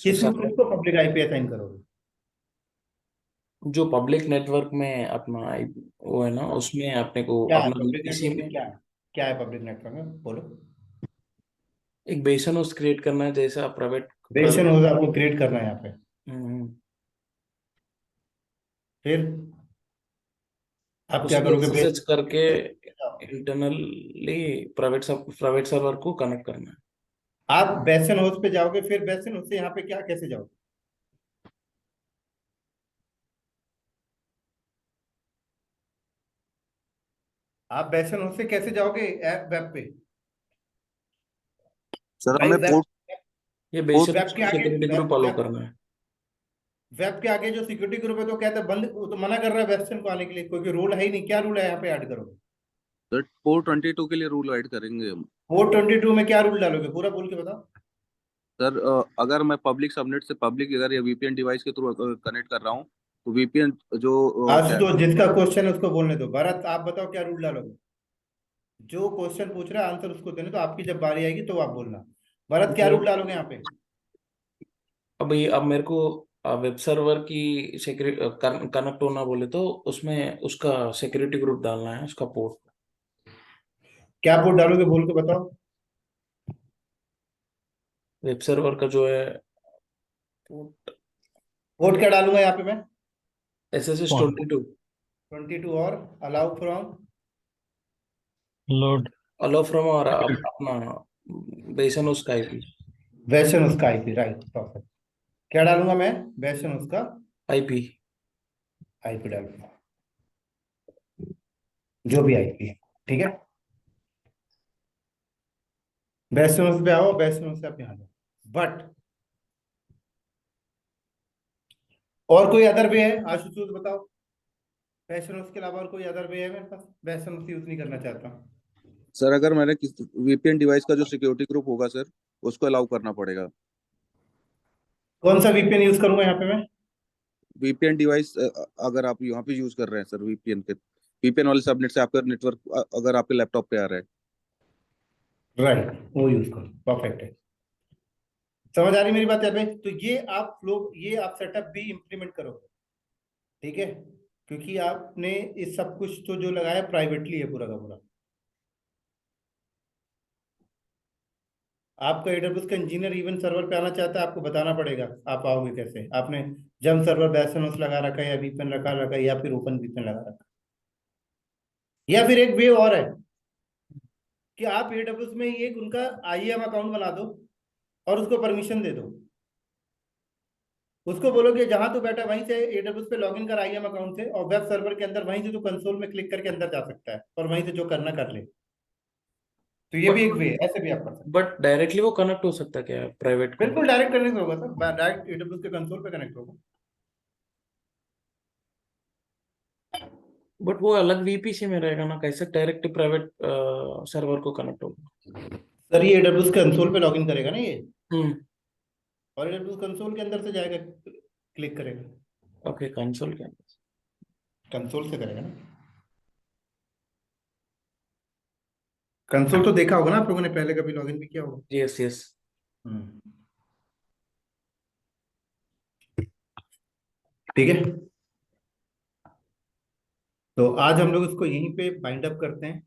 किसको पब्लिक आईपी असाइन करोगे? जो पब्लिक नेटवर्क में अपना वो है ना, उसमें अपने को क्या है अपना पब्लिक पीसी नेटवर्क में? में क्या है पब्लिक नेटवर्क में, बोलो। एक बेसन हाउस क्रिएट करना है, जैसा प्राइवेट बेसन हाउस आपको क्रिएट करना है यहाँ पे, फिर आप क्या उसको करोगे? SSH करके इंटरनली प्राइवेट सर्वर को कनेक्ट करना है। आप बेसन हाउस पे जाओगे, फिर बेसन हाउस से यहाँ पे क्या कैसे जाओगे? आप बेसन हाउस से कैसे जाओगे ऐप वेब पे? सर भाई हमें वेब, ये वो बेसन वेब के आगे, सिक्योरिटी ग्रुप फॉलो करना है। वेब के आगे जो सिक्योरिटी ग्रुप है तो कहता है बंद, वो तो मना कर रहा है वेबसाइट को आने के लिए, क्योंकि रूल है ही नहीं। क्या रूल है यहाँ पे ऐड करोगे? सर पोर्ट 22 के लिए रूल ऐड करेंगे हम। पोर्ट 22 में क्या रूल डालोगे, पूरा बोल के बताओ। सर अगर मैं पब्लिक सबनेट से पब्लिक अगर या वीपीएन डिवाइस के थ्रू कनेक्ट कर रहा हूँ तो वीपीएन जो आशुतोष, जिसका क्वेश्चन है उसको बोलने दो। भरत आप बताओ क्या रूल डालोगे? जो क्वेश्चन पूछ रहा है आंसर उसको देने तो, आपकी जब बारी आएगी तो आप बोलना। भरत क्या रूल डालोगे यहाँ पे? अब मेरे को वेब सर्वर की सिक्योरिटी कनेक्ट होना बोले तो उसमें उसका सिक्योरिटी ग्रुप डालना है, उसका पोर्ट। क्या पोर्ट डालोगे बोल के बताओ। वेब सर्वर का जो है पोर्ट क्या डालूंगा यहाँ पे मैं? SSH 22 और allow from load allow from और अपना बेसन उसका आईपी वेशन उसका आईपी, राइट परफेक्ट। क्या डालूंगा मैं? वेशन उसका आईपी डालूंगा, जो भी आईपी है, ठीक है। वेशन पे आओ, वेशन से आप यहाँ जाओ। बट और कोई अदर वे है आशुतोष बताओ? वेशन के अलावा और कोई अदर वे है मेरे पास? वेशन यूज नहीं करना चाहता। सर अगर मैंने वीपीएन डिवाइस का जो सिक्योरिटी ग्रुप होगा सर उसको अलाउ करना पड़ेगा। कौन सा वीपीएन यूज करूंगा यहाँ पे मैं? वीपीएन डिवाइस अगर आप यहाँ पे यूज कर रहे हैं सर वीपीएन वाले सबनेट से आपका नेटवर्क अगर आपके लैपटॉप पे आ रहा है, राइट, वो यूज करो, परफेक्ट है। समझ आ रही मेरी बात है भाई? तो ये आप सेटअप भी इंप्लीमेंट करोगे, ठीक है, क्योंकि आपने इस सब कुछ तो जो लगाया प्राइवेटली है पूरा का पूरा। आपका एडब्ल्यूएस का इंजीनियर इवन सर्वर पे आना चाहता है, आपको बताना पड़ेगा आप आओगे कैसे। आपने जम सर्वर बेसनोस लगा रखा है, या वीपीएन रखा है, या फिर ओपन वीपीएन लगा रखा है। या फिर एक वे और है कि आप एडब्ल्यूएस में एक उनका आईएम अकाउंट बना दो और उसको परमिशन दे दो। उसको बोलो कि जहां तू बैठा वहीं से एडब्ल्यूएस पे लॉगिन कर आईएम अकाउंट से, और वेब सर्वर के अंदर वहीं से तू कंसोल में क्लिक करके अंदर जा सकता है और वहीं से जो करना कर ले। तो ये भी एक वे, ऐसे भी आप कर सकते। बट डायरेक्टली वो कनेक्ट हो सकता है क्या प्राइवेट को? बिल्कुल डायरेक्ट करने से होगा सर, डायरेक्ट एडब्ल्यूएस के कंसोल पे कनेक्ट होगा। बट वो अलग VPC में रहेगा ना, कैसे डायरेक्ट प्राइवेट सर्वर को कनेक्ट होगा? सर ये एडब्ल्यूएस कंसोल पे लॉगिन करेगा ना ये, हम्म, और एडब्ल्यूएस कंसोल के अंदर से जाएगा, क्लिक करेगा। ओके, कंसोल के अंदर कंसोल से करेगा ना। कंसोल तो देखा होगा ना आप लोगों ने, पहले कभी लॉगिन भी किया होगा। Yes yes. ठीक है, तो आज हम लोग इसको यहीं पे बाइंड अप करते हैं।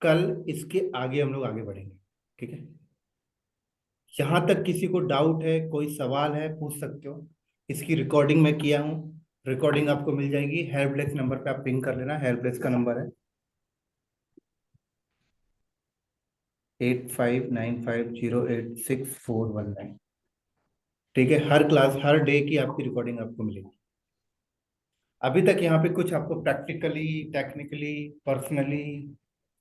कल इसके आगे हम लोग आगे बढ़ेंगे, ठीक है। यहाँ तक किसी को डाउट है, कोई सवाल है, पूछ सकते हो। इसकी रिकॉर्डिंग मैं किया हूँ, रिकॉर्डिंग आपको मिल जाएगी। हेल्प डेस्क नंबर पे आप पिंग कर लेना, हेल्प डेस्क का नंबर है 8595086419। ठीक है, हर क्लास हर डे की आपकी रिकॉर्डिंग आपको मिलेगी। अभी तक यहाँ पे कुछ आपको प्रैक्टिकली, टेक्निकली, पर्सनली,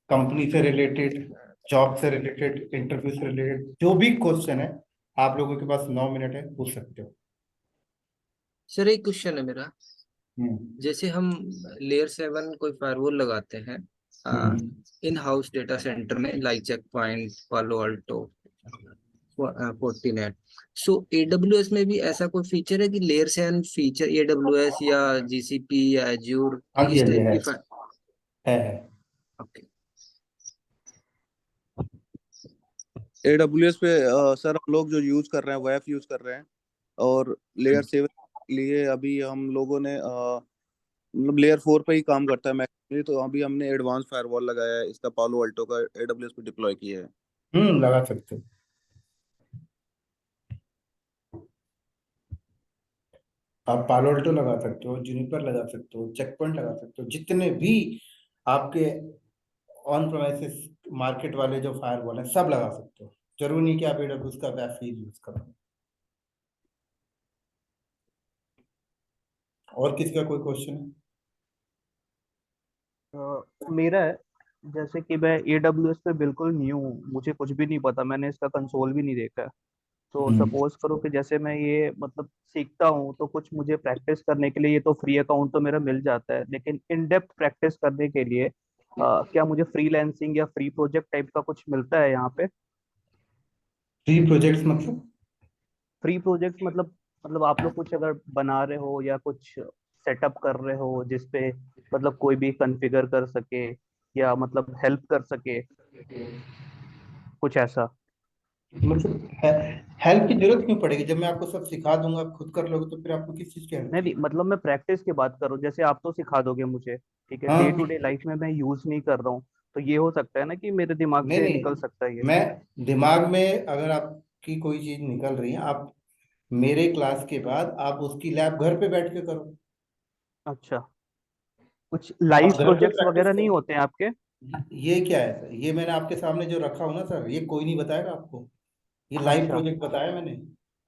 कंपनी से रिलेटेड, जॉब से रिलेटेड, इंटरव्यू से रिलेटेड जो भी क्वेश्चन है, आप लोगों के पास 9 मिनट है, पूछ सकते हो। सर एक क्वेश्चन है मेरा, जैसे हम लेयर 7 कोई फायरवॉल लगाते हैं इन हाउस डेटा सेंटर में, like Check Point, Palo Alto, Fortinet. So AWS में भी ऐसा कोई फीचर है कि लेयर 7 फीचर AWS या GCP या Azure हाँ जी, इस हाँ जी, टाइप की है। ओके AWS पे सर हम लोग जो यूज कर रहे हैं WAF यूज कर रहे हैं, और लेयर 7 लिए अभी हम लोगों ने मतलब लेयर 4 पे ही काम करता है मैक्सिमली, तो अभी हमने एडवांस फायरवॉल लगाया है, इसका पालो अल्टो का AWS पे डिप्लॉय किया है। लगा सकते हो। आप पालो अल्टो लगा सकते हो, जूनिपर लगा सकते हो, चेक पॉइंट लगा सकते हो, जितने भी आपके ऑन प्रेमिसेस मार्केट वाले जो फायरवॉल है सब लगा सकते हो। जरूरी नहीं कि आप AWS का WAF ही यूज करो। और किसी का कोई क्वेश्चन है? मेरा है, जैसे कि मैं AWS पे बिल्कुल न्यू हूँ, मुझे कुछ भी नहीं पता, मैंने इसका कंसोल भी नहीं देखा है। तो सपोज करो कि जैसे मैं ये मतलब सीखता हूँ, तो कुछ मुझे प्रैक्टिस करने के लिए ये तो फ्री अकाउंट तो मेरा मिल जाता है, लेकिन इन डेप्थ प्रैक्टिस करने के लिए क्या मुझे फ्रीलांसिंग या फ्री प्रोजेक्ट टाइप का कुछ मिलता है यहाँ पे? फ्री प्रोजेक्ट्स मतलब? फ्री प्रोजेक्ट्स मतलब आप लोग कुछ अगर बना रहे हो या कुछ सेटअप कर रहे हो जिसपे मतलब कोई भी कॉन्फ़िगर कर सके या मतलब हेल्प कर सके, कुछ ऐसा। मतलब हेल्प की जरूरत क्यों पड़ेगी? जब मैं आपको सब सिखा दूंगा, आप खुद कर लोगे, तो फिर आपको किस चीज की हेल्प नहीं की? नहीं, मतलब मैं प्रैक्टिस की बात करूँ, जैसे आप तो सिखा दोगे मुझे, ठीक है, डे हाँ, टू डे लाइफ में मैं यूज नहीं कर रहा हूँ, तो ये हो सकता है ना कि मेरे दिमाग नहीं से नहीं, निकल सकता है ये। मैं दिमाग में अगर आपकी कोई चीज निकल रही है, आप मेरे क्लास के बाद आप उसकी लैब घर पे बैठ के करो। अच्छा, कुछ आप लाइव घर पे प्रोजेक्ट्स प्रैक्टिस वगैरह नहीं करो। होते हैं आपके? ये क्या है सर? ये मैंने आपके सामने जो रखा हो ना सर, ये कोई नहीं बताएगा आपको। ये लाइव अच्छा। प्रोजेक्ट बताया मैंने।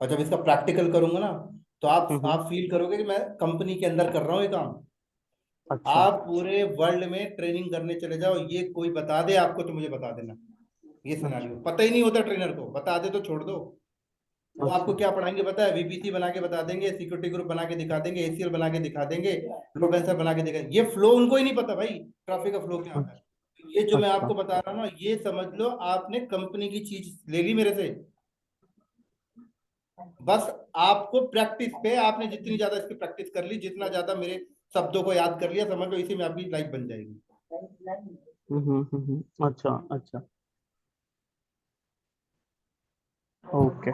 और जब इसका प्रैक्टिकल करूंगा ना, तो हम्म। आप फील करोगे कि मैं कंपनी के अंदर कर रहा हूँ ये काम। अच्छा। आप पूरे वर्ल्ड में ट्रेनिंग करने चले जाओ, ये कोई बता दे आपको तो मुझे बता देना। ये अच्छा। सिनारियो पता ही नहीं होता ट्रेनर को, बता दे तो छोड़ दो। वो आपको अच्छा। क्या पढ़ाएंगे पता है? VPC बना के बता देंगे, सिक्योरिटी ग्रुप बना के दिखा देंगे, ACL बना के दिखा देंगे, लोड बैलेंसर बना के दिखा, ये फ्लो उनको ही नहीं पता भाई, ट्रैफिक का फ्लो क्या होता है। ये जो मैं अच्छा। आपको बता रहा हूँ ना, ये समझ लो आपने कंपनी की चीज ले ली मेरे से। बस आपको प्रैक्टिस पे, आपने जितनी ज्यादा इसकी प्रैक्टिस कर ली, जितना ज्यादा मेरे शब्दों को याद कर लिया, समझ लो इसी में आपकी लाइफ बन जाएगी। अच्छा अच्छा। ओके।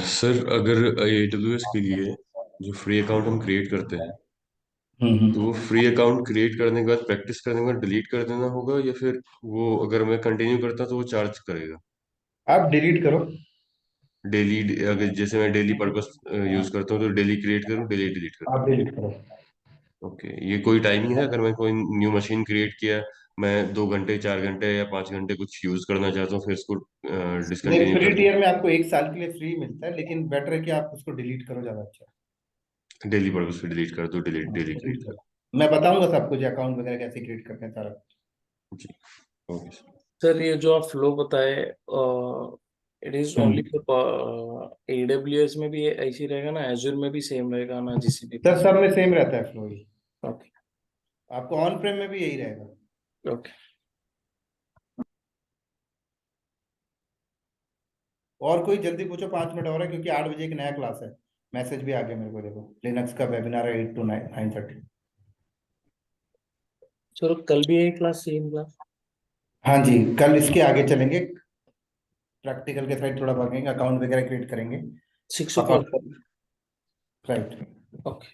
सर अगर AWS के लिए जो फ्री अकाउंट हम क्रिएट करते हैं, तो वो फ्री अकाउंट क्रिएट करने के बाद प्रैक्टिस करने के बाद डिलीट कर देना होगा, या फिर वो अगर मैं कंटिन्यू करता तो वो चार्ज करेगा? आप डिलीट करो। डेली, अगर जैसे मैं डेली पर्पस यूज करता हूँ तो डेली क्रिएट करूँ, डेली डिलीट करूँ? आप डिलीट करो। ओके, ये कोई टाइमिंग है? अगर मैं कोई न्यू मशीन क्रिएट किया, मैं 2 घंटे 4 घंटे या 5 घंटे कुछ यूज करना चाहता हूँ, फिर इसको नहीं, डिसकंटिन्यू फ्री कर दूँ? टीयर में आपको 1 साल के लिए फ्री मिलता है, लेकिन बेटर है कि आप उसको डिलीट करो, ज्यादा अच्छा डेली पर्पस पे डिलीट कर दूँ, डिलीट है। डेली डिलीट क्रिएट कर करो, मैं बताऊंगा सब कुछ, अकाउंट वगैरह कैसे क्रिएट करते हैं सारा। दूँ जी। Okay sir. सर ये जो आप फ्लो बताए, it is only hmm for AWS में भी ऐसे ही रहेगा ना, एजूर में भी सेम रहेगा ना, GCP पे? सर, सब में सेम रहता है फ्लो ही। ओके। आपको ऑन प्रेम में भी यही रहेगा। ओके। और कोई जल्दी पूछो, 5 मिनट और है, क्योंकि 8 बजे एक नया क्लास है। मैसेज भी आ गया मेरे को, देखो लिनक्स का वेबिनार है 8 to 9:30। सर कल भी यही क्लास, सेम क्लास? हाँ जी, कल इसके आगे चलेंगे, प्रैक्टिकल के साइड थोड़ा भागेंगे, अकाउंट वगैरह क्रिएट करेंगे। 6 o'clock? राइट। ओके।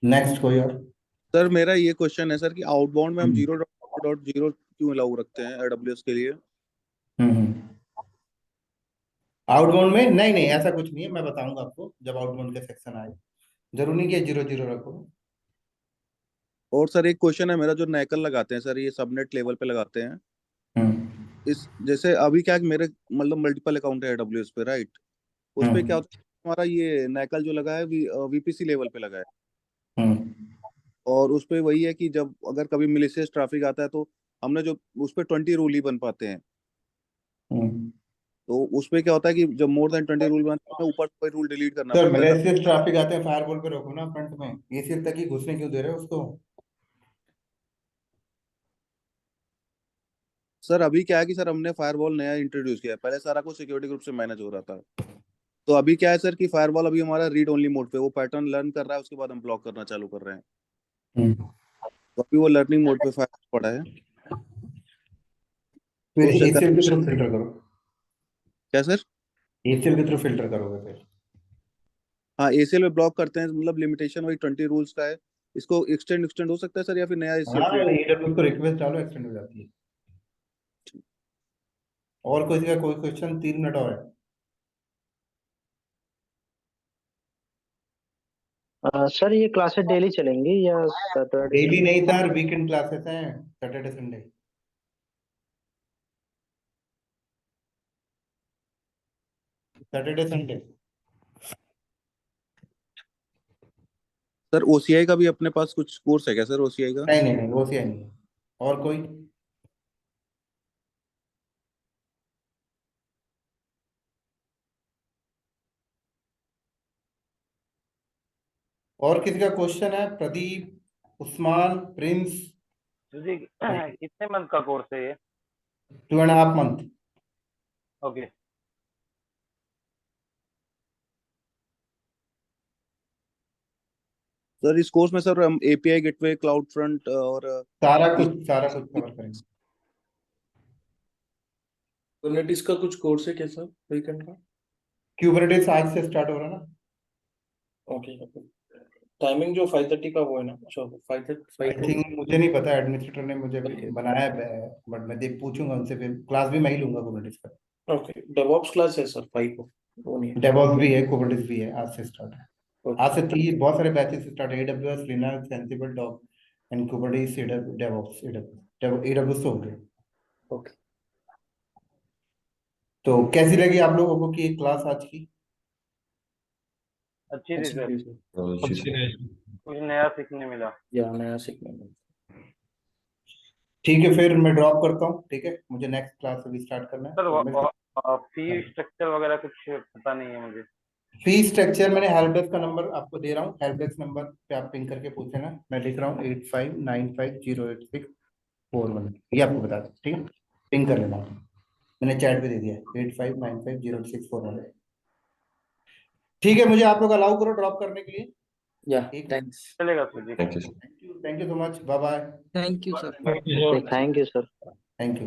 नेक्स्ट कोई और? सर मेरा ये क्वेश्चन है सर कि आउटबाउंड में हम हम्म 0.0 क्यों अलाउ रखते हैं AWS के लिए? आउटबाउंड में नहीं नहीं, ऐसा कुछ नहीं है, मैं बताऊंगा आपको जब आउटबाउंड का सेक्शन आए। जरूरी नहीं कि 0.0 रखो। और सर एक क्वेश्चन है मेरा, जो नैकल लगाते हैं सर, ये सबनेट लेवल पे लगाते हैं, हम्म इस जैसे अभी क्या है कि मेरे मतलब मल्टीपल अकाउंट है AWS पे, राइट? उस पे क्या हम्म होता है, हमारा ये नैकल जो लगा है VPC लेवल पे लगा है, हम्म और उस पे वही है कि जब अगर कभी मिलिशियस ट्रैफिक आता है तो हमने जो उस पे 20 रूल ही बन पाते हैं। हम्म। तो उस पे क्या होता है कि जब मोर देन 20 रूल बनते हैं, हमें ऊपर कोई रूल डिलीट करना सर, पड़ता है। मैलेशियस ट्रैफिक आते हैं, फायरवॉल पे रोको ना फ्रंट में, ACL तक ही घुसने क्यों दे रहे हो उसको? सर अभी क्या है कि सर हमने फायरवॉल नया इंट्रोड्यूस किया है, पहले सारा कुछ सिक्योरिटी ग्रुप से मैनेज हो रहा था। तो अभी क्या है सर कि फायरवॉल अभी हमारा रीड ओनली मोड पे, वो पैटर्न लर्न कर रहा है, उसके बाद हम ब्लॉक करना चालू कर रहे हैं। तो अभी वो लर्निंग मोड पे फायरवॉल पड़ा है। फिर तो ACL के थ्रू फिल्टर करो। क्या सर? ACL के थ्रू फिल्टर करोगे फिर? हाँ ACL में ब्लॉक करते हैं, मतलब लिमिटेशन वही 20 रूल्स का है। इसको एक्सटेंड हो सकता है सर, या फिर नया ACL हाँ, क्रिएट? AWS को रिक्वेस्ट डालो, एक्सटेंड हो जाती है। और कोई का कोई क्वेश्चन? 3 मिनट और है। सर ये क्लासेस डेली चलेंगी या सैटरडे डेली नहीं सर, वीकेंड क्लासेस हैं, Saturday Sunday. Saturday Sunday. Sir OCI का भी अपने पास कुछ कोर्स है क्या सर, OCI का? नहीं नहीं नहीं, वो नहीं है। और कोई? और किसी का क्वेश्चन है? प्रदीप, उस्मान, प्रिंस? जी कितने मंथ का कोर्स है ये? 2.5 month। ओके। सर इस कोर्स में सर हम API गेटवे, क्लाउड फ्रंट और सारा कुछ कवर करेंगे। कुबरनेटिस का कुछ कोर्स है क्या सर वीकेंड का? क्यूबरनेटिस आज से स्टार्ट हो रहा है ना। ओके। टाइमिंग जो 5:30 का वो है ना? अच्छा 5:30। आई थिंक, मुझे नहीं पता, एडमिनिस्ट्रेटर ने मुझे बनाया है, बट मैं देख पूछूंगा उनसे, फिर क्लास भी मैं ही लूंगा कुबरनेटिस का। ओके, डेवऑप्स क्लास है सर 5 को, वो नहीं है। डेवऑप्स भी है, कुबरनेटिस भी है, आज से स्टार्ट है। आज से 3 बहुत सारे बैचेस स्टार्ट है, AWS, Linux, Ansible, dog and Kubernetes, DevOps. AWS तो हो गए। ओके। तो कैसी लगी आप लोगों को कि क्लास आज की? अच्छी थी सर, कुछ नया सीखने मिला। नया सीखने मिला। ठीक है, फिर मैं ड्रॉप करता हूँ। ठीक है, मुझे नेक्स्ट क्लास अभी स्टार्ट करना है। सर फी स्ट्रक्चर वगैरह कुछ पता नहीं है मुझे। फी स्ट्रक्चर मैंने हेल्प डेस्क का नंबर आपको दे रहा हूँ, हेल्प डेस्क नंबर पे आप पिंग करके पूछेना। मैं लिख रहा हूँ 8595086411, ये आपको बता दें। ठीक है, पिंग कर लेना, मैंने चैट पे दे दिया 8595086411। ठीक है, मुझे आप लोग अलाउ करो ड्रॉप करने के लिए। थैंक्स। चलेगा sir ji. Thank you so much, bye bye. Thank you sir. Thank you sir. Thank you.